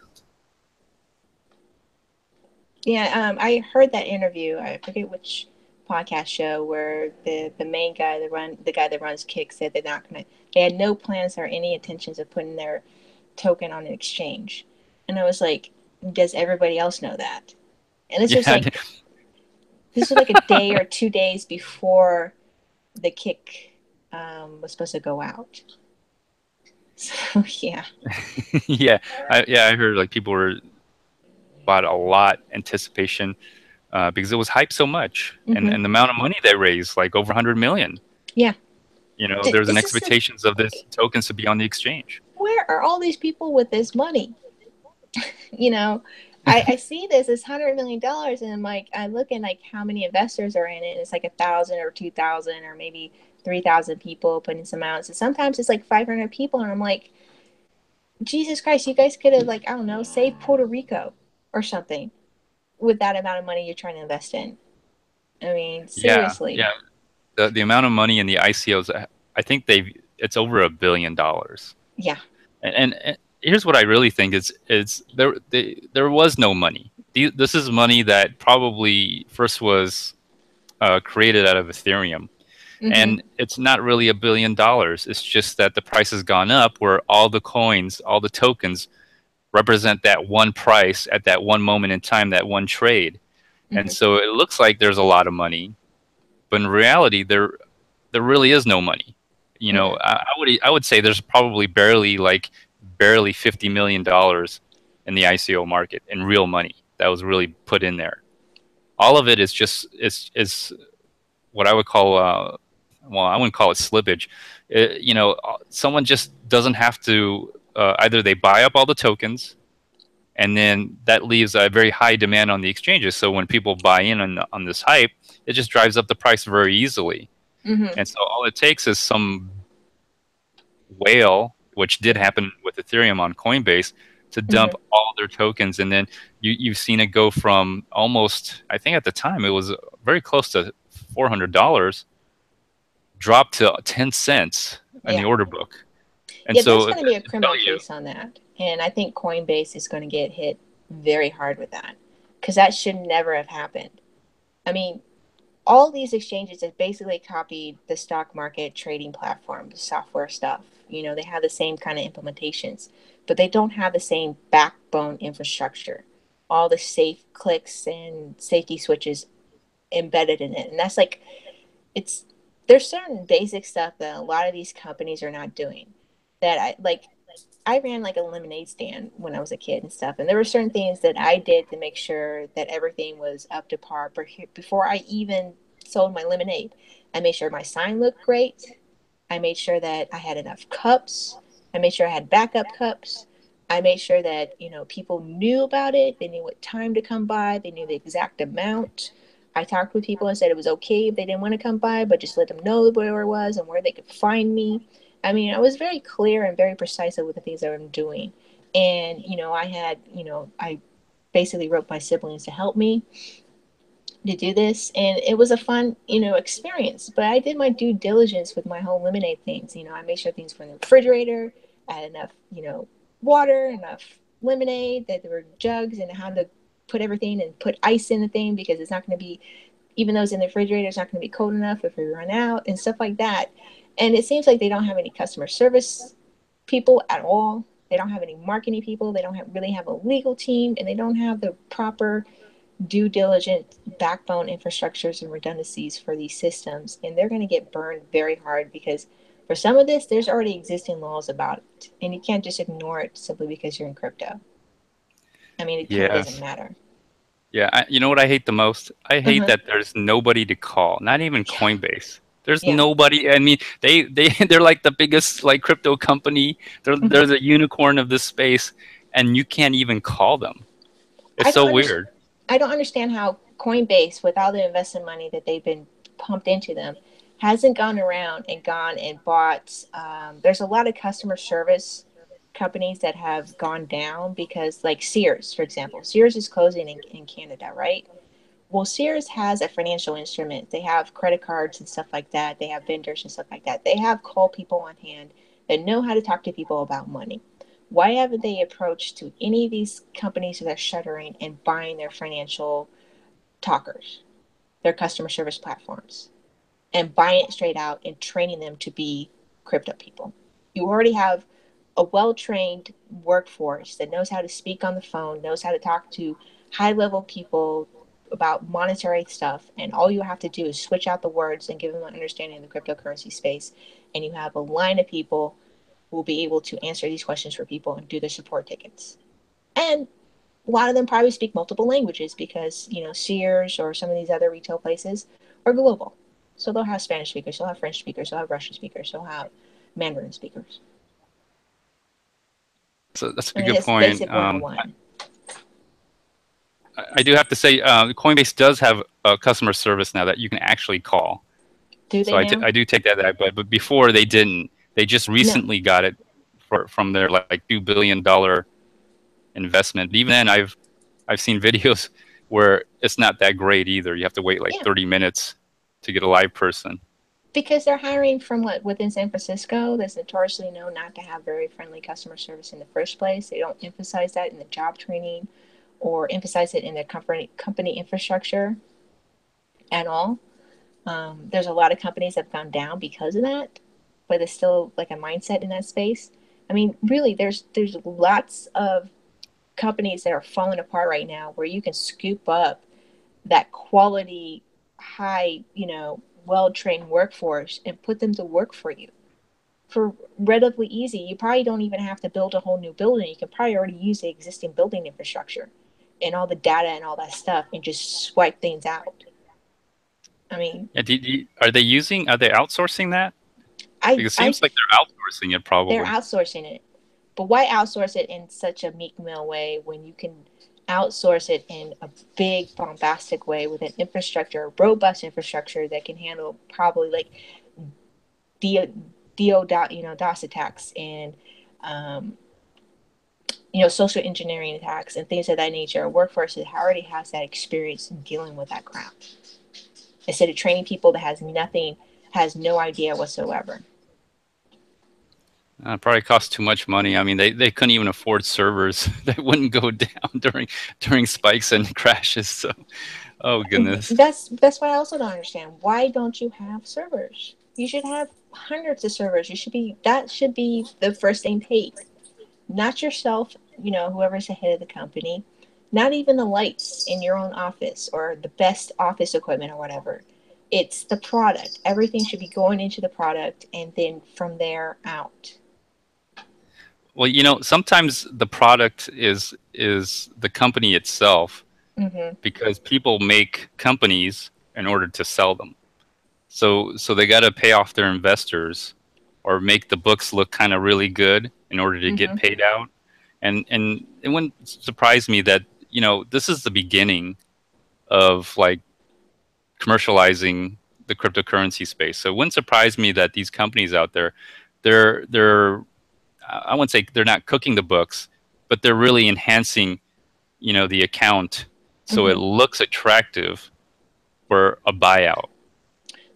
Yeah, I heard that interview. I forget which podcast show, where the main guy the guy that runs Kik said they had no plans or any intentions of putting their token on an exchange. And I was like, does everybody else know that? And this was like this was like a day or 2 days before the Kik was supposed to go out. So yeah.
I heard like people were bought a lot anticipation because it was hyped so much, and the amount of money they raised, like over 100 million.
Yeah.
You know, there's an expectations of this tokens to be on the exchange.
Where are all these people with this money? You know, I see this as $100 million, and I'm like, I look at like how many investors are in it, and it's like 1,000 or 2,000 or maybe 3,000 people putting some amounts, and sometimes it's like 500 people, and I'm like, Jesus Christ, you guys could have, like, I don't know, saved Puerto Rico or something with that amount of money you're trying to invest in. I mean, seriously.
Yeah. The amount of money in the ICOs, I think it's over $1 billion.
Yeah.
And here's what I really think is there was no money. This is money that probably first was created out of Ethereum. And it's not really $1 billion. It's just that the price has gone up, where all the coins, all the tokens represent that one price at that one moment in time, that one trade. And so it looks like there's a lot of money, but in reality, there really is no money. You know, I would say there's probably barely $50 million in the ICO market in real money that was really put in there. All of it is just is what I would call well, I wouldn't call it slippage. You know, someone just doesn't have to. Either they buy up all the tokens, and then that leaves a very high demand on the exchanges. So when people buy in on this hype, it just drives up the price very easily. And so all it takes is some whale, which did happen with Ethereum on Coinbase, to dump all their tokens. And then you've seen it go from almost, I think at the time, it was very close to $400, drop to 10 cents in the order book. And so
there's going to be a criminal case on that. And I think Coinbase is going to get hit very hard with that, because that should never have happened. I mean, all these exchanges have basically copied the stock market trading platform, the software stuff. You know, they have the same kind of implementations, but they don't have the same backbone infrastructure, all the safe clicks and safety switches embedded in it. And that's like, there's certain basic stuff that a lot of these companies are not doing. That I ran like a lemonade stand when I was a kid and stuff, and there were certain things that I did to make sure that everything was up to par before I even sold my lemonade. I made sure my sign looked great. I made sure that I had enough cups. I made sure I had backup cups. I made sure that, you know, people knew about it. They knew what time to come by. They knew the exact amount. I talked with people and said it was okay if they didn't want to come by, but just let them know where it was and where they could find me. I mean, I was very clear and very precise with the things that I'm doing. And, you know, I basically wrote my siblings to help me to do this, and it was a fun, you know, experience. But I did my due diligence with my whole lemonade things. You know, I made sure things were in the refrigerator, I had enough, you know, water, enough lemonade, that there were jugs, and how to put everything and put ice in the thing, because it's not going to be, even though it's in the refrigerator, it's not going to be cold enough if we run out and stuff like that. And it seems like they don't have any customer service people at all. They don't have any marketing people. They don't really have a legal team, and they don't have the proper due diligent backbone infrastructures and redundancies for these systems. And they're going to get burned very hard, because for some of this, there's already existing laws about it. And you can't just ignore it simply because you're in crypto. I mean, it kind of doesn't matter.
Yeah, you know what I hate the most? I hate that there's nobody to call, not even Coinbase. There's nobody. I mean, they're like the biggest like crypto company. They're the unicorn of this space, and you can't even call them. It's so weird.
I don't understand how Coinbase, with all the investment money that they've been pumped into them, hasn't gone around and gone and bought. There's a lot of customer service companies that have gone down, because, like Sears, for example, Sears is closing in Canada, right? Well, Sears has a financial instrument. They have credit cards and stuff like that. They have vendors and stuff like that. They have call people on hand that know how to talk to people about money. Why haven't they approached to any of these companies that are shuttering and buying their financial talkers, their customer service platforms, and buying it straight out and training them to be crypto people? You already have a well-trained workforce that knows how to speak on the phone, knows how to talk to high-level people about monetary stuff, and all you have to do is switch out the words and give them an understanding of the cryptocurrency space, and you have a line of people who will be able to answer these questions for people and do their support tickets. And a lot of them probably speak multiple languages, because, you know, Sears or some of these other retail places are global. So they'll have Spanish speakers, they'll have French speakers, they'll have Russian speakers, they'll have Mandarin speakers.
So that's a good point.
Basic 101.
I do have to say, Coinbase does have a customer service now that you can actually call.
Do they now?
I do take that, but before they didn't. They just recently got it from their like $2 billion investment. But even then, I've seen videos where it's not that great either. You have to wait like 30 minutes to get a live person.
Because they're hiring from within San Francisco, that's notoriously known not to have very friendly customer service in the first place. They don't emphasize that in the job training or emphasize it in their company infrastructure at all. There's a lot of companies that have gone down because of that, but there's still like a mindset in that space. I mean, really, there's lots of companies that are falling apart right now where you can scoop up that quality, high, you know, well-trained workforce and put them to work for you for relatively easy. You probably don't even have to build a whole new building. You can probably already use the existing building infrastructure and all the data and all that stuff and just swipe things out. I mean,
are they outsourcing that? Because it seems like they're outsourcing it probably.
They're outsourcing it. But why outsource it in such a meek mill way when you can outsource it in a big bombastic way with an infrastructure, robust infrastructure that can handle probably like DOS attacks and social engineering attacks and things of that nature. A workforce that already has that experience in dealing with that crap, instead of training people that has no idea whatsoever.
Probably costs too much money. I mean, they couldn't even afford servers that wouldn't go down during spikes and crashes. So, oh goodness.
That's what I also don't understand. Why don't you have servers? You should have hundreds of servers. That should be the first thing paid. Not yourself, whoever's the head of the company. Not even the lights in your own office or the best office equipment or whatever. It's the product. Everything should be going into the product and then from there out.
Well, sometimes the product is the company itself, because people make companies in order to sell them. So they got to pay off their investors or make the books look kind of really good in order to get paid out. And it wouldn't surprise me that, this is the beginning of like commercializing the cryptocurrency space. So it wouldn't surprise me that these companies out there, they're I wouldn't say they're not cooking the books, but they're really enhancing, the account so it looks attractive for a buyout.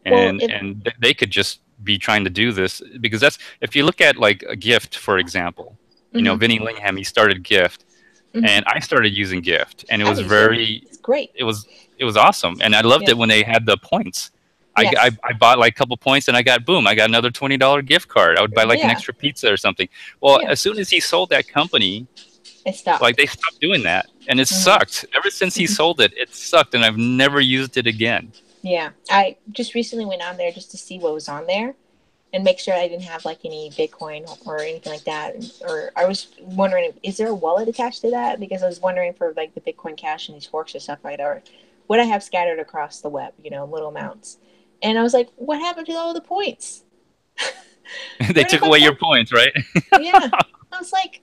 And they could just be trying to do this because that's, if you look at like a Gift, for example, Vinny Lingham, he started Gift, and I started using Gift, and it was
it's great.
It was awesome, and I loved it when they had the points. I bought like a couple points, and I got another $20 gift card. I would buy like an extra pizza or something. Well, as soon as he sold that company,
it stopped.
Like they stopped doing that, and it sucked. Ever since he sold it, it sucked, and I've never used it again.
Yeah, I just recently went on there just to see what was on there, and make sure I didn't have like any Bitcoin or anything like that. Or I was wondering, is there a wallet attached to that? Because I was wondering for like the Bitcoin Cash and these forks or stuff like that, or what I have scattered across the web, little amounts. And I was like, what happened to all the points?
They took away your points, right?
Yeah. I was like,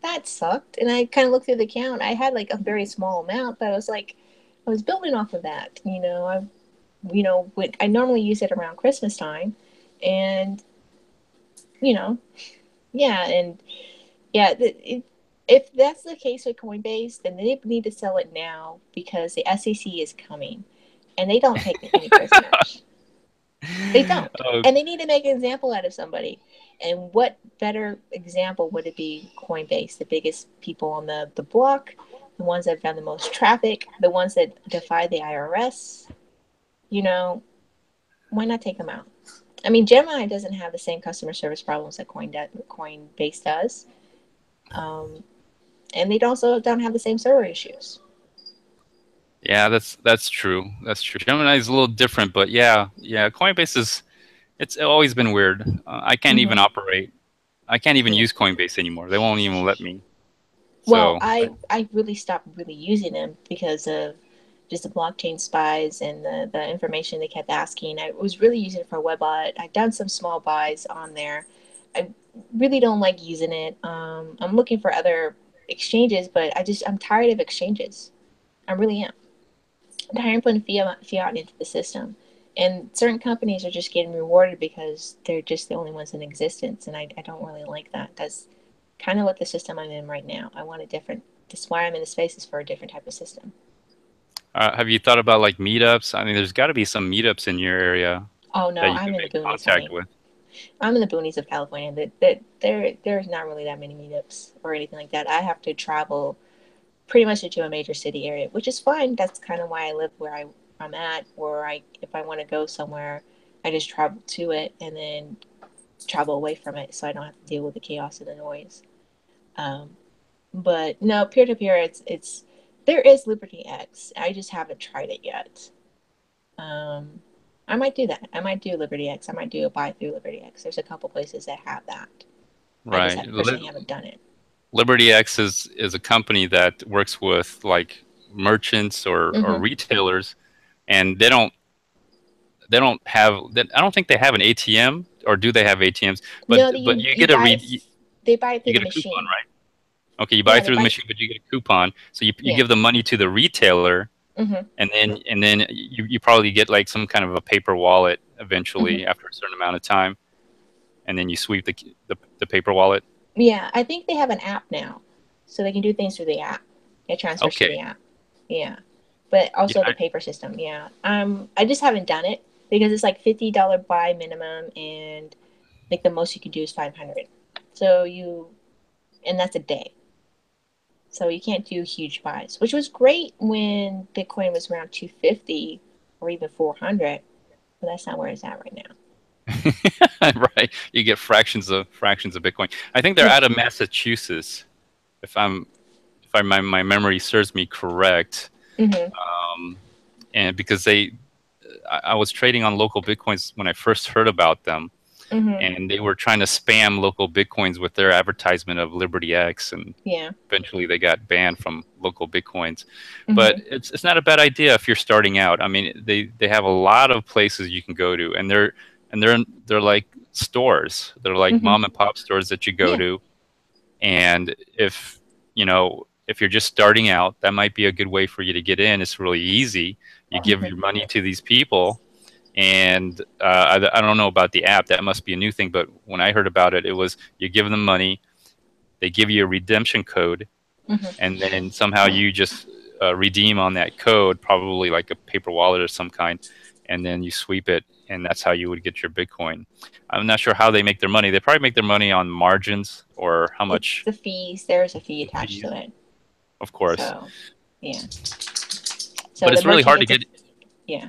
that sucked. And I kind of looked through the account. I had like a very small amount, but I was like, I was building off of that. I normally use it around Christmas time. And, if that's the case with Coinbase, then they need to sell it now because the SEC is coming. And they don't take any prisoners. They don't. And they need to make an example out of somebody. And what better example would it be? Coinbase, the biggest people on the block, the ones that have done the most traffic, the ones that defy the IRS. Why not take them out? I mean, Gemini doesn't have the same customer service problems that Coinbase does. And they also don't have the same server issues.
Yeah, that's true. That's true. Gemini is a little different, but yeah. Coinbase it's always been weird. I can't even operate. I can't even use Coinbase anymore. They won't even let me.
Well, I really stopped using them because of just the blockchain spies and the information they kept asking. I was really using it for WebBot. I've done some small buys on there. I really don't like using it. I'm looking for other exchanges, but I'm tired of exchanges. I really am. I'm tired of putting fiat into the system. And certain companies are just getting rewarded because they're just the only ones in existence. And I don't really like that. That's kind of what the system I'm in right now. I want a different, that's why I'm in the space, is for a different type of system.
Have you thought about like meetups? I mean, there's got to be some meetups in your area.
Oh, no, I'm in the boonies. I'm in the boonies of California. There's not really that many meetups or anything like that. I have to travel pretty much into a major city area, which is fine. That's kind of why I live where I'm at. Or if I want to go somewhere, I just travel to it and then travel away from it, so I don't have to deal with the chaos and the noise. But no, peer-to-peer, it's there is Liberty X. I just haven't tried it yet. I might do that. I might do Liberty X. I might do a buy through Liberty X. There's a couple places that have that.
Right.
I personally haven't done it.
Liberty X is a company that works with like merchants or retailers, and they don't have. I don't think they have an ATM, or do they have ATMs? But
no,
you get
they buy it through
you get
the
a
machine.
coupon, right? Okay, you buy it through the machine, but you get a coupon. So you give the money to the retailer, and then you probably get like some kind of a paper wallet eventually after a certain amount of time, and then you sweep the paper wallet.
Yeah, I think they have an app now, so they can do things through the app. It transfers to the app. Yeah, but also the paper system. Yeah, I just haven't done it because it's like $50 buy minimum, and like the most you can do is 500. So and that's a day. So you can't do huge buys, which was great when Bitcoin was around 250 or even 400, but that's not where it's at right now.
Right, you get fractions of Bitcoin. I think they're out of Massachusetts, if my memory serves me correct. And because I was trading on local Bitcoins when I first heard about them, and they were trying to spam local Bitcoins with their advertisement of Liberty X, and eventually they got banned from local Bitcoins. But it's not a bad idea if you're starting out. I mean, they have a lot of places you can go to, and they're like stores. They're like mom and pop stores that you go to. And if you're just starting out, that might be a good way for you to get in. It's really easy. You give your money to these people, and I don't know about the app. That must be a new thing. But when I heard about it, it was you give them money, they give you a redemption code, and then somehow you just redeem on that code, probably like a paper wallet or some kind, and then you sweep it, and that's how you would get your Bitcoin. I'm not sure how they make their money. They probably make their money on margins or how much.
It's the fees. There's a fee attached to it.
Of course.
So, yeah. So
but it's really hard to get.
Yeah.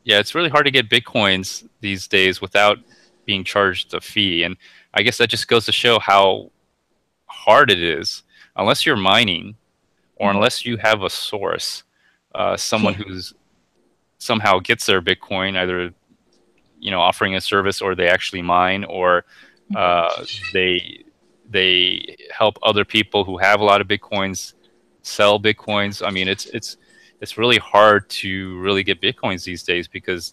Yeah, it's really hard to get Bitcoins these days without being charged a fee. And I guess that just goes to show how hard it is, unless you're mining or unless you have a source, someone who's somehow gets their Bitcoin, either, you know, offering a service, or they actually mine, or they help other people who have a lot of Bitcoins sell Bitcoins. I mean, it's really hard to really get Bitcoins these days because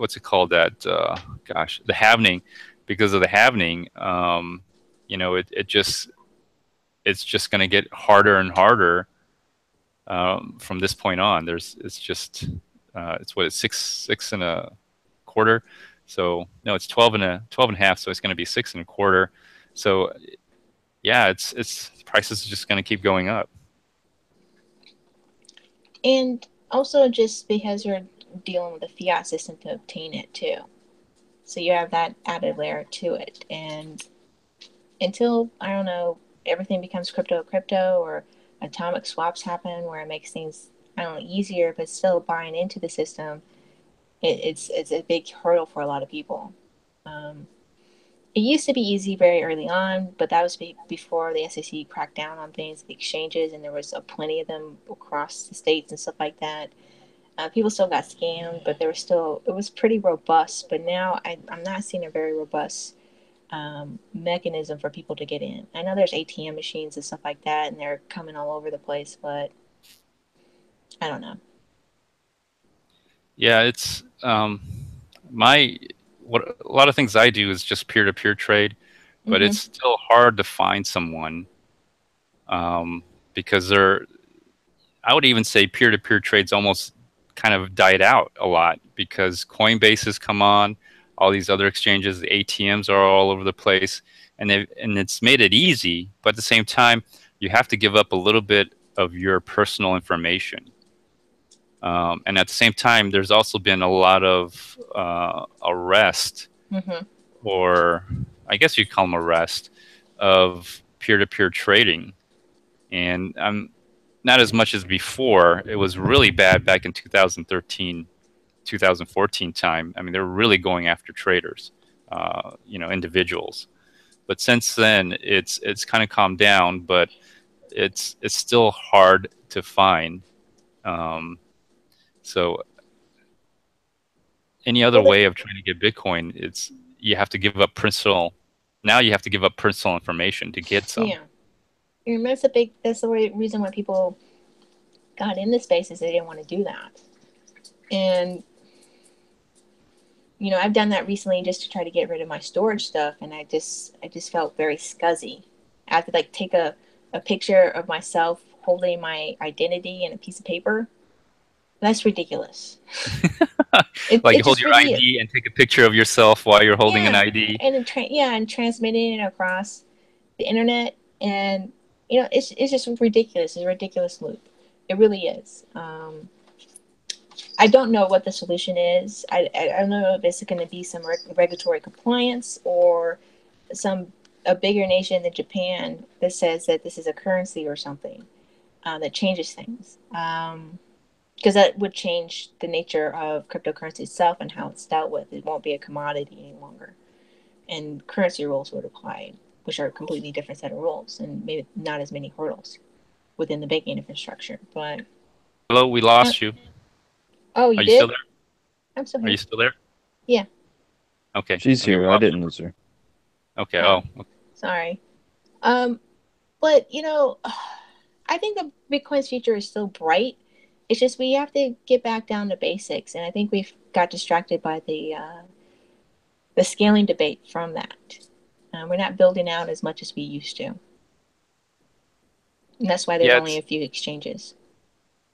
what's it called, that the halvening. Because of the halvening, you know, it's just going to get harder and harder from this point on. It's what, six and a quarter. So no, it's 12 and a half. So it's going to be 6 and a quarter. So yeah, it's prices are just going to keep going up.
And also just because you're dealing with a fiat system to obtain it too. So you have that added layer to it. And until, I don't know, everything becomes crypto, or atomic swaps happen where it makes things, I don't know, easier, but still buying into the system, it's a big hurdle for a lot of people. It used to be easy very early on, but that was before the SEC cracked down on things, the exchanges, and there was plenty of them across the states and stuff like that. People still got scammed, but it was pretty robust. But now I'm not seeing a very robust mechanism for people to get in. I know there's ATM machines and stuff like that, and they're coming all over the place, but I don't know.
Yeah, it's a lot of things I do is just peer-to-peer trade, but it's still hard to find someone because I would even say peer-to-peer trades almost kind of died out a lot because Coinbase has come on, all these other exchanges, the ATMs are all over the place, and it's made it easy, but at the same time, you have to give up a little bit of your personal information. And at the same time, there's also been a lot of arrest, or I guess you'd call them arrest, of peer-to-peer trading. And not as much as before. It was really bad back in 2013, 2014 time. I mean, they were really going after traders, you know, individuals. But since then, it's kind of calmed down, but it's still hard to find. So any other way of trying to get Bitcoin, you have to give up personal. Now you have to give up personal information to get some.
Yeah, and that's the reason why people got in the space, is they didn't want to do that. And you know, I've done that recently just to try to get rid of my storage stuff, and I just felt very scuzzy. I had to like take a picture of myself holding my identity in a piece of paper. That's ridiculous.
Like you hold your ID and take a picture of yourself while you're holding an ID.
And and transmitting it across the internet, and you know, it's just ridiculous. It's a ridiculous loop. It really is. I don't know what the solution is. I don't know if it's going to be some regulatory compliance or a bigger nation than Japan that says that this is a currency or something that changes things. Because that would change the nature of cryptocurrency itself and how it's dealt with. It won't be a commodity any longer. And currency rules would apply, which are a completely different set of rules and maybe not as many hurdles within the banking infrastructure. But
hello, we lost you.
Oh, you
Are
did?
you still there?
I'm still here.
Are you still there?
Yeah.
Okay.
She's here. I didn't lose her.
Okay. Oh.
Sorry. But you know, I think the Bitcoin's future is still bright. It's just we have to get back down to basics, and I think we've got distracted by the scaling debate from that. We're not building out as much as we used to, and that's why there's only a few exchanges.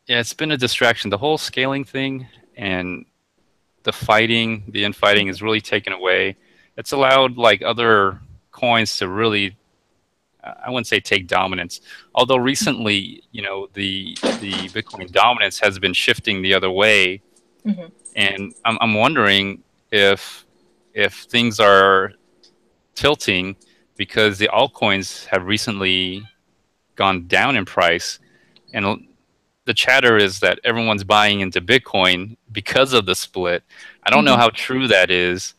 Yeah, it's been a distraction. The whole scaling thing and the infighting is really taken away. it's allowed like other coins to really, I wouldn't say take dominance. Although recently, you know, the Bitcoin dominance has been shifting the other way,
Mm-hmm.
and I'm wondering if things are tilting because the altcoins have recently gone down in price, and the chatter is that everyone's buying into Bitcoin because of the split. I don't know
Mm-hmm.
how true that is.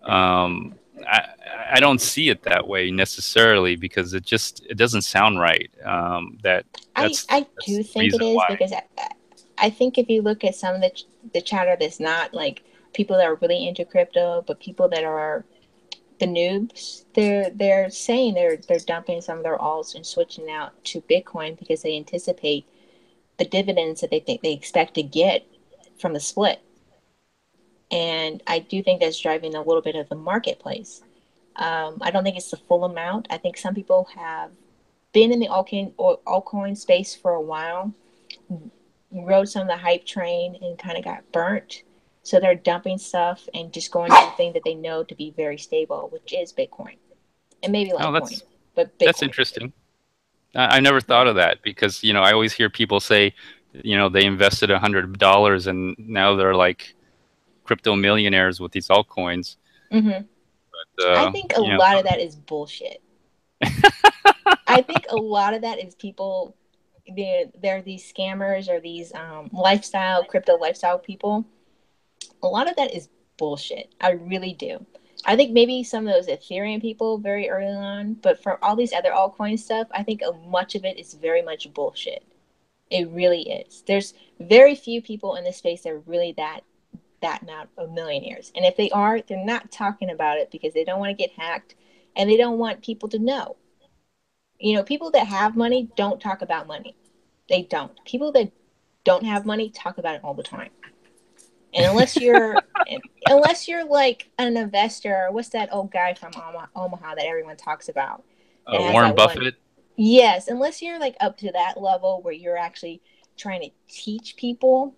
Um, I, I don't see it that way necessarily because it doesn't sound right.
I
That's
do
the
think it
reason
is
why.
because I think if you look at some of the chatter that's not like people that are really into crypto, but people that are the noobs, they're saying they're dumping some of their alts and switching out to Bitcoin because they anticipate the dividends that they think they expect to get from the split. And I do think that's driving a little bit of the marketplace. I don't think it's the full amount. I think some people have been in the altcoin space for a while, rode some of the hype train, and kind of got burnt. So they're dumping stuff and just going to the thing that they know to be very stable, which is Bitcoin and maybe
Oh,
Litecoin, but
that's
Bitcoin.
interesting. I never thought of that because you know I always hear people say, you know, they invested $100 and now they're like crypto millionaires with these altcoins.
Mm-hmm. I think a
You know,
lot of that is bullshit. I think a lot of that is people. They're these scammers or these crypto lifestyle people. A lot of that is bullshit. I really do. I think maybe some of those Ethereum people very early on, but for all these other altcoin stuff, I think much of it is very much bullshit. It really is. There's very few people in this space that are really that amount of millionaires. And if they are, they're not talking about it because they don't want to get hacked and they don't want people to know. You know, people that have money don't talk about money. They don't. People that don't have money talk about it all the time. And unless you're like an investor, what's that old guy from Omaha that everyone talks about that has
Warren
that one?
Buffett.
Yes, unless you're like up to that level where you're actually trying to teach people,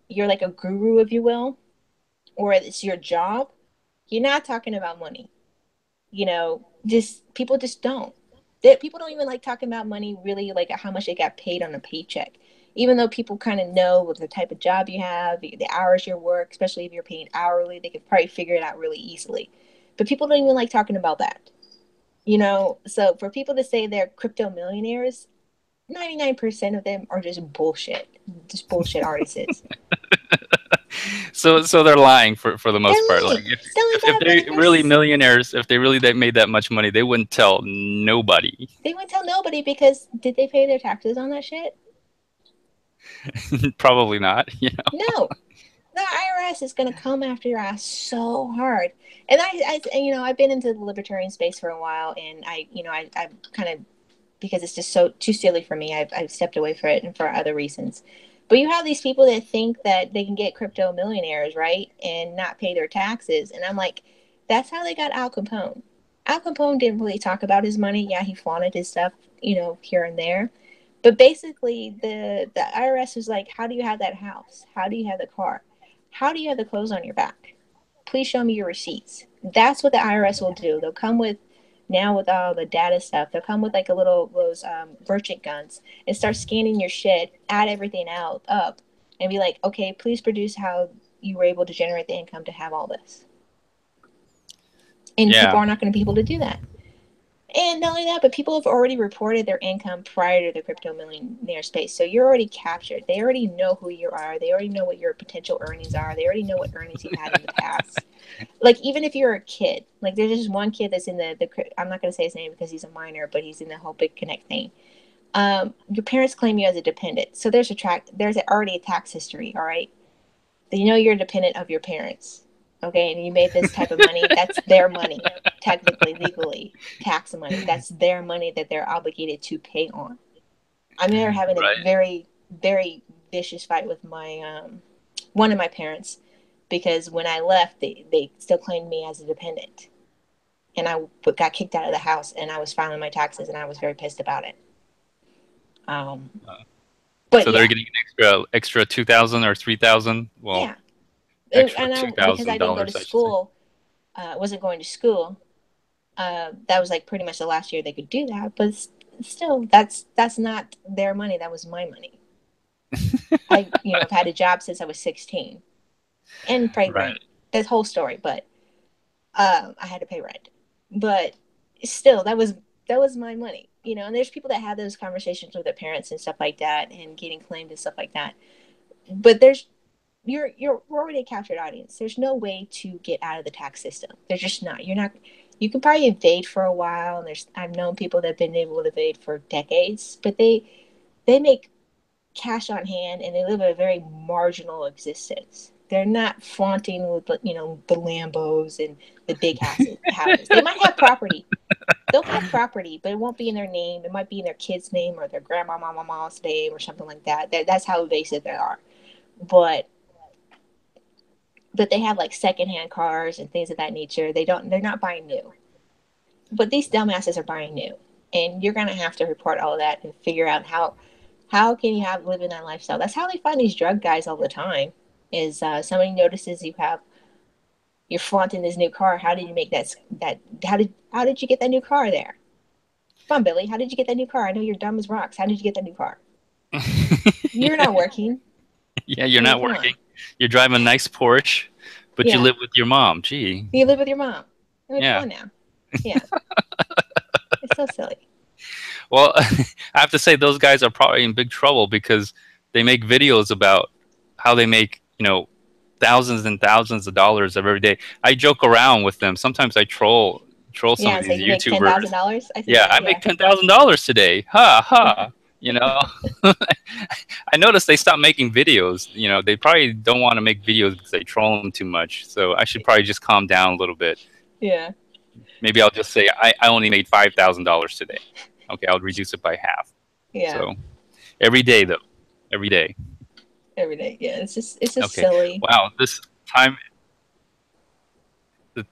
you're like a guru, if you will, or it's your job, you're not talking about money. You know, just people just don't. People don't even like talking about money really, like how much they got paid on a paycheck. Even though people kind of know what the type of job you have, the hours you work, especially if you're paid hourly, they could probably figure it out really easily. But people don't even like talking about that. You know, so for people to say they're crypto millionaires, 99% of them are just bullshit artists.
So they're lying for the
They're
most part. Like
lying. They're like,
if
oh,
they really millionaires, if they really they made that much money, they wouldn't tell nobody.
they wouldn't tell nobody because did they pay their taxes on that shit?
Probably not. You know.
No. The IRS is going to come after your ass so hard. And you know, I've been into the libertarian space for a while, and I kind of, because it's just so too silly for me, I've stepped away from it and for other reasons. But you have these people that think that they can get crypto millionaires, right, and not pay their taxes. And I'm like, that's how they got Al Capone. Al Capone didn't really talk about his money. Yeah, he flaunted his stuff, you know, here and there. But basically, the IRS was like, how do you have that house? How do you have the car? How do you have the clothes on your back? Please show me your receipts. That's what the IRS will do. They'll come with, now with all the data stuff, they'll come with like a little those merchant guns and start scanning your shit, add everything out up, and be like, okay, please produce how you were able to generate the income to have all this. And people
Yeah.
are not going to be able to do that. And not only that, but people have already reported their income prior to the crypto millionaire space. So you're already captured. They already know who you are. They already know what your potential earnings are. They already know what earnings you've had in the past. Like, even if you're a kid, like there's just one kid that's in the I'm not going to say his name because he's a minor, but he's in the whole Big Connect thing. Your parents claim you as a dependent. So there's already a tax history, all right? They know you're a dependent of your parents. Okay, and you made this type of money, that's their money, technically, legally, tax money. That's their money that they're obligated to pay on. I remember having a
Right.
very, very vicious fight with my one of my parents because when I left, they still claimed me as a dependent, and I got kicked out of the house, and I was filing my taxes, and I was very pissed about it. Um, but
So they're
yeah,
getting an extra 2,000 or 3,000. Well,
yeah,
extra
and
two
because I
thousand
didn't go to
dollars, I should say.
school. wasn't going to school. That was like pretty much the last year they could do that. But still, that's not their money. That was my money. I've had a job since I was 16 and paid
Right.
rent. This whole story, but I had to pay rent. But still, that was my money. And there's people that have those conversations with their parents and stuff like that, and getting claimed and stuff like that. But we're already a captured audience. There's no way to get out of the tax system. There's just not. You can probably evade for a while, and I've known people that have been able to evade for decades, but they make cash on hand and they live a very marginal existence. They're not flaunting with the Lambos and the big houses. They might have property. They'll have property, but it won't be in their name. It might be in their kid's name or their grandma's name or something like that. That's how evasive they are. But they have like secondhand cars and things of that nature. They're not buying new. But these dumbasses are buying new. And you're gonna have to report all of that and figure out how can you live in that lifestyle. That's how they find these drug guys all the time. Is somebody notices you're flaunting this new car. How did you make that how did you get that new car there? Come on, Billy, how did you get that new car? I know you're dumb as rocks. How did you get that new car? You're not working.
Yeah, you're not working. You're driving a nice Porsche, but you live with your mom. Gee.
You live with your mom. I mean,
yeah.
Come on now. Yeah. It's so silly.
Well, I have to say those guys are probably in big trouble because they make videos about how they make, thousands and thousands of dollars every day. I joke around with them. Sometimes I troll some of these YouTubers.
Make $10,000?
I make $10,000 today. Ha ha. I noticed they stopped making videos. They probably don't want to make videos because they troll them too much. So I should probably just calm down a little bit.
Yeah.
Maybe I'll just say I only made $5,000 today. Okay, I'll reduce it by half.
Yeah.
So every day though. Every day.
Every day. Yeah. It's just okay. Silly.
Wow, this time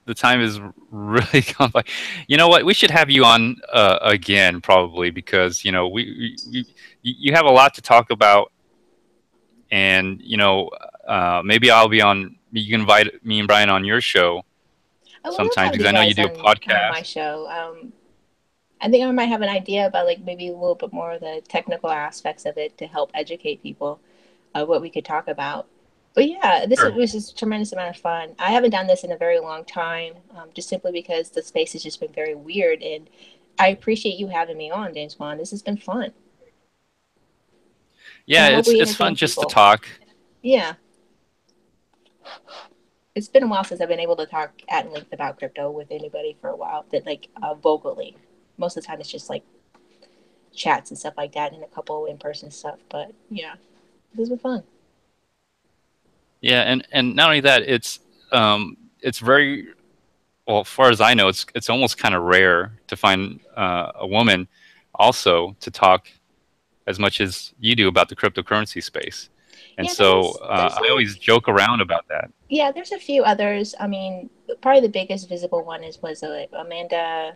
the time is really gone by. You know what? We should have you on again probably because we you have a lot to talk about, and maybe I'll be on. You can invite me and Brian on your show sometimes because I know you do a podcast.
My show. I think I might have an idea about maybe a little bit more of the technical aspects of it to help educate people what we could talk about. But yeah, this was just a tremendous amount of fun. I haven't done this in a very long time, just simply because the space has just been very weird. And I appreciate you having me on, James Bond. This has been fun.
Yeah, it's fun just to talk.
Yeah. It's been a while since I've been able to talk at length about crypto with anybody for a while, that vocally. Most of the time it's just chats and stuff like that and a couple in-person stuff. But yeah, this has been fun.
Yeah, and not only that, it's very well, as far as I know, it's almost kind of rare to find a woman also to talk as much as you do about the cryptocurrency space. And so I always joke around about that.
Yeah, there's a few others. I mean, probably the biggest visible one was Amanda.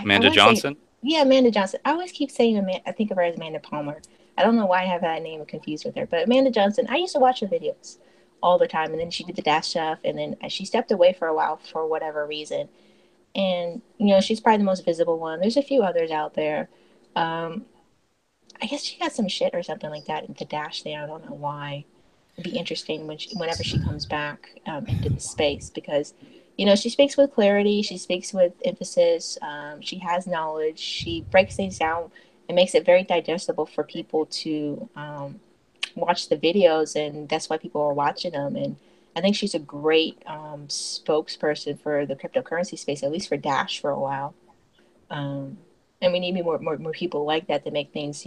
Amanda Johnson?
Amanda Johnson. I always keep saying I think of her as Amanda Palmer. I don't know why I have that name confused with her. But Amanda Johnson, I used to watch her videos all the time. And then she did the Dash stuff. And then she stepped away for a while for whatever reason. And, she's probably the most visible one. There's a few others out there. I guess she got some shit or something like that in the Dash thing. I don't know why. It'd be interesting whenever she comes back into the space because... she speaks with clarity. She speaks with emphasis. She has knowledge. She breaks things down and makes it very digestible for people to watch the videos. And that's why people are watching them. And I think she's a great spokesperson for the cryptocurrency space, at least for Dash for a while. And we need more people like that to make things,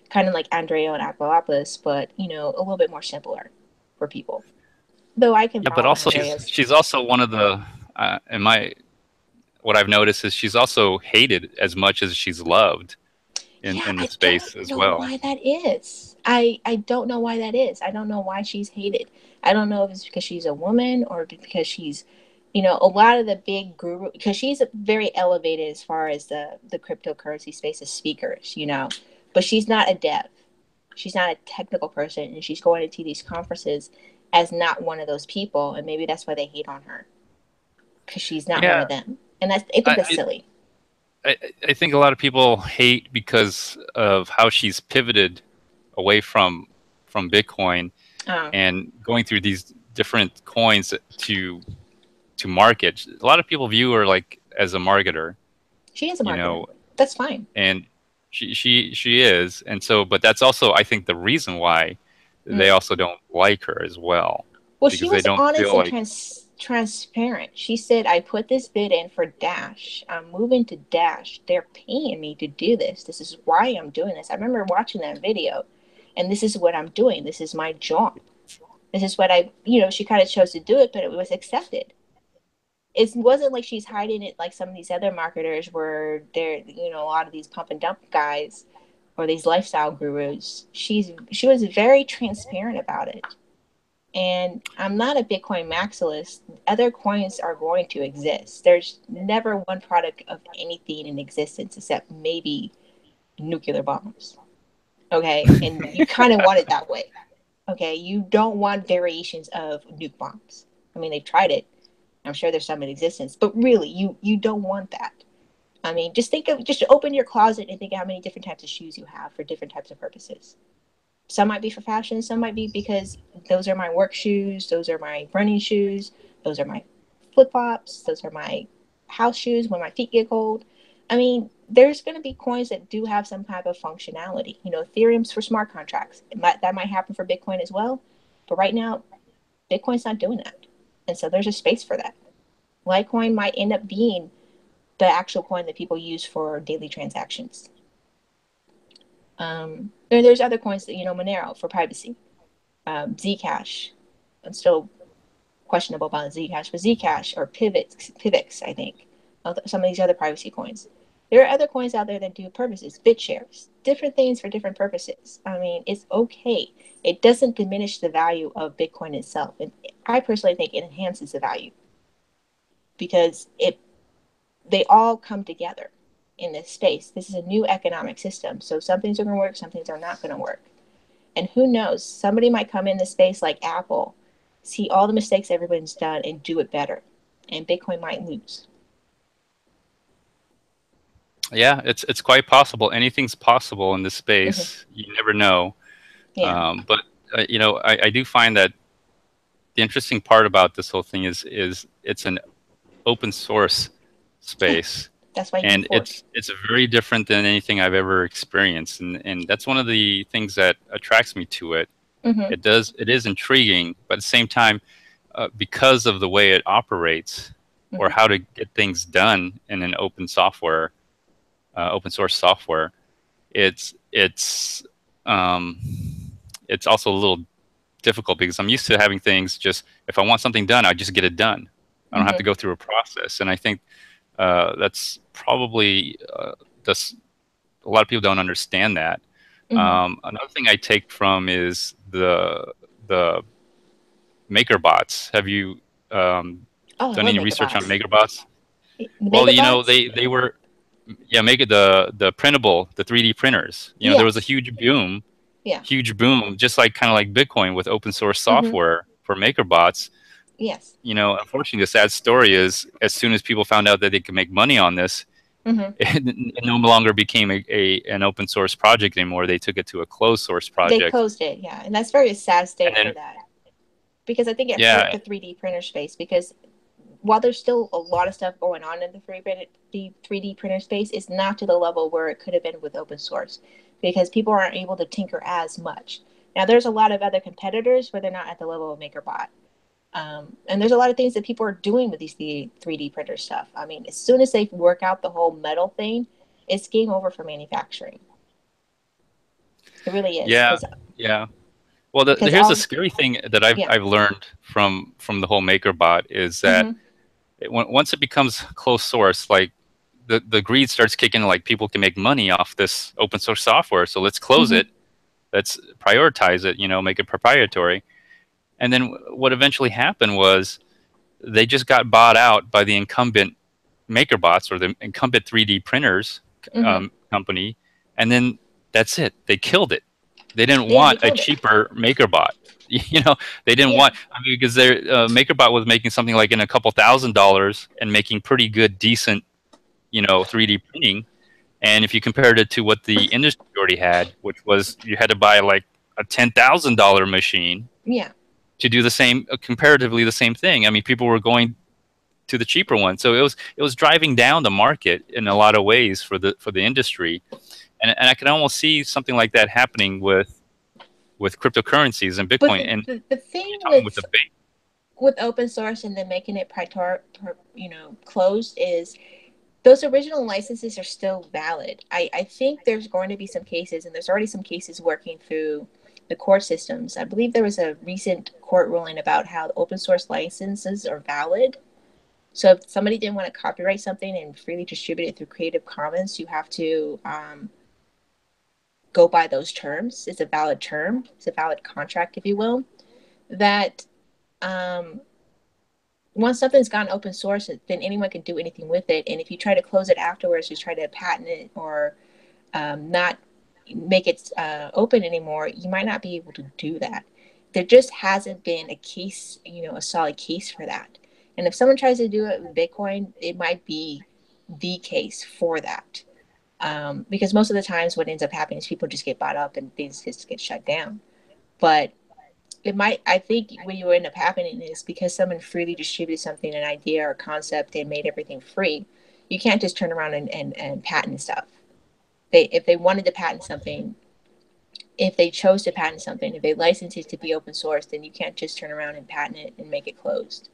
kind of like Andrea and Aquilopoulos, but, a little bit more simpler for people. Though I can,
but also she's also one of the what I've noticed is she's also hated as much as she's loved in the space as well.
I don't know why that is. I don't know why that is. I don't know why she's hated. I don't know if it's because she's a woman or because she's, a lot of the big guru, because she's very elevated as far as the cryptocurrency space as speakers, but she's not a dev. She's not a technical person, and she's going into these conferences as not one of those people, and maybe that's why they hate on her, because she's not one
Yeah,
of them. And I think that's silly.
I think a lot of people hate because of how she's pivoted away from Bitcoin and going through these different coins to market. A lot of people view her like as a marketer.
She is a
You
marketer.
know,
That's fine.
and she is, and so, but that's also, I think, the reason why they also don't like her as well.
Well,
Because
she
they
was
don't
honest
feel
and
like,
transparent. She said, I put this bid in for Dash. I'm moving to Dash. They're paying me to do this. This is why I'm doing this. I remember watching that video, and this is what I'm doing. This is my job. This is what she kind of chose to do it, but it was accepted. It wasn't like she's hiding it like some of these other marketers where they're, a lot of these pump and dump guys or these lifestyle gurus. She was very transparent about it. And I'm not a Bitcoin maximalist. Other coins are going to exist. There's never one product of anything in existence except maybe nuclear bombs. Okay? And you kind of want it that way. Okay? You don't want variations of nuke bombs. I mean, they've tried it. I'm sure there's some in existence. But really, you don't want that. I mean, just open your closet and think of how many different types of shoes you have for different types of purposes. Some might be for fashion. Some might be because those are my work shoes. Those are my running shoes. Those are my flip-flops. Those are my house shoes when my feet get cold. I mean, there's going to be coins that do have some type of functionality. Ethereum's for smart contracts. That might happen for Bitcoin as well. But right now, Bitcoin's not doing that. And so there's a space for that. Litecoin might end up being the actual coin that people use for daily transactions. There's other coins that, Monero for privacy. Zcash. I'm still questionable about Zcash, but Zcash or Pivx, I think. Some of these other privacy coins. There are other coins out there that do purposes. BitShares. Different things for different purposes. I mean, it's okay. It doesn't diminish the value of Bitcoin itself. And I personally think it enhances the value. Because they all come together in this space. This is a new economic system. So some things are going to work, some things are not going to work. And who knows, somebody might come in this space like Apple, see all the mistakes everyone's done and do it better. And Bitcoin might lose.
yeah, it's quite possible. Anything's possible in this space. You never know.
Yeah.
But I do find that the interesting part about this whole thing is it's an open source space.
That's why
and it's very different than anything I've ever experienced, and that's one of the things that attracts me to it. It is intriguing, but at the same time, because of the way it operates or how to get things done in an open source software, it's also a little difficult because I'm used to having things just, if I want something done, I just get it done. I don't have to go through a process. And I think that's probably a lot of people don't understand that. Another thing I take from is the MakerBots. Have you done any research on MakerBots? Well, they were make it the printable, the 3D printers. There was a huge boom. Just like kind of like Bitcoin with open source software for MakerBots.
Yes.
Unfortunately, the sad story is, as soon as people found out that they could make money on this, it no longer became an open source project anymore. They took it to a closed source project.
They closed it, yeah, and that's very sad state for that, because I think it hurt the 3D printer space. Because while there's still a lot of stuff going on in the 3D printer space, it's not to the level where it could have been with open source, because people aren't able to tinker as much. Now, there's a lot of other competitors, but they're not at the level of MakerBot. And there's a lot of things that people are doing with these 3D printer stuff. I mean, as soon as they work out the whole metal thing, it's game over for manufacturing. It really is.
Yeah. Well, here's the scary thing that I've learned from the whole MakerBot is that once it becomes closed source, like the greed starts kicking. Like, people can make money off this open source software, so let's close it. Let's prioritize it. Make it proprietary. And then what eventually happened was they just got bought out by the incumbent MakerBots, or the incumbent 3D printers company. And then that's it. They killed it. They didn't want a cheaper MakerBot. You know, they didn't want. I mean, because their MakerBot was making something like in a couple $1,000s and making pretty good, decent, 3D printing. And if you compared it to what the industry already had, which was you had to buy like a $10,000 machine
Yeah.
to do the same, comparatively the same thing. I mean, people were going to the cheaper one, so it was driving down the market in a lot of ways for the industry. And I can almost see something like that happening with cryptocurrencies and
But
Bitcoin. And
the thing
you're talking with the bank.
with open source and then making it closed is those original licenses are still valid. I think there's going to be some cases, and there's already some cases working through the court systems. I believe there was a recent court ruling about how open source licenses are valid. So if somebody didn't want to copyright something and freely distribute it through Creative Commons, you have to go by those terms. It's a valid term. It's a valid contract, if you will. That once something's gone open source, then anyone can do anything with it. And if you try to close it afterwards, you try to patent it or not make it open anymore, you might not be able to do that. There just hasn't been a case, a solid case for that. And if someone tries to do it with Bitcoin, it might be the case for that. Because most of the times what ends up happening is people just get bought up and things just get shut down. But I think what you end up happening is because someone freely distributed something, an idea or concept, and made everything free, you can't just turn around and patent stuff. If they wanted to patent something, if they chose to patent something, if they licensed it to be open source, then you can't just turn around and patent it and make it closed.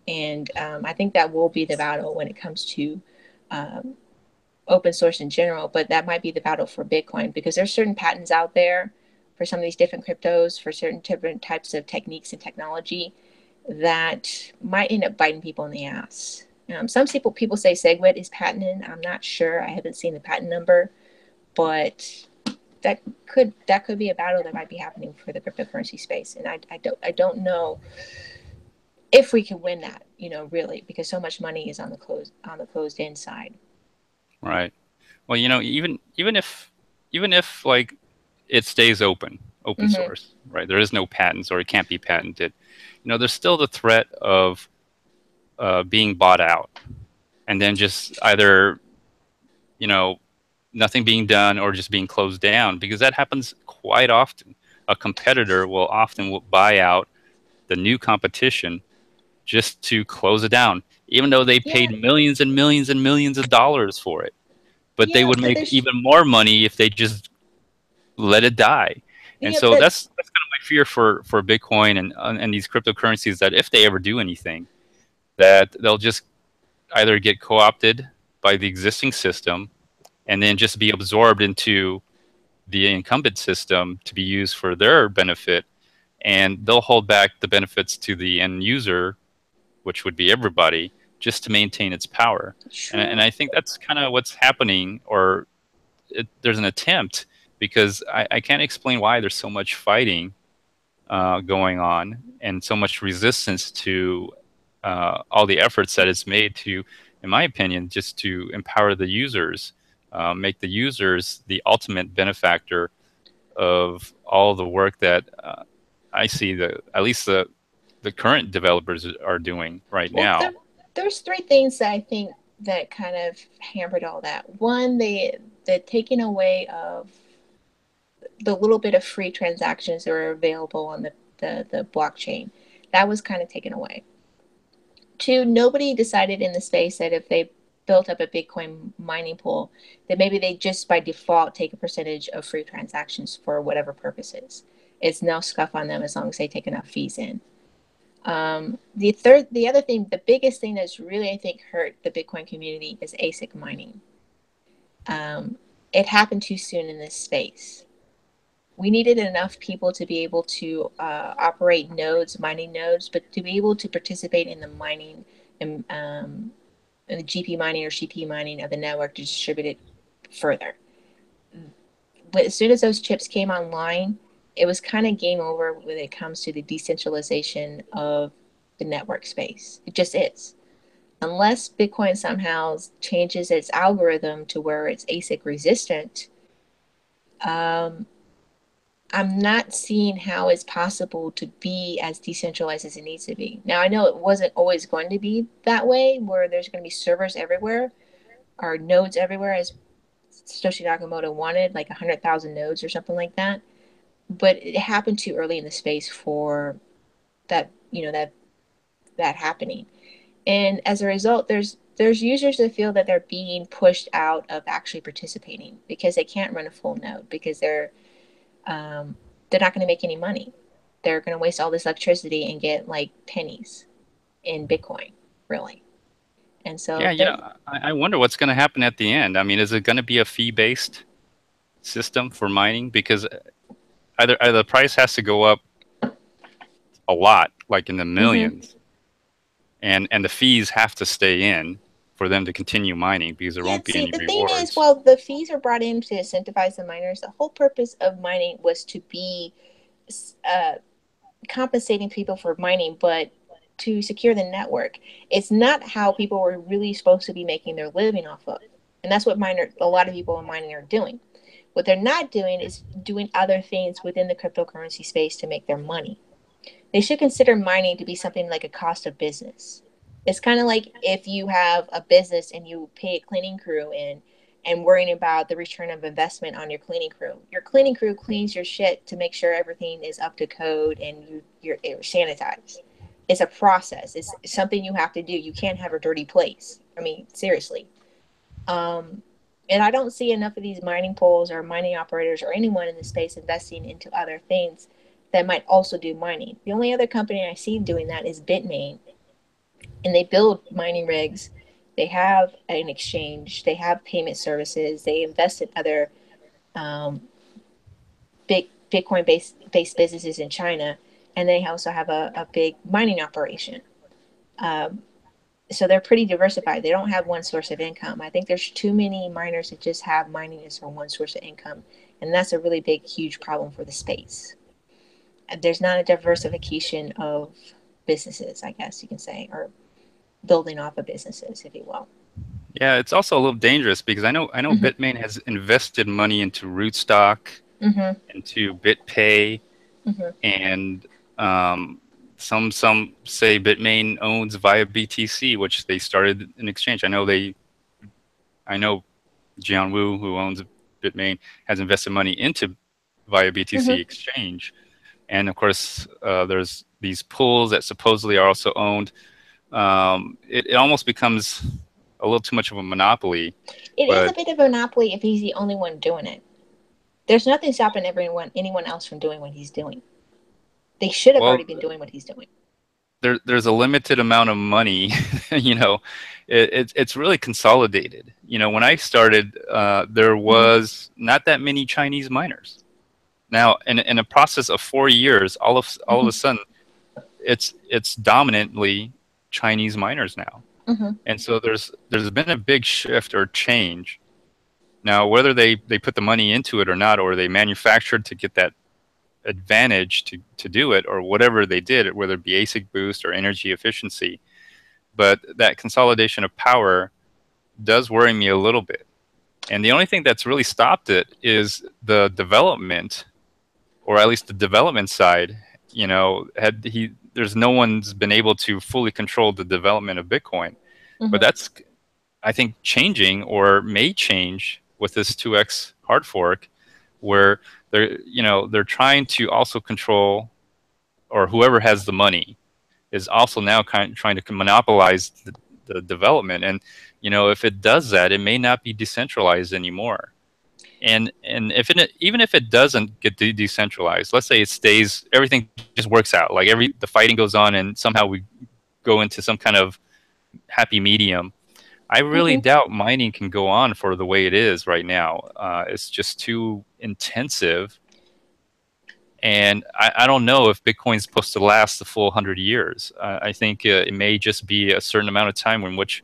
And I think that will be the battle when it comes to open source in general, but that might be the battle for Bitcoin because there's certain patents out there for some of these different cryptos, for certain different types of techniques and technology that might end up biting people in the ass. Some people say SegWit is patented. I'm not sure. I haven't seen the patent number, but that could be a battle that might be happening for the cryptocurrency space. And I don't know if we can win that, really, because so much money is on the closed end side.
Right. Well, even if like it stays open source, right? There is no patents or it can't be patented. There's still the threat of being bought out, and then just either nothing being done or just being closed down, because that happens quite often. A competitor will often buy out the new competition just to close it down, even though they paid millions and millions and millions of dollars for it. But they would make even more money if they just let it die. And so that's kind of my fear for Bitcoin and these cryptocurrencies, that if they ever do anything, that they'll just either get co-opted by the existing system and then just be absorbed into the incumbent system to be used for their benefit, and they'll hold back the benefits to the end user, which would be everybody, just to maintain its power. And I think that's kind of what's happening, or there's an attempt, because I can't explain why there's so much fighting going on and so much resistance to all the efforts that it's made to, in my opinion, just to empower the users, make the users the ultimate benefactor of all the work that I see at least the current developers are doing right now.
There's three things that I think that kind of hampered all that. One, the taking away of the little bit of free transactions that are available on the blockchain. That was kind of taken away. Two, nobody decided in the space that if they built up a Bitcoin mining pool, that maybe they just by default take a percentage of free transactions for whatever purposes. It's no scuff on them as long as they take enough fees in. The other thing, the biggest thing that's really, I think, hurt the Bitcoin community is ASIC mining. It happened too soon in this space. We needed enough people to be able to operate nodes, mining nodes, but to be able to participate in the mining and the GP mining or CP mining of the network to distribute it further. But as soon as those chips came online, it was kind of game over when it comes to the decentralization of the network space. It just is. Unless Bitcoin somehow changes its algorithm to where it's ASIC resistant, I'm not seeing how it's possible to be as decentralized as it needs to be. Now, I know it wasn't always going to be that way, where there's going to be servers everywhere or nodes everywhere, as Satoshi Nakamoto wanted, like 100,000 nodes or something like that. But it happened too early in the space for that, that happening. And as a result, there's users that feel that they're being pushed out of actually participating because they can't run a full node because they're not going to make any money. They're going to waste all this electricity and get like pennies in Bitcoin, really. And so,
Yeah, I wonder what's going to happen at the end. I mean, is it going to be a fee-based system for mining? Because either the price has to go up a lot, like in the millions, and the fees have to stay in for them to continue mining because there won't be
see,
any
the thing is,
rewards.
while the fees are brought in to incentivize the miners, the whole purpose of mining was to be uh, compensating people for mining, but to secure the network. It's not how people were really supposed to be making their living off of. And that's what a lot of people in mining are doing. What they're not doing is doing other things within the cryptocurrency space to make their money. They should consider mining to be something like a cost of business. It's kind of like if you have a business and you pay a cleaning crew and worrying about the return of investment on your cleaning crew. Your cleaning crew cleans your shit to make sure everything is up to code and you're sanitized. It's a process. It's something you have to do. You can't have a dirty place. I mean, seriously. Um, and I don't see enough of these mining pools or mining operators or anyone in the space investing into other things that might also do mining. The only other company I see doing that is Bitmain, and they build mining rigs. They have an exchange. They have payment services. They invest in other um, big Bitcoin based businesses in China, and they also have a big mining operation. Um, so they're pretty diversified. They don't have one source of income. I think there's too many miners that just have mining as their one source of income, and that's a really big, huge problem for the space. There's not a diversification of businesses, I guess you can say, or building off of businesses, if you will.
Yeah, it's also a little dangerous because I know Bitmain has invested money into Rootstock, into BitPay, and um, some say Bitmain owns via BTC, which they started an exchange. I know Jian Wu, who owns Bitmain, has invested money into via BTC exchange, and of course there's these pools that supposedly are also owned. It almost becomes a little too much of a monopoly.
It is a
But
bit of a monopoly if he's the only one doing it. There's nothing stopping anyone else from doing what he's doing. They should have
well,
already been doing what he's doing.
there's a limited amount of money. you know, it's really consolidated. When I started, there was not that many Chinese miners. Now, in a process of 4 years, all of a sudden, it's dominantly Chinese miners now. And so there's been a big shift or change. Now, whether they put the money into it or not, or they manufactured to get that advantage to do it, or whatever they did, whether it be ASIC boost or energy efficiency, but that consolidation of power does worry me a little bit. And the only thing that's really stopped it is the development, or at least the development side. There's no one's been able to fully control the development of Bitcoin. But that's, I think, changing or may change with this 2x hard fork, where they're trying to also control, or whoever has the money is also now kind of trying to monopolize the development. And if it does that, it may not be decentralized anymore. And even if it doesn't get decentralized, let's say it stays, everything just works out, like the fighting goes on, and somehow we go into some kind of happy medium. I really doubt mining can go on for the way it is right now. It's just too intensive. And I don't know if Bitcoin's supposed to last the full 100 years. I think it may just be a certain amount of time in which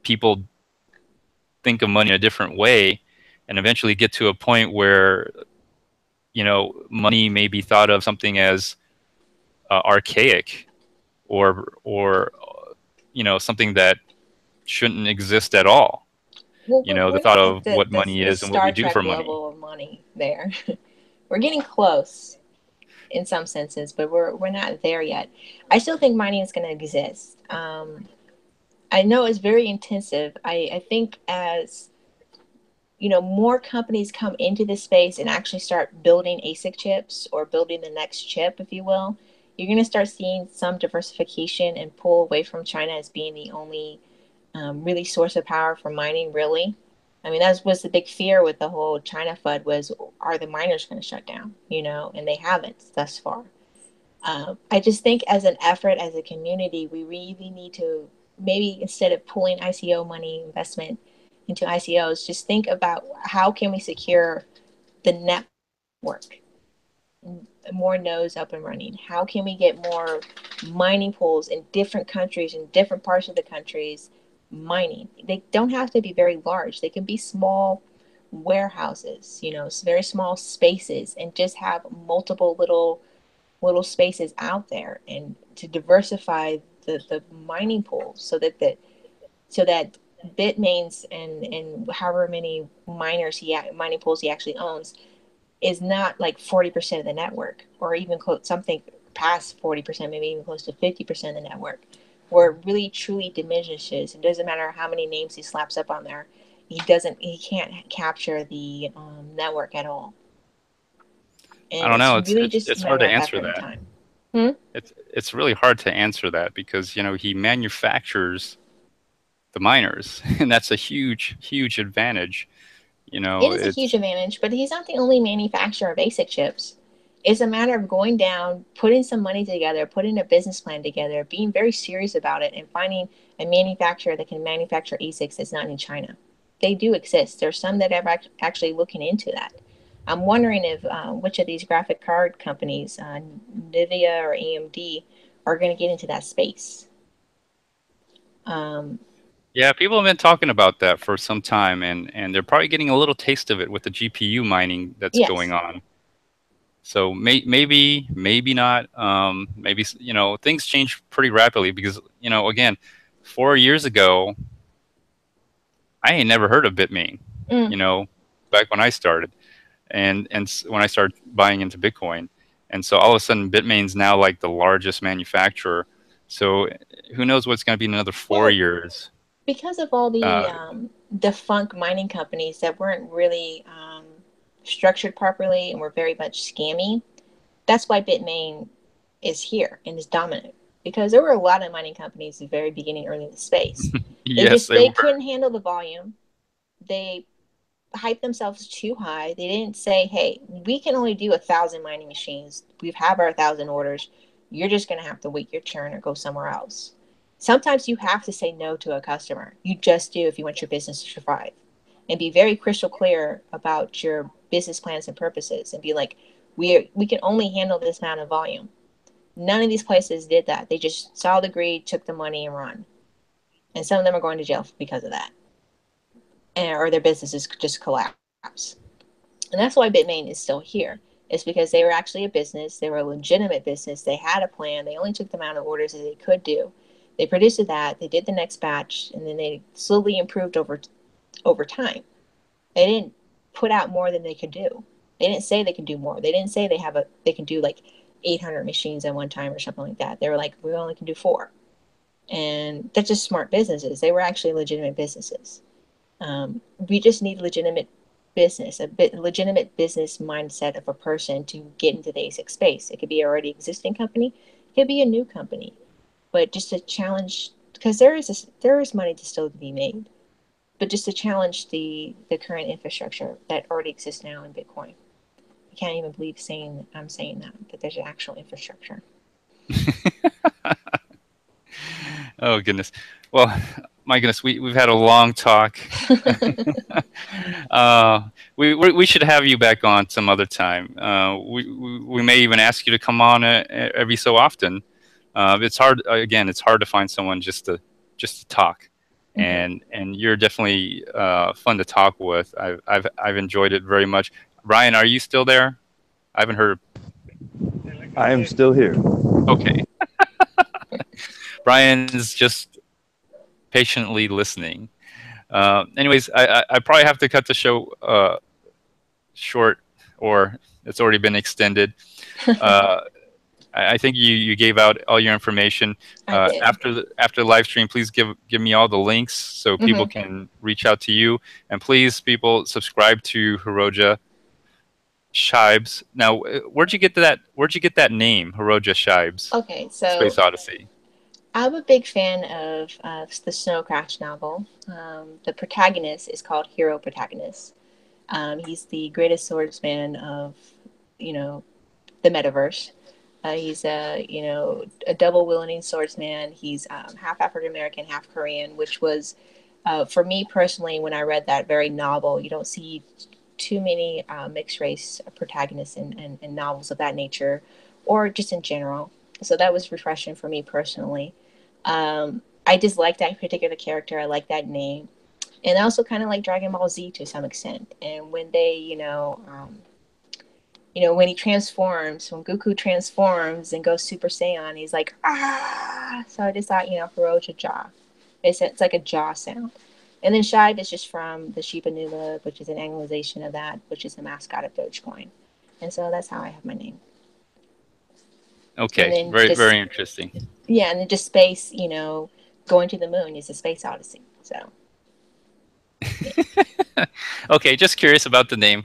people think of money in a different way, and eventually get to a point where money may be thought of something as archaic, or something that shouldn't exist at all.
Well,
you know, the
we're
thought
not
of
at
what money
the
is and what we
Star
do
Trek
for money.
level of money there. We're getting close in some senses, but we're not there yet. I still think mining is going to exist. I know it's very intensive. I think as more companies come into this space and actually start building ASIC chips or building the next chip, if you will, you're going to start seeing some diversification and pull away from China as being the only really source of power for mining, really. I mean, that was the big fear with the whole China FUD was, are the miners going to shut down? And they haven't thus far. I just think as an effort, as a community, we really need to maybe instead of pulling ICO money investment into ICOs, just think about how can we secure the network, more nodes up and running. How can we get more mining pools in different countries, in different parts of the countries mining? They don't have to be very large. They can be small warehouses, very small spaces, and just have multiple little spaces out there, and to diversify the mining pools so that Bitmains and however many mining pools he actually owns is not like 40% of the network, or even something past 40%, maybe even close to 50% of the network, where it really truly diminishes. It doesn't matter how many names he slaps up on there. He can't capture the network at all.
I
And
don't
it's
know.
really just a
It's hard to
matter of
answer
effort and
that.
time.
It's really hard to answer that because he manufactures the miners, and that's a huge advantage.
It is a huge
It's
advantage, but he's not the only manufacturer of ASIC chips. It's a matter of going down, putting some money together, putting a business plan together, being very serious about it, and finding a manufacturer that can manufacture ASICs that's not in China. They do exist. There's some that are actually looking into that. I'm wondering if which of these graphic card companies, NVIDIA or AMD, are going to get into that space.
Yeah, people have been talking about that for some time, and they're probably getting a little taste of it with the GPU mining that's going
Yes.
on. So maybe not. Maybe things change pretty rapidly because again, 4 years ago, I ain't never heard of Bitmain.
Mm.
You know, back when I started, and when I started buying into Bitcoin, and so all of a sudden, Bitmain's now like the largest manufacturer. So who knows what's going to be in another 4 years?
Because of all the
Uh,
defunct mining companies that weren't really structured properly and were very much scammy, that's why Bitmain is here and is dominant. Because there were a lot of mining companies at the very beginning, early in the space.
yes, they
They
were.
couldn't handle the volume. They hyped themselves too high. They didn't say, "Hey, we can only do 1,000 mining machines. We have our 1,000 orders. You're just going to have to wait your turn or go somewhere else." Sometimes you have to say no to a customer. You just do if you want your business to survive, and be very crystal clear about your business plans and purposes, and be like, we can only handle this amount of volume. None of these places did that. They just saw the greed, took the money, and run. And some of them are going to jail because of that, or their businesses just collapse. And that's why Bitmain is still here. It's because they were actually a business. They were a legitimate business. They had a plan. They only took the amount of orders that they could do. They produced that. They did the next batch, and then they slowly improved over time. They didn't put out more than they could do. They didn't say they could do more. They didn't say they can do like 800 machines at one time or something like that. They were like, we only can do 4. And that's just smart businesses. They were actually legitimate businesses. We just need legitimate legitimate business mindset of a person to get into the ASIC space. It could be an already existing company, it could be a new company, but just to challenge, because there is money to still be made, but just to challenge the current infrastructure that already exists now in Bitcoin. I can't even believe I'm saying that there's an actual infrastructure.
Oh goodness. Well, my goodness, we've had a long talk. We should have you back on some other time. We may even ask you to come on every so often. It's hard again. It's hard to find someone just to talk,
Mm-hmm.
and you're definitely fun to talk with. I've enjoyed it very much. Brian, are you still there? I haven't heard.
I am still here.
Okay. Brian's just patiently listening. Anyways, I probably have to cut the show short, or it's already been extended. I think you gave out all your information.
I did.
After the live stream, please give me all the links so people can reach out to you. And please, people, subscribe to Hiroja Shibes. Now, where'd you get that? Where'd you get that name, Hiroja Shibes?
Okay, so
Space Odyssey.
I'm a big fan of the Snow Crash novel. The protagonist is called Hero Protagonist. He's the greatest swordsman of, the metaverse. He's a double wielding swordsman. He's half African American, half Korean, which was, for me personally, when I read that very novel, you don't see too many mixed race protagonists in novels of that nature, or just in general. So that was refreshing for me personally. I just like that particular character. I like that name. And I also kind of like Dragon Ball Z to some extent. And when they, when he transforms, when Goku transforms and goes Super Saiyan, he's like, ah. So I just thought, Hiroja Jaw. It's like a jaw sound. And then Shibe is just from the Shiba Nula, which is an anglization of that, which is the mascot of Dogecoin. And so that's how I have my name.
Okay, very, very interesting.
Yeah, and then just space, going to the moon is a space odyssey. So.
Yeah. Okay, just curious about the name.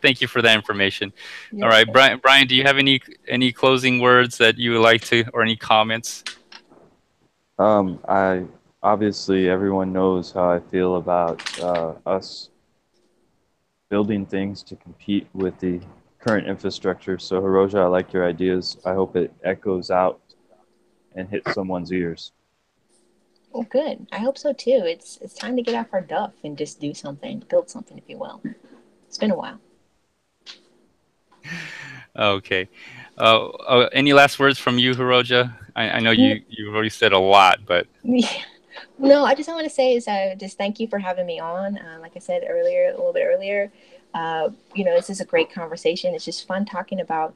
Thank you for that information. All right, Brian, do you have any closing words that you would like to, or any comments?
Obviously everyone knows how I feel about us building things to compete with the current infrastructure. So Hiroja, I like your ideas. I hope it echoes out and hits someone's ears.
Well, good. I hope so too. It's time to get off our duff and just do something, build something, if you will. It's been a while.
Okay. Any last words from you, Hiroja? I know you've already said a lot, but
no, I just want to say is just thank you for having me on. Like I said earlier, a little bit earlier, this is a great conversation. It's just fun talking about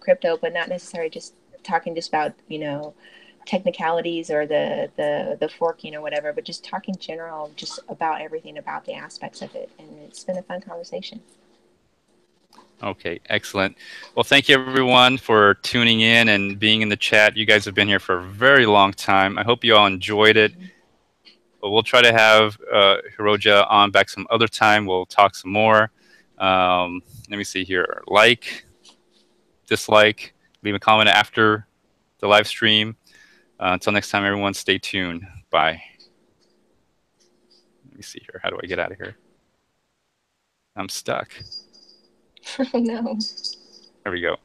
crypto, but not necessarily just talking just about technicalities or the forking or whatever, but just talking general, just about everything about the aspects of it, and it's been a fun conversation.
Okay, excellent. Well, thank you everyone for tuning in and being in the chat. You guys have been here for a very long time. I hope you all enjoyed it. But we'll try to have Hiroja on back some other time. We'll talk some more. Let me see here. Like, dislike, leave a comment after the live stream. Until next time, everyone, stay tuned. Bye. Let me see here. How do I get out of here? I'm stuck.
Oh, no.
There we go.